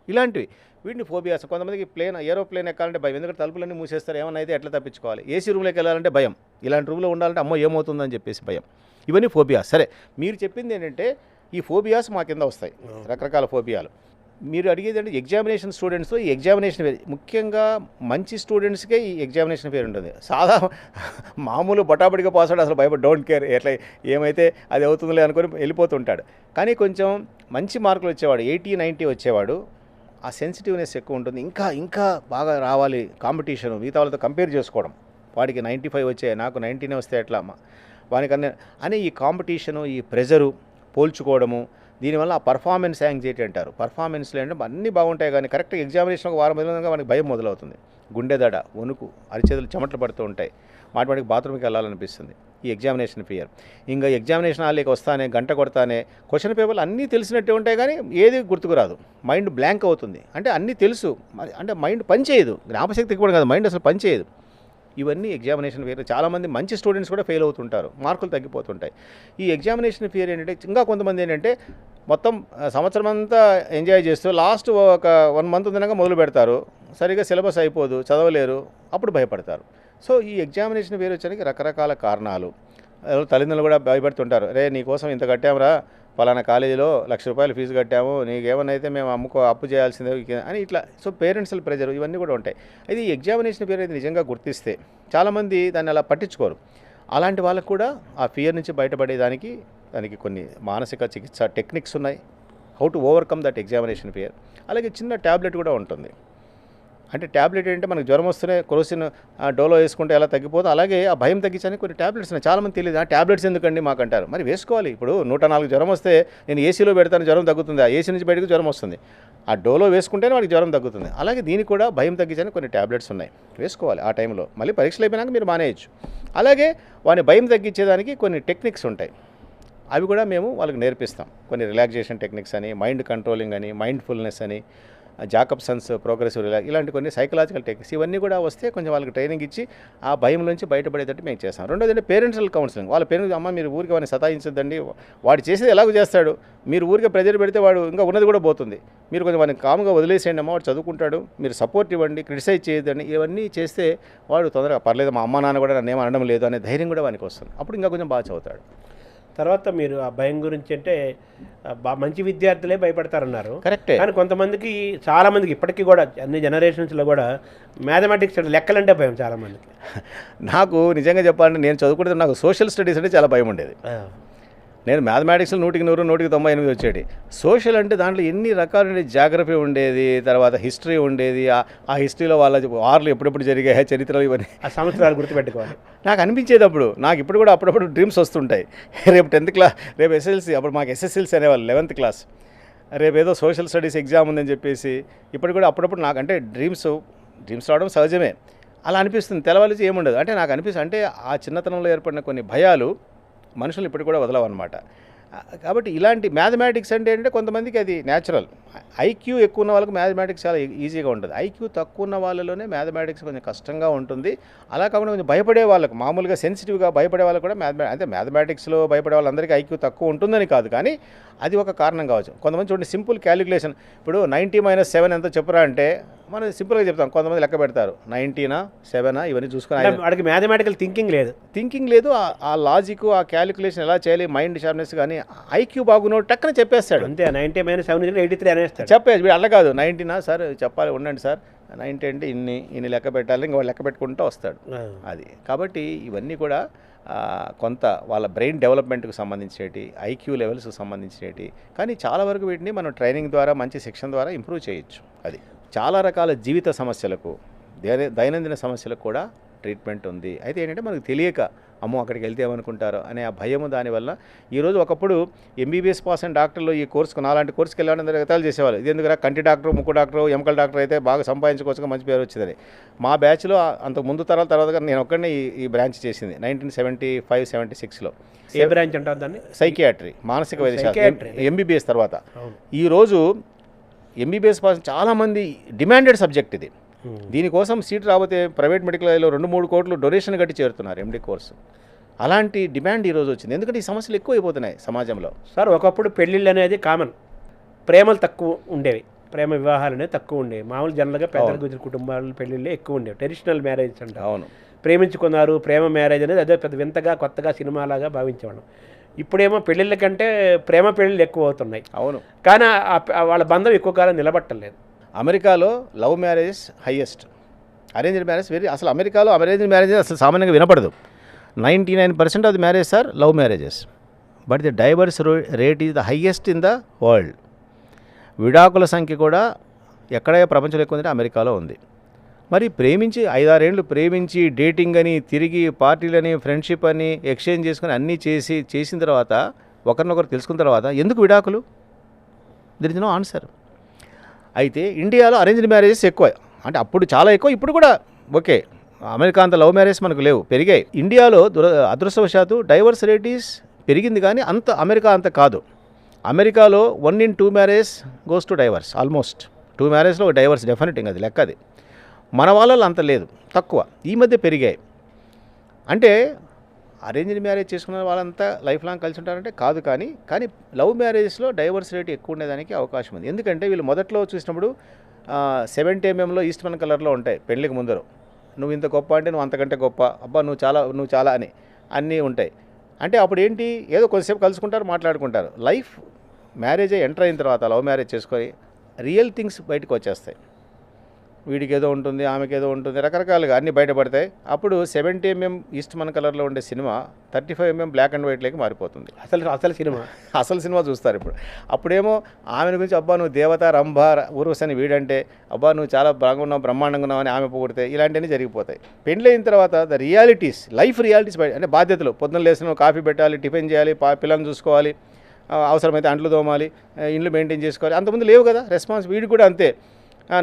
ఇలాంటివి వీటిని ఫోబియాస్. కొంతమందికి ఏరోప్లేన్ ఎక్కాలంటే భయం, ఎందుకంటే తలుపులన్నీ మూసేస్తారు, ఏమన్నా అయితే ఎట్లా తప్పించుకోవాలి. ఏసీ రూమ్లోకి వెళ్ళాలంటే భయం, ఇలాంటి రూమ్లో ఉండాలంటే అమ్మో ఏమవుతుందని చెప్పేసి భయం. ఇవన్నీ ఫోబియాస్. సరే, మీరు చెప్పింది ఏంటంటే ఈ ఫోబియాస్ మా కింద వస్తాయి, రకరకాల ఫోబియాలు. మీరు అడిగేది అంటే ఎగ్జామినేషన్ స్టూడెంట్స్లో ఈ ఎగ్జామినేషన్ వేరు, ముఖ్యంగా మంచి స్టూడెంట్స్కే ఈ ఎగ్జామినేషన్ వేరు ఉంటుంది. మామూలు బటాబడిగా పాస్ అవడం అసలు భయపడి డోంట్ కేర్, ఎట్లా ఏమైతే అది అవుతుందిలే అనుకొని వెళ్ళిపోతుంటాడు. కానీ కొంచెం మంచి మార్కులు వచ్చేవాడు, 80-90 వచ్చేవాడు, ఆ సెన్సిటివ్నెస్ ఎక్కువ ఉంటుంది. ఇంకా బాగా రావాలి, కాంపిటీషను, మిగతా వాళ్ళతో కంపేర్ చేసుకోవడం. వాడికి 95 వచ్చాయి, నాకు 90 వస్తే ఎట్లా వానికన్నా అని ఈ కాంపిటీషను, ఈ ప్రెజరు, పోల్చుకోవడము, దీనివల్ల ఆ పర్ఫార్మెన్స్ యాంగ్జైటీ అంటారు. పర్ఫార్మెన్స్లో అంటే అన్నీ బాగుంటాయి కానీ కరెక్ట్గా ఎగ్జామినేషన్ ఒక వారం మొదలుగా మనకి భయం మొదలవుతుంది, గుండె దడ, వణుకు, అరిచేతులు చెమటలు పడుతూ ఉంటాయి, మాటికి బాత్రూమ్కి వెళ్ళాలనిపిస్తుంది. ఈ ఎగ్జామినేషన్ ఫియర్. ఇంకా ఎగ్జామినేషన్ హాల్లోకి వస్తానే, గంట కొడతానే క్వశ్చన్ పేపర్లు అన్నీ తెలిసినట్టే ఉంటాయి కానీ ఏది గుర్తుకు రాదు, మైండ్ బ్లాంక్ అవుతుంది. అంటే అన్నీ తెలుసు, అంటే మైండ్ పనిచేయదు, జ్ఞాపశక్తి కూడా కాదు, మైండ్ అసలు పనిచేయదు. ఇవన్నీ ఎగ్జామినేషన్ ఫియర్. చాలామంది మంచి స్టూడెంట్స్ కూడా ఫెయిల్ అవుతుంటారు, మార్కులు తగ్గిపోతుంటాయి. ఈ ఎగ్జామినేషన్ ఫియర్ ఏంటంటే, ఇంకా కొంతమంది ఏంటంటే మొత్తం సంవత్సరం అంతా ఎంజాయ్ చేస్తూ లాస్ట్ ఒక 1 మంత్ ఉందనగా మొదలు పెడతారు, సరిగ్గా సిలబస్ అయిపోదు, చదవలేరు, అప్పుడు భయపడతారు. సో ఈ ఎగ్జామినేషన్ ఫియర్ వచ్చడానికి రకరకాల కారణాలు. తల్లిదండ్రులు కూడా భయపడుతుంటారు, రే నీకోసం ఇంత కట్టామరా, పలానా కాలేజీలో ₹1,00,000 ఫీజు కట్టాము, నీకేమన్నైతే మేము అప్పు చేయాల్సిందే అని ఇట్లా. సో పేరెంట్స్ల ప్రెజర్, ఇవన్నీ కూడా ఉంటాయి. అయితే ఈ ఎగ్జామినేషన్ ఫియర్ అయితే నిజంగా గుర్తిస్తే చాలామంది దాన్ని అలా పట్టించుకోరు. అలాంటి వాళ్ళకు కూడా ఆ ఫియర్ నుంచి బయటపడేదానికి దానికి కొన్ని మానసిక చికిత్స టెక్నిక్స్ ఉన్నాయి, how to overcome that examination fear. అలాగే చిన్న ట్యాబ్లెట్ కూడా ఉంటుంది. అంటే ట్యాబ్లెట్ ఏంటంటే మనకు జ్వరం వస్తేనే కొరోసిన్ డోలో వేసుకుంటే ఎలా తగ్గిపోతుందో అలాగే ఆ భయం తగ్గించడానికి కొన్ని ట్యాబ్లెట్స్ ఉన్నాయి. చాలామంది తెలియదు, ఆ ట్యాబ్లెట్స్ ఎందుకండి మాకంటారు. మరి వేసుకోవాలి. ఇప్పుడు 104 జ్వరం వస్తే నేను ఏసీలో పెడతాను, జ్వరం తగ్గుతుంది, ఆ ఏసీ నుంచి బయటకు జ్వరం వస్తుంది, ఆ డోలో వేసుకుంటేనే వాడికి జ్వరం తగ్గుతుంది. అలాగే దీనికి కూడా భయం తగ్గించడానికి కొన్ని ట్యాబ్లెట్స్ ఉన్నాయి, వేసుకోవాలి ఆ టైంలో. మళ్ళీ పరీక్షలు అయిపోయినాక మీరు మానేయచ్చు. అలాగే వాని భయం తగ్గించేదానికి కొన్ని టెక్నిక్స్ ఉంటాయి, అవి కూడా మేము వాళ్ళకి నేర్పిస్తాం. కొన్ని రిలాక్సేషన్ టెక్నిక్స్ అని, మైండ్ కంట్రోలింగ్ అని, మైండ్ఫుల్నెస్ అని, జాకబ్సన్స్ ప్రోగ్రెసివ్ ఇలాంటి కొన్ని సైకలాజికల్ టెక్నిక్స్, ఇవన్నీ కూడా వస్తే కొంచెం వాళ్ళకి ట్రైనింగ్ ఇచ్చి ఆ భయం నుంచి బయటపడేటట్టు మేము చేస్తాం. రెండోది అంటే పేరెంట్సల్ కౌన్సిలింగ్. వాళ్ళ పేరెంట్స్, అమ్మ మీరు ఊరికి వాడిని సతాయించద్దండి, వాడు చేసేది ఎలాగో చేస్తాడు, మీరు ఊరికే ప్రెజర్ పెడితే వాడు ఇంకా ఉన్నది కూడా పోతుంది, మీరు కొంచెం వాడిని కామ్గా వదిలేసేయండి అమ్మ, వాడు చదువుకుంటాడు, మీరు సపోర్ట్ ఇవ్వండి, క్రిటిసైజ్ చేయొద్దండి, ఇవన్నీ చేస్తే వాడు తొందరగా పర్లేదు, మా అమ్మ నాన్న కూడా నన్ను ఏం అనడం లేదు అనే ధైర్యం కూడా వానికి వస్తుంది. అప్పుడు ఇంకా కొంచెం బాగా చదువుతాడు. తర్వాత మీరు ఆ భయం గురించి అంటే మంచి విద్యార్థులే భయపడతారన్నారు, కరెక్టే. కానీ కొంతమందికి, చాలామందికి ఇప్పటికీ కూడా అన్ని జనరేషన్స్లో కూడా మ్యాథమెటిక్స్ అంటే లెక్కలంటే భయం చాలామందికి. నాకు నిజంగా చెప్పాలంటే నేను చదువుకుంటే నాకు సోషల్ స్టడీస్ అంటే చాలా భయం ఉండేది. నేను మ్యాథమెటిక్స్లో 100కి 100, 100కి 98 వచ్చేది. సోషల్ అంటే దాంట్లో ఎన్ని రకాల జాగ్రఫీ ఉండేది, తర్వాత హిస్టరీ ఉండేది, ఆ హిస్టరీలో వాళ్ళ వార్లు ఎప్పుడెప్పుడు జరిగాయి, చరిత్రలు, ఇవన్నీ ఆ సంవత్సరాలు గుర్తుపెట్టుకోవాలి. నాకు అనిపించేది అప్పుడు. నాకు ఇప్పుడు కూడా అప్పుడప్పుడు డ్రీమ్స్ వస్తుంటాయి, రేపు 10th క్లాస్, రేపు ఎస్ఎస్ఎల్సీ, అప్పుడు మాకు ఎస్ఎస్ఎల్సీ అనేవాళ్ళు 11th క్లాస్, రేపు ఏదో సోషల్ స్టడీస్ ఎగ్జామ్ ఉందని చెప్పేసి. ఇప్పుడు కూడా అప్పుడప్పుడు నాకు అంటే డ్రీమ్స్ రావడం సహజమే. అలా అనిపిస్తుంది, తెలవాలి ఏముండదు. అంటే నాకు అనిపిస్తుంది, అంటే ఆ చిన్నతనంలో ఏర్పడిన కొన్ని భయాలు మనుషులు ఇప్పుడు కూడా వదలవన్నమాట. కాబట్టి ఇలాంటి మ్యాథమెటిక్స్ అంటే ఏంటంటే కొంతమందికి అది న్యాచురల్. ఐక్యూ ఎక్కువ ఉన్న వాళ్ళకి మ్యాథమెటిక్స్ చాలా ఈజీగా ఉంటుంది, ఐక్యూ తక్కువ ఉన్న వాళ్ళలోనే మ్యాథమెటిక్స్ కొంచెం కష్టంగా ఉంటుంది. అలా కాకుండా కొంచెం భయపడే వాళ్ళకు, మామూలుగా సెన్సిటివ్గా భయపడే వాళ్ళకు కూడా అంటే మ్యాథమెటిక్స్లో భయపడే వాళ్ళందరికీ ఐక్యూ తక్కువ ఉంటుందని కాదు, కానీ అది ఒక కారణం కావచ్చు. కొంతమంది చూడండి, సింపుల్ క్యాలిక్యులేషన్, ఇప్పుడు 90 - 7 ఎంతో చెప్పరా అంటే మనం సింపుల్గా చెప్తాం, కొంతమంది లెక్క పెడతారు 90నా 7 ఇవన్నీ చూసుకొని. వాడికి మ్యాథమెటికల్ థింకింగ్ లేదు, ఆ లాజిక్, ఆ క్యాలిక్యులేషన్ ఎలా చేయాలి, మైండ్ షార్ప్నెస్, కానీ ఐక్యూ బాగున్నాడు టక్కన చెప్పేస్తాడు, అంతే. 90 - 7 83 అనేస్తాడు, చెప్పేసి. వీడు అలా కాదు, 90నా సార్ చెప్పాలి, ఉండండి సార్, 90 అంటే ఇన్ని లెక్క పెట్టాలి, ఇంకా లెక్క పెట్టుకుంటూ వస్తాడు. అది కాబట్టి ఇవన్నీ కూడా కొంత వాళ్ళ బ్రెయిన్ డెవలప్మెంట్కి సంబంధించేటి, ఐక్యూ లెవెల్స్కి సంబంధించేటి. కానీ చాలా వరకు వీటిని మనం ట్రైనింగ్ ద్వారా, మంచి శిక్షణ ద్వారా ఇంప్రూవ్ చేయొచ్చు. అది చాలా రకాల జీవిత సమస్యలకు, దైనందిన సమస్యలకు కూడా ట్రీట్మెంట్ ఉంది. అయితే ఏంటంటే మనకు తెలియక అమ్మో అక్కడికి వెళ్తే ఏమనుకుంటారో అనే ఆ భయము దానివల్ల ఈరోజు ఒకప్పుడు ఎంబీబీఎస్ పాస్ అయిన డాక్టర్లు ఈ కోర్సుకు నాలాంటి కోర్సుకి వెళ్ళాలని రకరకాలు చేసేవాళ్ళు. ఇది ఎందుకు కంటి డాక్టర్, ముక్కు డాక్టర్, ఎముకల డాక్టర్ అయితే బాగా సంపాదించుకోవచ్చు, మంచి పేరు వచ్చిందని. మా బ్యాచ్లో అంతకు ముందు తర్వాత నేను ఒక్కడిని ఈ బ్రాంచ్ చేసింది 1975-76లో. ఏ బ్రాంచ్ అంటారు దాన్ని? సైకియాట్రీ, మానసిక వైద్యశాస్త్రం, ఎంబీబీఎస్ తర్వాత. ఈరోజు ఎంబీబీఎస్ పాస్ చాలామంది డిమాండెడ్ సబ్జెక్ట్ ఇది. దీనికోసం సీట్ రాబోతే ప్రైవేట్ మెడికల్ కాలేజ్లో 2-3 కోట్లు డొనేషన్ కట్టి చేరుతున్నారు ఎండి కోర్సు. అలాంటి డిమాండ్ ఈరోజు వచ్చింది, ఎందుకంటే ఈ సమస్యలు ఎక్కువ అయిపోతున్నాయి సమాజంలో. సార్ ఒకప్పుడు పెళ్ళిళ్ళు అనేది కామన్, ప్రేమలు తక్కువ ఉండేవి, ప్రేమ వివాహాలు అనేది తక్కువ ఉండేవి. మామూలు జనరల్గా పెద్ద గుజరు కుటుంబాల పెళ్ళిళ్ళే ఎక్కువ ఉండేవి, ట్రెడిషనల్ మ్యారేజ్ అంటే. అవును, ప్రేమించుకున్నారు, ప్రేమ మ్యారేజ్ అనేది అదే పెద్ద వింతగా కొత్తగా సినిమాలాగా భావించేవాళ్ళం. ఇప్పుడేమో పెళ్ళిళ్ళ కంటే ప్రేమ పెళ్ళిళ్ళు ఎక్కువ అవుతున్నాయి. అవును, కానీ వాళ్ళ బంధం ఎక్కువ కాలం నిలబట్టలేదు. అమెరికాలో love marriage highest, arranged marriage అసలు అమెరికాలో అరేంజ్డ్ మ్యారేజ్ అసలు సామాన్యంగా వినపడదు. 99% of the marriage or love marriages, but the divorce rate is the highest in the world. విడాకుల సంఖ్య కూడా ఎక్కడ ప్రపంచంలో ఎక్కువ ఉందంటే అమెరికాలో ఉంది. మరి ప్రేమించి 5-6 ఏళ్ళు ప్రేమించి డేటింగ్ అని తిరిగి పార్టీలని ఫ్రెండ్షిప్ అని ఎక్స్చేంజ్ చేసుకుని అన్నీ చేసిన తర్వాత ఒకరినొకరు తెలుసుకున్న తర్వాత ఎందుకు విడాకులు? There is no answer. అయితే ఇండియాలో అరేంజ్డ్ మ్యారేజెస్ ఎక్కువ, అంటే అప్పుడు చాలా ఎక్కువ, ఇప్పుడు కూడా ఓకే. అమెరికా అంత లవ్ మ్యారేజ్ మనకు లేవు, పెరిగాయి. ఇండియాలో అదృష్టవశాత్తు డైవర్స్ రేట్ ఈస్ పెరిగింది, కానీ అమెరికా అంత కాదు. అమెరికాలో 1 in 2 marriage goes to divorce, almost 2 మ్యారేజ్లో డైవర్స్ డెఫినెట్, అది లెక్క. అది మన వాళ్ళలో అంత లేదు, తక్కువ. ఈ మధ్య పెరిగాయి. అంటే అరేంజ్డ్ మ్యారేజ్ చేసుకున్న వాళ్ళంతా లైఫ్ లాంగ్ కలిసి ఉంటారంటే కాదు, కానీ లవ్ మ్యారేజెస్లో డైవర్స్ రేట్ ఎక్కువ ఉండేదానికి అవకాశం ఉంది. ఎందుకంటే వీళ్ళు మొదట్లో చూసినప్పుడు 70 mm ఈస్ట్మన్ కలర్లో ఉంటాయి పెళ్ళికి ముందర. నువ్వు ఇంత గొప్ప అంటే నువ్వు అంతకంటే గొప్ప, అబ్బా నువ్వు చాలా అని అన్నీ ఉంటాయి. అంటే అప్పుడు ఏంటి, ఏదో కొద్దిసేపు కలుసుకుంటారు, మాట్లాడుకుంటారు. లైఫ్ మ్యారేజ్ ఎంటర్ అయిన తర్వాత లవ్ మ్యారేజ్ చేసుకొని రియల్ థింగ్స్ బయటకు వచ్చేస్తాయి. వీడికి ఏదో ఉంటుంది, ఆమెకి ఏదో ఉంటుంది, రకరకాలుగా అన్నీ బయటపడతాయి. అప్పుడు 70 mm ఈస్ట్మన్ కలర్లో ఉండే సినిమా 35 mm బ్లాక్ అండ్ వైట్లోకి మారిపోతుంది. అసలు సినిమా చూస్తారు ఇప్పుడు. అప్పుడేమో ఆమెను గురించి అబ్బా నువ్వు దేవత, రంభ, ఊర్వశని వీడంటే, అబ్బా నువ్వు చాలా బాగున్నావు, బ్రహ్మాండంగా ఉన్నావు అని ఆమె పొగిడితే ఇలాంటివన్నీ జరిగిపోతాయి. పెళ్ళైన తర్వాత ద రియాలిటీస్, లైఫ్ రియాలిటీస్ బయట, అంటే బాధ్యతలు. పొద్దున్న లేచిన కాఫీ పెట్టాలి, టిఫిన్ చేయాలి, పిల్లల్ని చూసుకోవాలి, అవసరమైతే అంట్లు తోమాలి, ఇండ్లు మెయింటైన్ చేసుకోవాలి. అంతకుముందు లేవు కదా రెస్పాన్స్. వీడికి కూడా అంతే,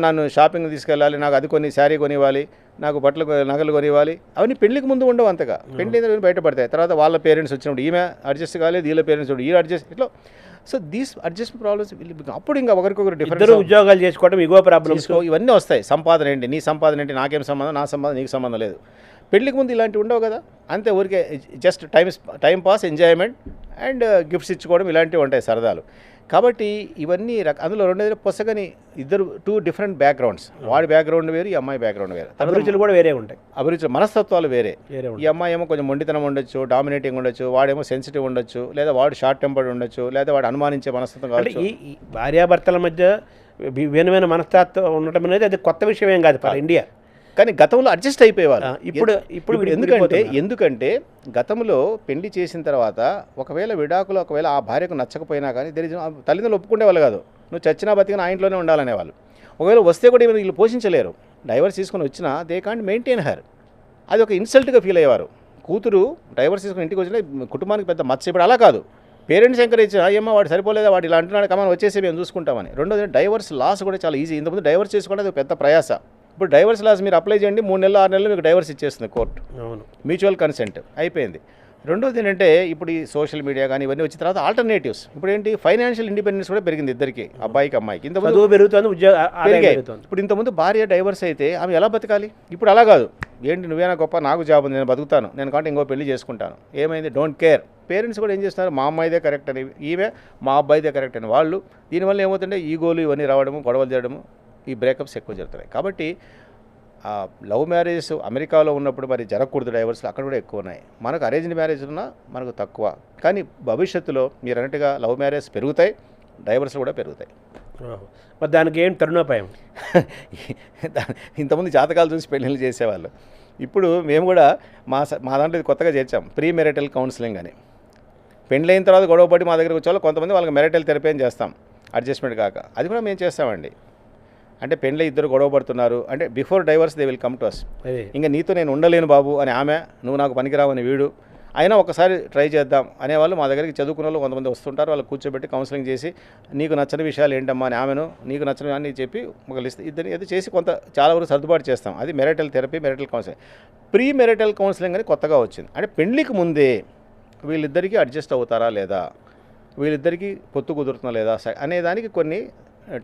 నన్ను షాపింగ్ తీసుకెళ్ళాలి, నాకు అది కొని శారీ కొనివ్వాలి, నాకు నగలు కొనివ్వాలి. అవన్నీ పెళ్లికి ముందు ఉండవు అంతగా. పెళ్లి బయటపడతాయి. తర్వాత వాళ్ళ పేరెంట్స్ వచ్చినప్పుడు ఈమె అడ్జస్ట్ కాలేదు, వీళ్ళ పేరెంట్స్ ఈ అడ్జస్ట్, ఇట్లా. సో దీస్ అడ్జస్ట్మెంట్ ప్రాబ్లమ్స్ అప్పుడు ఇంకా ఒకరికొకరు డిఫరెంట్ ఉద్యోగాలు చేసుకోవడం, ఇగో ప్రాబ్లమ్స్, ఇవన్నీ వస్తాయి. సంపాదన ఏంటి, నీ సంపాదన ఏంటి, నాకేం సంబంధం, నా సంపాదన నీకు సంబంధం లేదు. పెళ్లికి ముందు ఇలాంటివి ఉండవు కదా. అంతే, ఊరికే just time pass, enjoyment and gifts ఇచ్చుకోవడం, ఇలాంటివి ఉంటాయి సరదాలు. కాబట్టి ఇవన్నీ అందులో రెండేది పొసగని ఇద్దరు 2 different బ్యాక్గ్రౌండ్స్. వాడి బ్యాక్గ్రౌండ్ వేరు, ఈ అమ్మాయి బ్యాక్గ్రౌండ్ వేరు. అభిరుచులు కూడా వేరే ఉంటాయి, అభిరుచులు, మనస్తత్వాలు వేరే. ఈ అమ్మాయి ఏమో కొంచెం మొండితనం ఉండొచ్చు, డామినేటింగ్ ఉండొచ్చు, వాడేమో సెన్సిటివ్ ఉండొచ్చు, లేదా వాడు షార్ట్ టెంపర్డ్ ఉండొచ్చు, లేదా వాడు అనుమానించే మనస్తత్వం కావచ్చు. ఈ భార్యాభర్తల మధ్య విభిన్నమైన మనస్తత్వం ఉండటం అనేది అది కొత్త విషయం ఏం కాదు ఇండియా. కానీ గతంలో అడ్జస్ట్ అయిపోయేవారు. ఇప్పుడు ఎందుకంటే గతంలో పెళ్లి చేసిన తర్వాత ఒకవేళ ఆ భార్యకు నచ్చకపోయినా కానీ తల్లిదండ్రులు ఒప్పుకునే వాళ్ళు కాదు. నువ్వు చచ్చినా బతికినా ఆ ఇంట్లోనే ఉండాలనేవాళ్ళు. ఒకవేళ వస్తే కూడా వీళ్ళు పోషించలేరు. డైవర్స్ తీసుకొని వచ్చినా దే కాంట్ మెయింటైన్ హర్. అది ఒక ఇన్సల్ట్గా ఫీల్ అయ్యేవారు. కూతురు డైవర్స్ తీసుకుని ఇంటికి వచ్చినా కుటుంబానికి పెద్ద మచ్చ. ఇప్పుడు అలా కాదు, పేరెంట్స్ ఎంకరేజ్, అయ్యమ్మ వాడు సరిపోలేదా, వాడు ఇలా అంటున్నాడు, కమని వచ్చేసి మేము చూసుకుంటామని. రెండోది డైవర్స్ లాస్ కూడా చాలా ఈజీ. ఇంతకుముందు డైవర్స్ చేసుకోవడం అది పెద్ద ప్రయాస. ఇప్పుడు డైవర్స్ లాస్ మీరు అప్లై చేయండి, 3 నెలలు 6 నెలలు మీకు డైవర్స్ ఇచ్చేస్తుంది కోర్టు. అవును, మ్యూచువల్ కన్సెంట్ అయిపోయింది. రెండోది ఏంటంటే ఇప్పుడు ఈ సోషల్ మీడియా కానీ ఇవన్నీ వచ్చిన తర్వాత ఆల్టర్నేటివ్స్. ఇప్పుడు ఏంటి, ఫైనాన్షియల్ ఇండిపెండెన్స్ కూడా పెరిగింది ఇద్దరికి, అబ్బాయికి అమ్మాయికి. ఇంతకుముందు పెరుగుతుంది, ఇప్పుడు ఇంతకుముందు భార్య డైవర్స్ అయితే ఆమె ఎలా బతకాలి? ఇప్పుడు అలా కాదు. ఏంటి నువ్వేనా గొప్ప, నాకు జాబ్ ఉంది, నేను బతుకుతాను, నేను కాబట్టి ఇంకో పెళ్లి చేసుకుంటాను. ఏమైంది, డోంట్ కేర్. పేరెంట్స్ కూడా ఏం చేస్తున్నారు, మా అమ్మాయిదే కరెక్ట్ అని, ఈమె మా అబ్బాయిదే కరెక్ట్ అని వాళ్ళు. దీనివల్ల ఏమవుతుంటే ఈగోలు ఇవన్నీ రావడము, గొడవలు చేయడము, ఈ బ్రేకప్స్ ఎక్కువ జరుగుతున్నాయి. కాబట్టి లవ్ మ్యారేజెస్ అమెరికాలో ఉన్నప్పుడు మరి జరగకూడదు, డైవర్స్లు అక్కడ కూడా ఎక్కువ ఉన్నాయి. మనకు అరేంజ్డ్ మ్యారేజ్ ఉన్నా మనకు తక్కువ. కానీ భవిష్యత్తులో మీరు అన్నట్టుగా లవ్ మ్యారేజ్ పెరుగుతాయి, డైవర్స్లు కూడా పెరుగుతాయి. మరి దానికి ఏం తరుణోపాయం? ఇంతకుముందు జాతకాలు చూసి పెళ్ళిళ్ళు చేసేవాళ్ళు. ఇప్పుడు మేము కూడా మా దాంట్లో ఇది కొత్తగా చేర్చాం, ప్రీ మెరిటల్ కౌన్సిలింగ్ అని. పెళ్ళైన తర్వాత గొడవపడి మా దగ్గరకు వచ్చే వాళ్ళు కొంతమంది వాళ్ళకి మెరిటల్ థెరపీ అని చేస్తాం, అడ్జస్ట్మెంట్ కాక. అది కూడా మేము చేస్తామండి. అంటే పెళ్ళి ఇద్దరు గొడవ పడుతున్నారు అంటే before divorce they will come to us. అదే ఇంకా నీతో నేను ఉండలేను బాబు అని ఆమె, నువ్వు నాకు పనికిరావని వీడు, అయినా ఒకసారి ట్రై చేద్దాం అనేవాళ్ళు మా దగ్గరికి చదువుకున్న వాళ్ళు కొంతమంది వస్తుంటారు. వాళ్ళు కూర్చోబెట్టి కౌన్సిలింగ్ చేసి నీకు నచ్చని విషయాలు ఏంటమ్మా అని ఆమెను, నీకు నచ్చని అని చెప్పి ఒక లిస్ట్ ఇద్దరు ఏదో చేసి కొంత చాలా వరకు సర్దుబాటు చేస్తాం. అది marital therapy, marital counselling. Pre marital counselling అని కొత్తగా వచ్చింది. అంటే పెళ్లికి ముందే వీళ్ళిద్దరికీ అడ్జస్ట్ అవుతారా లేదా, వీళ్ళిద్దరికీ పొత్తు కుదురుతుందా లేదా అనేదానికి కొన్ని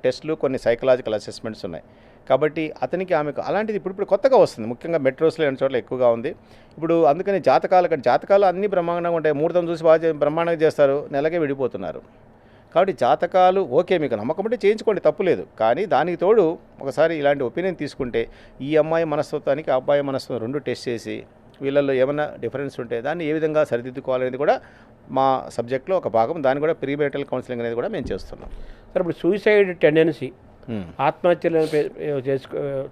టెస్టులు, కొన్ని సైకలాజికల్ అసెస్మెంట్స్ ఉన్నాయి. కాబట్టి అతనికి ఆమెకు అలాంటిది ఇప్పుడు కొత్తగా వస్తుంది. ముఖ్యంగా మెట్రోస్లో అనే చోట్ల ఎక్కువగా ఉంది. ఇప్పుడు అందుకని జాతకాలు అన్నీ బ్రహ్మాండంగా ఉంటాయి. ముహూర్తం చూసి బాగా బ్రహ్మాండంగా చేస్తారు, నెలకే విడిపోతున్నారు. కాబట్టి జాతకాలు ఓకే, మీకు నమ్మకం ఉంటే చేయించుకోండి, తప్పులేదు. కానీ దానికి తోడు ఒకసారి ఇలాంటి ఒపీనియన్ తీసుకుంటే ఈ అమ్మాయి మనస్తత్వానికి ఆ అబ్బాయి మనస్తత్వం రెండు టెస్ట్ చేసి వీళ్ళల్లో ఏమైనా డిఫరెన్స్ ఉంటే దాన్ని ఏ విధంగా సరిదిద్దుకోవాలనేది కూడా మా సబ్జెక్ట్లో ఒక భాగం. దాన్ని కూడా ప్రీ మెరిటల్ కౌన్సిలింగ్ అనేది కూడా మేము చేస్తున్నాం. సార్ ఇప్పుడు సూసైడ్ టెండెన్సీ, ఆత్మహత్యలు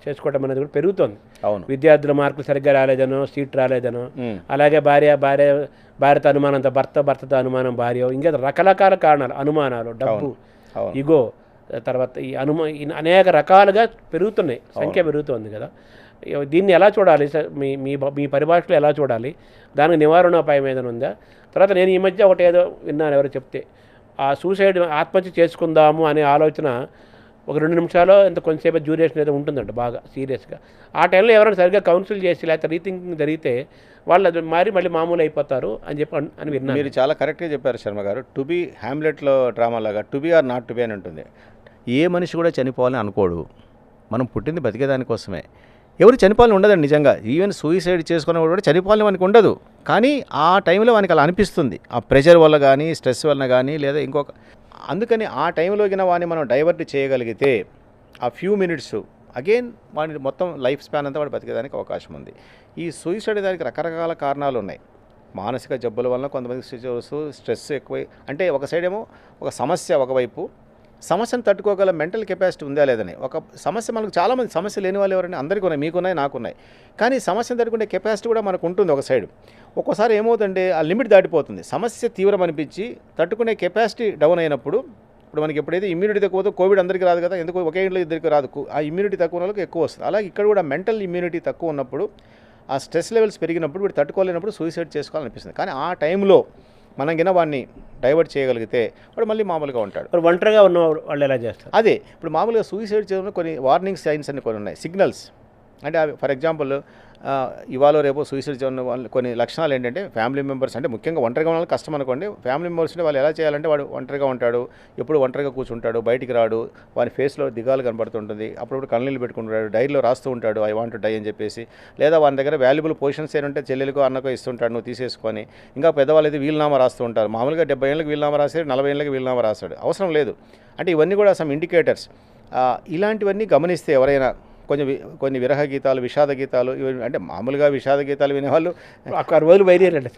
చేసుకోవడం అనేది కూడా పెరుగుతుంది. అవును, విద్యార్థుల మార్కులు సరిగ్గా రాలేదనో, సీట్ రాలేదనో, అలాగే భార్యతో అనుమానంతో భర్తతో అనుమానం భార్య, ఇంకా రకరకాల కారణాలు, అనుమానాలు, డబ్బు, ఇగో, తర్వాత ఈ అనేక రకాలుగా పెరుగుతున్నాయి, సంఖ్య పెరుగుతుంది కదా. దీన్ని ఎలా చూడాలి సార్, మీ పరిభాషలో ఎలా చూడాలి, దానికి నివారణోపాయం ఏదైనా ఉందా? తర్వాత నేను ఈ మధ్య ఒకటి ఏదో విన్నాను, ఎవరో చెప్తే ఆ సూసైడ్ ఆత్మహత్య చేసుకుందాము అనే ఆలోచన ఒక 2 నిమిషాలు ఇంత కొంచెంసేపు డ్యూరేషన్ ఏదో ఉంటుందంట బాగా సీరియస్గా. ఆ టైంలో ఎవరైనా సరిగ్గా కౌన్సిల్ చేసి లేకపోతే రీథింకింగ్ జరిగితే వాళ్ళు మళ్ళీ మామూలు అయిపోతారు అని చెప్పి అని విన్నాను. మీరు చాలా కరెక్ట్గా చెప్పారు శర్మ గారు. టు బి హ్యామ్లెట్లో డ్రామా లాగా to be or not to be అని ఉంటుంది. ఏ మనిషి కూడా చనిపోవాలని అనుకోడు. మనం పుట్టింది బతికేదానికోసమే. ఎవరు చనిపోవాలని ఉండదండి నిజంగా. ఈవెన్ సూసైడ్ చేసుకున్నవాడు కూడా చనిపోవాలని మనకు ఉండదు. కానీ ఆ టైంలో మనకి అలా అనిపిస్తుంది, ఆ ప్రెషర్ వల్ల కానీ, స్ట్రెస్ వల్ల కానీ, లేదా ఇంకొక. అందుకని ఆ టైంలో గిన వాడిని మనం డైవర్ట్ చేయగలిగితే ఆ ఫ్యూ మినిట్స్ అగైన్ వాడి మొత్తం లైఫ్ స్పాన్ అంతా వాడు బతికేదానికి అవకాశం ఉంది. ఈ సూసైడ్ దానికి రకరకాల కారణాలు ఉన్నాయి. మానసిక జబ్బుల వల్ల కొంతమంది స్ట్రెస్ ఎక్కువై, అంటే ఒక సైడ్ ఏమో ఒక సమస్య, ఒకవైపు సమస్యను తట్టుకోగల మెంటల్ కెపాసిటీ ఉందా లేదని. ఒక సమస్య మనకు చాలామంది సమస్య లేని వాళ్ళు ఎవరైనా, అందరికీ ఉన్నాయి, మీకున్నాయి, నాకున్నాయి. కానీ సమస్యను తట్టుకునే కెపాసిటీ కూడా మనకు ఉంటుంది ఒక సైడ్. ఒక్కోసారి ఏమవుతుందంటే ఆ లిమిట్ దాటిపోతుంది. సమస్య తీవ్రం అనిపించి తట్టుకునే కెపాసిటీ డౌన్ అయినప్పుడు, ఇప్పుడు మనకి ఎప్పుడైతే ఇమ్యూనిటీ తక్కువ, కోవిడ్ అందరికీ రాదు కదా, ఎందుకు ఒకే ఇంట్లో ఇద్దరికి రాదు, ఆ ఇమ్యూనిటీ తక్కువ వాళ్ళకి ఎక్కువ వస్తుంది. అలాగే ఇక్కడ కూడా మెంటల్ ఇమ్యూనిటీ తక్కువ ఉన్నప్పుడు, ఆ స్ట్రెస్ లెవెల్స్ పెరిగినప్పుడు వీడు తట్టుకోలేనప్పుడు సూసైడ్ చేసుకోవాలనిపిస్తుంది. కానీ ఆ టైంలో మనం గిన వాడిని డైవర్ట్ చేయగలిగితే వాడు మళ్ళీ మామూలుగా ఉంటాడు. ఒంటరిగా ఉన్న వాళ్ళు ఎలా చేస్తారు? అదే ఇప్పుడు మామూలుగా సూసైడ్ చేయడంలో కొన్ని వార్నింగ్ సైన్స్ అని కొన్ని ఉన్నాయి, సిగ్నల్స్. అంటే ఫర్ ఎగ్జాంపుల్ ఇవాళ రేపు సూసైడ్ చేయడం వాళ్ళు కొన్ని లక్షణాలు ఏంటంటే, ఫ్యామిలీ మెంబర్స్ అంటే ముఖ్యంగా ఒంటరిగా ఉన్న కష్టం అనుకోండి. ఫ్యామిలీ మెంబర్స్ అంటే వాళ్ళు ఎలా చేయాలంటే, వాడు ఒంటరిగా ఉంటాడు, ఎప్పుడు ఒంటరిగా కూర్చుంటాడు, బయటికి రాడు, వాని ఫేస్లో దిగాలు కనబడుతుంటుంది, అప్పుడప్పుడు కళ్ళనీళ్ళు పెట్టుకుంటాడు, డైరీలో రాస్తూ ఉంటాడు ఐ వాంట్ టు డై అని చెప్పేసి. లేదా వాని దగ్గర వాల్యుబుల్ పొజిషన్స్ ఏంటంటే చెల్లెలకు అన్నకో ఇస్తుంటాడు, నువ్వు తీసేసుకొని. ఇంకా పెద్దవాళ్ళు అయితే వీలునామా రాస్తూ ఉంటారు. మామూలుగా 70 ఏళ్ళకి వీలునామా రాసాడు, 40 ఏళ్ళకి వీలునామా రాస్తాడు, అవసరం లేదు. అంటే ఇవన్నీ కూడా సమ్ ఇండికేటర్స్. ఇలాంటివన్నీ గమనిస్తే ఎవరైనా కొన్ని విరహ గీతాలు, విషాద గీతాలు, అంటే మామూలుగా విషాద గీతాలు వినేవాళ్ళు 6 రోజులు బయలుదేరండి.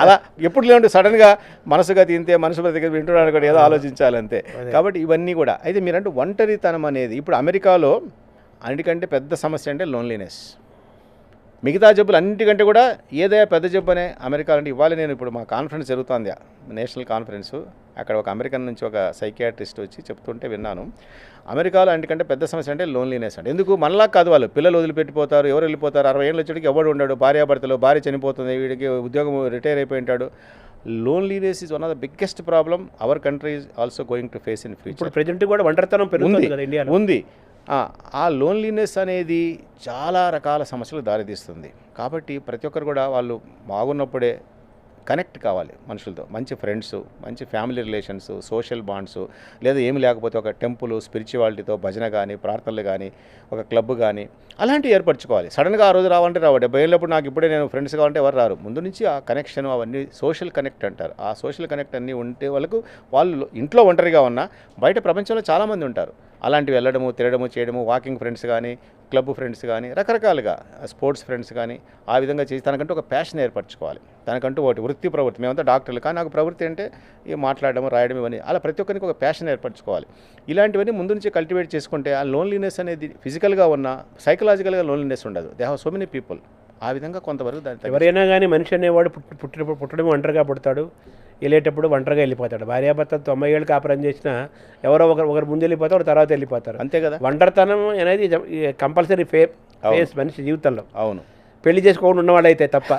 అలా ఎప్పుడు లేదంటే సడన్గా మనసుగా తింటే మనసు దగ్గర వింటున్నాడు కూడా ఏదో ఆలోచించాలంతే. కాబట్టి ఇవన్నీ కూడా అయితే మీరంటే ఒంటరితనం అనేది ఇప్పుడు అమెరికాలో అన్నిటికంటే పెద్ద సమస్య అంటే లోన్లీనెస్. మిగతా జబ్బులు అన్నిటికంటే కూడా ఏదైనా పెద్ద జబ్బు అనే అమెరికా అంటే ఇవాళ నేను ఇప్పుడు మా కాన్ఫరెన్స్ జరుగుతుంది, నేషనల్ కాన్ఫరెన్స్. అక్కడ ఒక అమెరికన్ నుంచి ఒక సైకియాట్రిస్ట్ వచ్చి చెప్తుంటే విన్నాను. అమెరికాలో అన్నిటికంటే పెద్ద సమస్య అంటే లోన్లీనెస్. అంటే ఎందుకు మనలా కాదు, వాళ్ళు పిల్లలు వదిలిపెట్టిపోతారు, ఎవరు వెళ్ళిపోతారు, 60 ఏళ్ళు వచ్చేటికి ఎవడు ఉండడు, భార్యాభర్తలు, భార్య చనిపోతుంది, వీడికి ఉద్యోగం రిటైర్ అయిపోయి ఉంటాడు. Loneliness is one of the biggest problem our country is also going to face in future. ఇప్పుడు ప్రెజెంట్ కూడా ఒంటరితనం పెరుగుతుంది కదా ఇండియాలో. ఉంది. ఆ లోన్లీనెస్ అనేది చాలా రకాల సమస్యలకు దారితీస్తుంది. కాబట్టి ప్రతి ఒక్కరు కూడా వాళ్ళు బాగున్నప్పుడే కనెక్ట్ కావాలి మనుషులతో, మంచి ఫ్రెండ్స్, మంచి ఫ్యామిలీ రిలేషన్స్, సోషల్ బాండ్స్, లేదా ఏమి లేకపోతే ఒక టెంపుల్ స్పిరిచువాలిటీతో భజన కానీ, ప్రార్థనలు కానీ, ఒక క్లబ్ కానీ అలాంటివి ఏర్పరచుకోవాలి. సడన్గా ఆ రోజు రావంటే రావు. 70 ఏళ్ళప్పుడు నాకు ఇప్పుడే నేను ఫ్రెండ్స్ కావాలంటే ఎవరు రారు. ముందు నుంచి ఆ కనెక్షన్ అవన్నీ సోషల్ కనెక్ట్ అంటారు. ఆ సోషల్ కనెక్ట్ అన్నీ ఉంటే వాళ్ళు ఇంట్లో ఒంటరిగా ఉన్నా బయట ప్రపంచంలో చాలామంది ఉంటారు. అలాంటివి వెళ్ళడము, తిరగడము, చేయడము, వాకింగ్ ఫ్రెండ్స్ కానీ, క్లబ్ ఫ్రెండ్స్ కానీ, రకరకాలుగా స్పోర్ట్స్ ఫ్రెండ్స్ కానీ, ఆ విధంగా చేసి తనకంటూ ఒక ప్యాషన్ ఏర్పరచుకోవాలి. తనకంటూ ఒకటి వృత్తి ప్రవృత్తి. మేమంతా డాక్టర్లు, కానీ నాకు ప్రవృత్తి అంటే మాట్లాడడం, రాయడం, ఇవన్నీ. అలా ప్రతి ఒక్కరికి ఒక ప్యాషన్ ఏర్పరచుకోవాలి. ఇలాంటివన్నీ ముందు నుంచి కల్టివేట్ చేసుకుంటే ఆ లోన్లీనెస్ అనేది ఫిజికల్గా ఉన్న సైకలాజికల్గా లోన్లీనెస్ ఉండదు. They have so many people. ఆ విధంగా కొంతవరకు దాని ఎవరైనా కానీ మనిషి అనేవాడు పుట్టడం ఒంటరిగా పుడతాడు, వెళ్ళేటప్పుడు ఒంటరిగా వెళ్ళిపోతాడు. భార్యాభర్త 90 ఏళ్ళు కాపురం చేసినా ఎవరో ఒకరు ముందు వెళ్ళిపోతారు, ఒకరు తర్వాత వెళ్ళిపోతారు. అంతే కదా. ఒంటరితనం అనేది కంపల్సరీ ఫేస్ మనిషి జీవితంలో, అవును. పెళ్లి చేసుకోకుండా ఉన్నవాడైతే తప్ప.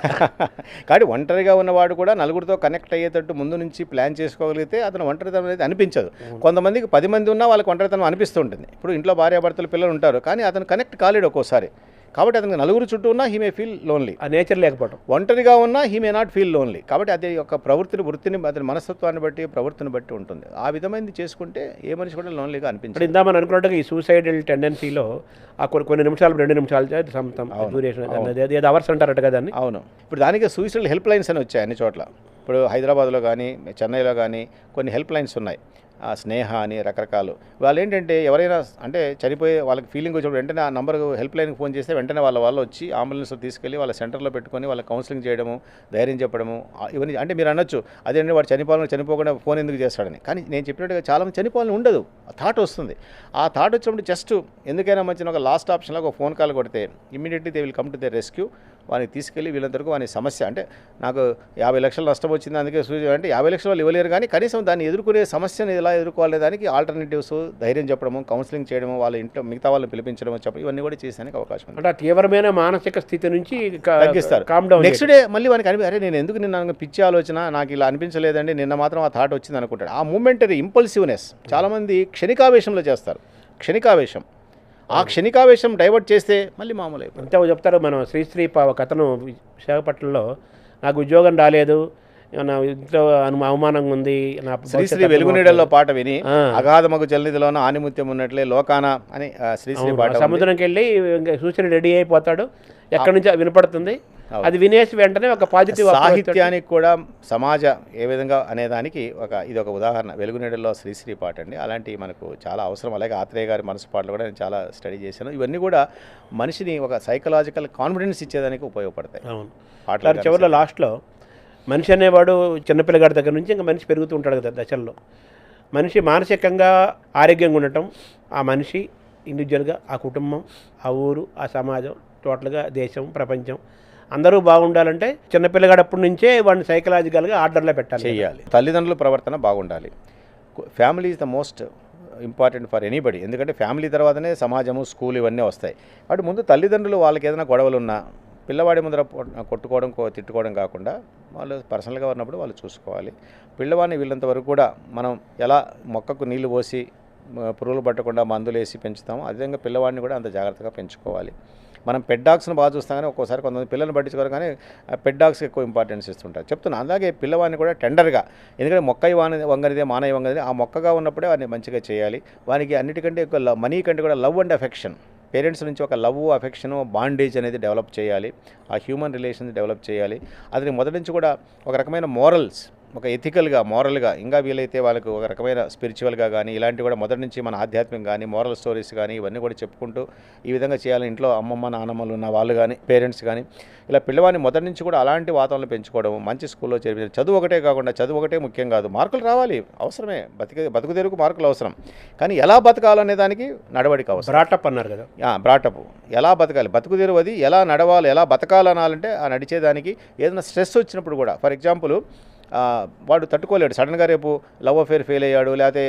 కాబట్టి ఒంటరిగా ఉన్నవాడు కూడా నలుగురితో కనెక్ట్ అయ్యేటట్టు ముందు నుంచి ప్లాన్ చేసుకోగలిగితే అతను ఒంటరితనం అనేది అనిపించదు. కొంతమందికి 10 మంది ఉన్నా వాళ్ళకి ఒంటరితనం అనిపిస్తుంటుంది. ఇప్పుడు ఇంట్లో భార్యాభర్తలు పిల్లలు ఉంటారు, కానీ అతను కనెక్ట్ కాలేడు ఒక్కోసారి. కాబట్టి అతనికి నలుగురు చుట్టూ ఉన్నా హీ మే ఫీల్ లోన్లీ. ఆ నేచర్ లేకపోవడం. ఒంటరిగా ఉన్నా he may not feel lonely. కాబట్టి అది ఒక వృత్తిని అతని మనస్తత్వాన్ని బట్టి ప్రవృత్తిని బట్టి ఉంటుంది. ఆ విధమైనది చేసుకుంటే ఏ మనిషి కూడా లోన్లీగా అనిపించదు. ఇందామని అనుకున్నట్టుగా ఈ సూసైడల్ టెండెన్సీలో ఆ కొన్ని నిమిషాలు 2 నిమిషాలు డ్యూరేషన్, ఏదో అవర్స్ అంటారట కదా అని. అవును. ఇప్పుడు దానికి సూసైడల్ హెల్ప్ లైన్స్ అని వచ్చాయి అన్ని చోట్ల. ఇప్పుడు హైదరాబాద్లో కానీ చెన్నైలో కానీ కొన్ని హెల్ప్ లైన్స్ ఉన్నాయి. స్నేహ అని రకరకాలు. వాళ్ళు ఏంటంటే ఎవరైనా అంటే చనిపోయే వాళ్ళకి ఫీలింగ్ వచ్చినప్పుడు వెంటనే ఆ నంబర్ హెల్ప్ లైన్కి ఫోన్ చేస్తే వెంటనే వాళ్ళు వచ్చి అంబులెన్స్లో తీసుకెళ్ళి వాళ్ళ సెంటర్లో పెట్టుకొని వాళ్ళ కౌన్సిలింగ్ చేయడము, ధైర్యం చెప్పడము, ఇవన్నీ. అంటే మీరు అనొచ్చు అదేంటి వాడు చనిపోకుండా ఫోన్ ఎందుకు చేస్తాడని. కానీ నేను చెప్పినట్టుగా చాలామంది చనిపోవాలని ఉండదు, థాట్ వస్తుంది. ఆ థాట్ వచ్చినప్పుడు జస్ట్ ఎందుకైనా మంచి ఒక లాస్ట్ ఆప్షన్లో ఒక ఫోన్ కాల్ కొడితే immediately they will come to the rescue. వానికి తీసుకెళ్ళి వీళ్ళంతవరకు వాని సమస్య అంటే నాకు 50 లక్షలు నష్టం వచ్చింది అందుకే సూసైడ్ అంటే 50 లక్షలు వాళ్ళు ఇవ్వలేరు, కానీ కనీసం దాన్ని ఎదుర్కొనే సమస్యను ఎలా ఎదుర్కోవాలి దానికి ఆల్టర్నేటివ్స్, ధైర్యం చెప్పడము, కౌన్సిలింగ్ చేయడము, వాళ్ళ ఇంట్లో మిగతా వాళ్ళని పిలిపించడము చెప్పడం, ఇవన్నీ కూడా చేసేందుకు అవకాశం ఉంది. అంటే తీవ్రమైన మానసిక స్థితి నుంచి తగ్గిస్తారు. నెక్స్ట్ డే మళ్ళీ వానికి అరే నేను ఎందుకు నిన్న పిచ్చి ఆలోచన, నాకు ఇలా అనిపించలేదండి, నిన్న మాత్రం ఆ థాట్ వచ్చింది అనుకుంటాడు. ఆ మూమెంటరీ ఇంపల్సివ్నెస్ చాలామంది క్షణికావేశంలో చేస్తారు. క్షణికావేశం, ఆ క్షణికావేశం డైవర్ట్ చేస్తే మళ్ళీ మామూలు అయిపోతుంది. అంతే చెప్తారు. మనం శ్రీశ్రీ ఒక అతను విశాఖపట్నంలో నాకు ఉద్యోగం రాలేదు, నా ఇంట్లో అవమానంగా ఉంది, నా శ్రీశ్రీ వెలుగునీడల్లో పాట విని అగాధమగు జలనిధిలోన ఆనిముత్యం ఉన్నట్లే లోకాన అని శ్రీశ్రీ పాట. సముద్రంకి వెళ్ళి సూచన రెడీ అయిపోతాడు, ఎక్కడి నుంచి వినపడుతుంది, అది వినేసి వెంటనే ఒక పాజిటివ్. సాహిత్యానికి కూడా సమాజ ఏ విధంగా అనేదానికి ఇది ఒక ఉదాహరణ. వెలుగునీడల్లో శ్రీశ్రీ పాట అండి. అలాంటి మనకు చాలా అవసరం. అలాగే ఆత్రేయ గారి మనసు పాటలు కూడా నేను చాలా స్టడీ చేశాను. ఇవన్నీ కూడా మనిషిని ఒక సైకలాజికల్ కాన్ఫిడెన్స్ ఇచ్చేదానికి ఉపయోగపడతాయి. అవును. పాటలు చివరిలో లాస్ట్లో మనిషి అనేవాడు చిన్నపిల్లగాడి దగ్గర నుంచి ఇంకా మనిషి పెరుగుతూ ఉంటాడు కదా దశల్లో. మనిషి మానసికంగా ఆరోగ్యంగా ఉండటం, ఆ మనిషి ఇండివిజువల్గా, ఆ కుటుంబం, ఆ ఊరు, ఆ సమాజం, టోటల్గా దేశం, ప్రపంచం అందరూ బాగుండాలంటే చిన్నపిల్లగాడప్పటి నుంచే వాడిని సైకలాజికల్గా ఆర్డర్లో పెట్టాలి, చేయాలి. తల్లిదండ్రుల ప్రవర్తన బాగుండాలి. Family is the most important for anybody. ఎందుకంటే ఫ్యామిలీ తర్వాతనే సమాజము, స్కూల్ ఇవన్నీ వస్తాయి. కాబట్టి ముందు తల్లిదండ్రులు వాళ్ళకి ఏదైనా గొడవలు ఉన్నా పిల్లవాడి ముందర కొట్టుకోవడం తిట్టుకోవడం కాకుండా వాళ్ళు పర్సనల్గా ఉన్నప్పుడు వాళ్ళు చూసుకోవాలి. పిల్లవాడిని వీళ్ళంత వరకు కూడా మనం ఎలా మొక్కకు నీళ్లు పోసి పురుగులు పట్టకుండా మందులు వేసి పెంచుతామో అదేవిధంగా పిల్లవాడిని కూడా అంత జాగ్రత్తగా పెంచుకోవాలి. మనం పెట్ డాగ్స్ని బాగా చూస్తాం, కానీ ఒక్కోసారి కొంతమంది పిల్లల్ని పట్టించుకోరు, కానీ పెట్ డాగ్స్కి ఎక్కువ ఇంపార్టెన్స్ ఇస్తుంటారు. చెప్తున్నాను. అలాగే పిల్లవాడిని కూడా టెండర్గా, ఎందుకంటే మొక్క వంగనిదే మానవ వంగనిదే, ఆ మొక్కగా ఉన్నప్పుడే వాడిని మంచిగా చేయాలి. వానికి అన్నిటికంటే ఎక్కువ మనీ కంటే కూడా లవ్ అండ్ అఫెక్షన్, పేరెంట్స్ నుంచి ఒక లవ్, అఫెక్షన్, బాండేజ్ అనేది డెవలప్ చేయాలి. ఆ హ్యూమన్ రిలేషన్స్ డెవలప్ చేయాలి. అది మొదటి నుంచి కూడా ఒక రకమైన మోరల్స్, ఒక ఎథికల్గా, మోరల్గా, ఇంకా వీలైతే వాళ్ళకు ఒక రకమైన స్పిరిచువల్గా కానీ ఇలాంటివి కూడా మొదటి నుంచి మన ఆధ్యాత్మిక కానీ మోరల్ స్టోరీస్ కానీ ఇవన్నీ కూడా చెప్పుకుంటూ ఈ విధంగా చేయాలి. ఇంట్లో అమ్మమ్మ నాన్నమ్మలు ఉన్న వాళ్ళు కానీ పేరెంట్స్ కానీ ఇలా పిల్లవాడిని మొదటి నుంచి కూడా అలాంటి వాతావరణం పెంచుకోవడం, మంచి స్కూల్లో చేర్పించడం. చదువు ఒకటే కాకుండా, చదువు ఒకటే ముఖ్యం కాదు, మార్కులు రావాలి అవసరమే, బతుకు తెరుకు మార్కులు అవసరం, కానీ ఎలా బతకాలనే దానికి నడవడిక అవసరం. బ్రాటప్ అన్నారు కదా, బ్రాటప్ ఎలా బతకాలి, బతుకు తెరువు అది ఎలా నడవాలి, ఎలా బతకాలనాలంటే ఆ నడిచేదానికి ఏదైనా స్ట్రెస్ వచ్చినప్పుడు కూడా, ఫర్ ఎగ్జాంపుల్ వాడు తట్టుకోలేడు, సడన్గా రేపు లవ్ అఫేర్ ఫెయిల్ అయ్యాడు, లేకపోతే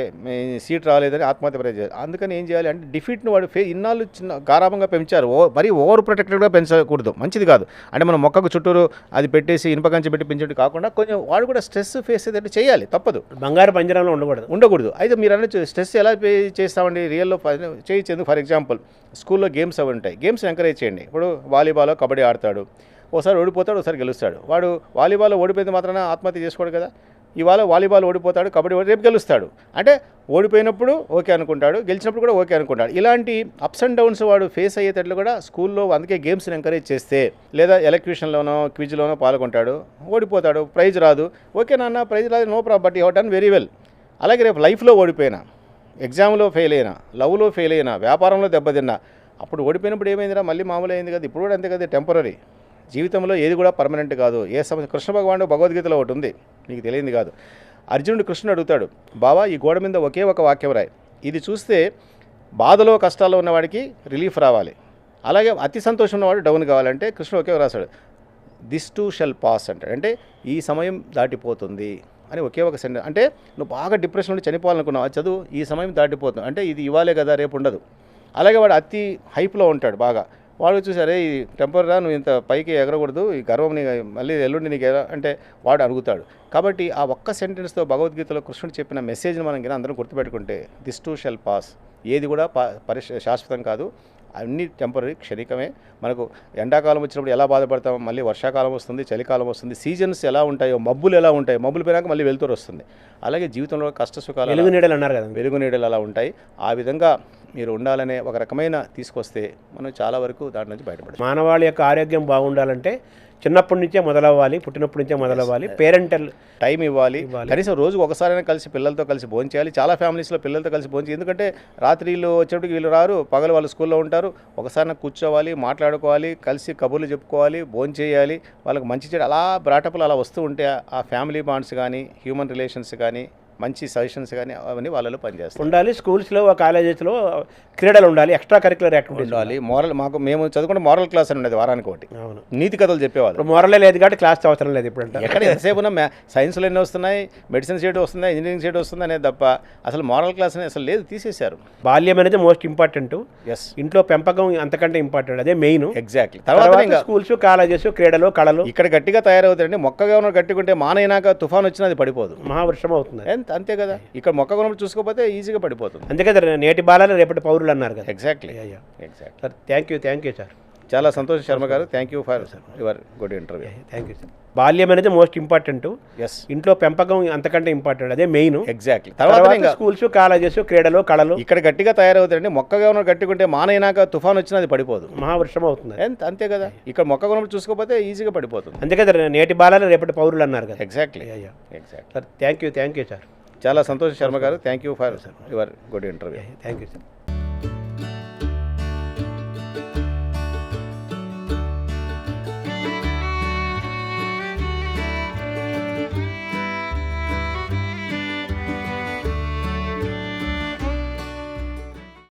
సీట్ రాలేదని ఆత్మహత్య ప్రయత్నం. అందుకని ఏం చేయాలి అంటే డిఫీట్ను వాడు ఇన్నాళ్ళు చిన్న గారాభంగా పెంచారు, మరీ ఓవర్ ప్రొటెక్టెడ్గా పెంచకూడదు, మంచిది కాదు. అంటే మనం మొక్కకు చుట్టూరు అది పెట్టేసి ఇనుప కంచె పెట్టి పెంచడం కాకుండా కొంచెం వాడు కూడా స్ట్రెస్ ఫేస్ అయితే చేయాలి, తప్పదు. బంగారు పంజరంలో ఉండకూడదు. అయితే మీరు అనొచ్చు స్ట్రెస్ ఎలా చేస్తామండి రియల్లో చేయొచ్చు. ఫర్ ఎగ్జాంపుల్ స్కూల్లో గేమ్స్ అవి ఉంటాయి, గేమ్స్ ఎంకరేజ్ చేయండి. ఇప్పుడు వాలీబాల్, కబడ్డీ ఆడతాడు, ఒకసారి ఓడిపోతాడు, ఒకసారి గెలుస్తాడు. వాడు వాలీబాల్ ఓడిపోయింది మాత్రాన ఆత్మహత్య చేసుకోడు కదా. ఇవాళ వాలీబాల్ ఓడిపోతాడు, కబడ్డీ రేపు గెలుస్తాడు. అంటే ఓడిపోయినప్పుడు ఓకే అనుకుంటాడు, గెలిచినప్పుడు కూడా ఓకే అనుకుంటాడు. ఇలాంటి అప్స్ అండ్ డౌన్స్ వాడు ఫేస్ అయ్యేటట్లు కూడా స్కూల్లో అందుకే గేమ్స్ని ఎంకరేజ్ చేస్తే, లేదా ఎలక్యూషన్లోనో క్విజ్లోనో పాల్గొంటాడు, ఓడిపోతాడు, ప్రైజ్ రాదు, ఓకే నాన్న ప్రైజ్ రాదు, no problem, but you have done very well. అలాగే రేపు లైఫ్లో ఓడిపోయినా, ఎగ్జామ్లో ఫెయిల్ అయినా, లవ్లో ఫెయిల్ అయినా, వ్యాపారంలో దెబ్బతిన్నా, అప్పుడు ఓడిపోయినప్పుడు ఏమైందిరా మళ్ళీ మామూలు అయింది కదా, ఇప్పుడు కూడా అంతే కదా, టెంపరీ. జీవితంలో ఏది కూడా పర్మనెంట్ కాదు. ఏ సమస్య, కృష్ణ భగవానుడు భగవద్గీతలో ఒకటి ఉంది, మీకు తెలియంది కాదు. అర్జునుడు కృష్ణుడు అడుగుతాడు, బావా ఈ గోడ మీద ఒకే ఒక వాక్యం రాయి, ఇది చూస్తే బాధలో కష్టాల్లో ఉన్నవాడికి రిలీఫ్ రావాలి, అలాగే అతి సంతోషం ఉన్నవాడు డౌన్ కావాలంటే కృష్ణుడు ఒకే రాశాడు, దిస్ టూ షెల్ పాస్ అంటాడు. అంటే ఈ సమయం దాటిపోతుంది, అని ఒకే ఒక సెంటెన్స్. అంటే నువ్వు బాగా డిప్రెషన్ నుండి చనిపోవాలనుకున్నావు, అది చదువు, ఈ సమయం దాటిపోతుంది, అంటే ఇది ఇవ్వాలే కదా రేపు ఉండదు. అలాగే వాడు అతి హైప్లో ఉంటాడు బాగా, వాడు చూసారే ఈ టెంపర్రా నువ్వు ఇంత పైకి ఎగరకూడదు, ఈ గర్వం నీ మళ్ళీ ఎల్లుండి నీకు అంటే వాడు అడుగుతాడు. కాబట్టి ఆ ఒక్క సెంటెన్స్తో భగవద్గీతలో కృష్ణుడు చెప్పిన మెసేజ్ని మనం కింద అందరం గుర్తుపెట్టుకుంటే, దిస్ టూ షెల్ పాస్, ఏది కూడా శాశ్వతం కాదు, అన్నీ టెంపరీ, క్షణికమే. మనకు ఎండాకాలం వచ్చినప్పుడు ఎలా బాధపడతామో మళ్ళీ వర్షాకాలం వస్తుంది, చలికాలం వస్తుంది, సీజన్స్ ఎలా ఉంటాయో, మబ్బులు ఎలా ఉంటాయి, మబ్బులు పోయినాక మళ్ళీ వెలుతురు వస్తుంది. అలాగే జీవితంలో కష్ట సుఖాలు, వెలుగు నీడలు అన్నారు కదా, వెలుగు నీడలు అలా ఉంటాయి. ఆ విధంగా మీరు ఉండాలనే ఒక రకమైన తీసుకొస్తే మనం చాలా వరకు దాని నుంచి బయటపడతాం. మానవాళి యొక్క ఆరోగ్యం బాగుండాలంటే చిన్నప్పటి నుంచే మొదలవ్వాలి, పుట్టినప్పటి నుంచే మొదలవ్వాలి, పేరెంటల్ టైం ఇవ్వాలి. కనీసం రోజుకు ఒకసారైనా కలిసి పిల్లలతో కలిసి భోజనం చేయాలి. చాలా ఫ్యామిలీస్లో పిల్లలతో కలిసి భోజనం చేయాలి, ఎందుకంటే రాత్రిళ్ళు వచ్చేటికి వీళ్ళు రారు, పగలు వాళ్ళు స్కూల్లో ఉంటారు. ఒకసారి కూర్చోవాలి, మాట్లాడుకోవాలి, కలిసి కబుర్లు చెప్పుకోవాలి, భోజనం చేయాలి, వాళ్ళకి మంచి చెడు అలా బ్రాటప్లు అలా వస్తూ ఉంటే ఆ ఫ్యామిలీ బాండ్స్ కానీ, హ్యూమన్ రిలేషన్స్ కానీ, మంచి సజెషన్స్ కానీ అవన్నీ వాళ్ళలో పనిచేస్తాయి. ఉండాలి. స్కూల్స్లో, కాలేజెస్లో క్రీడలు ఉండాలి, ఎక్స్ట్రా కరిక్యులర్ యాక్టివిటీస్ ఉండాలి. మేము చదువుకుంటే మోరల్ క్లాస్ అని ఉండేది, వారానికి ఒకటి. అవును, నీతి కథలు చెప్పేవాళ్ళు. ఇప్పుడు మోరలే లేదు కాబట్టి క్లాస్ అవసరం లేదు. ఇప్పుడు ఎక్కడ ఎంతసేపు ఉన్నా సైన్స్లో ఎన్ని వస్తున్నాయి, మెడిసిన్ సైడ్ వస్తున్నాయి, ఇంజనీరింగ్ సైడ్ వస్తుంది అనేది తప్ప అసలు మోరల్ క్లాస్ అనేది అసలు లేదు, తీసేశారు. బాల్యం అనేది మోస్ట్ ఇంపార్టెంట్. ఎస్, ఇంట్లో పెంపకం అంతకంటే ఇంపార్టెంట్, అదే మెయిన్. ఎగ్జాక్ట్లీ. తర్వాత స్కూల్స్, కాలేజెస్, క్రీడలు, కళలు ఇక్కడ గట్టిగా తయారవుతాయండి. మొక్కగా ఉన్న గట్టికుంటే మానైనాక తుఫాన్ వచ్చినా అది పడిపోదు, మహావృక్షం అవుతుంది. అంతే కదా. ఇక్కడ మొక్క కొనప్పుడు చూసుకోకపోతే ఈజీగా పడిపోతుంది. అంతే కదా, నేటి బాలలు రేపటి పౌరులు అన్నారు కదా. Exactly. Sir, thank you sir. చాలా సంతోషం శర్మ గారు, thank you for your good interview. Thank you sir. బాల్యం అనేది మోస్ట్ ఇంపార్టెంట్. ఎస్, ఇంట్లో పెంపకం అంతకంటే ఇంపార్టెంట్, అదే మెయిన్. ఎగ్జాక్ట్లీ. తర్వాత స్కూల్స్, కాలేజెస్, క్రీడలు, కళలు ఇక్కడ గట్టిగా తయారవుతాయండి. మొక్కగా ఉన్న గట్టికుంటే మానైనాక తుఫాన్ వచ్చినా అది పడిపోదు, మహావృక్షం అవుతుంది. అంతే కదా. ఇక్కడ మొక్క కొనప్పుడు చూసుకోకపోతే ఈజీగా పడిపోతుంది. అంతే కదా, నేటి బాలలు రేపటి పౌరులు అన్నారు కదా. Exactly. Sir, thank you sir. చాలా సంతోషం శర్మ గారు, thank you for your good interview. Thank you sir.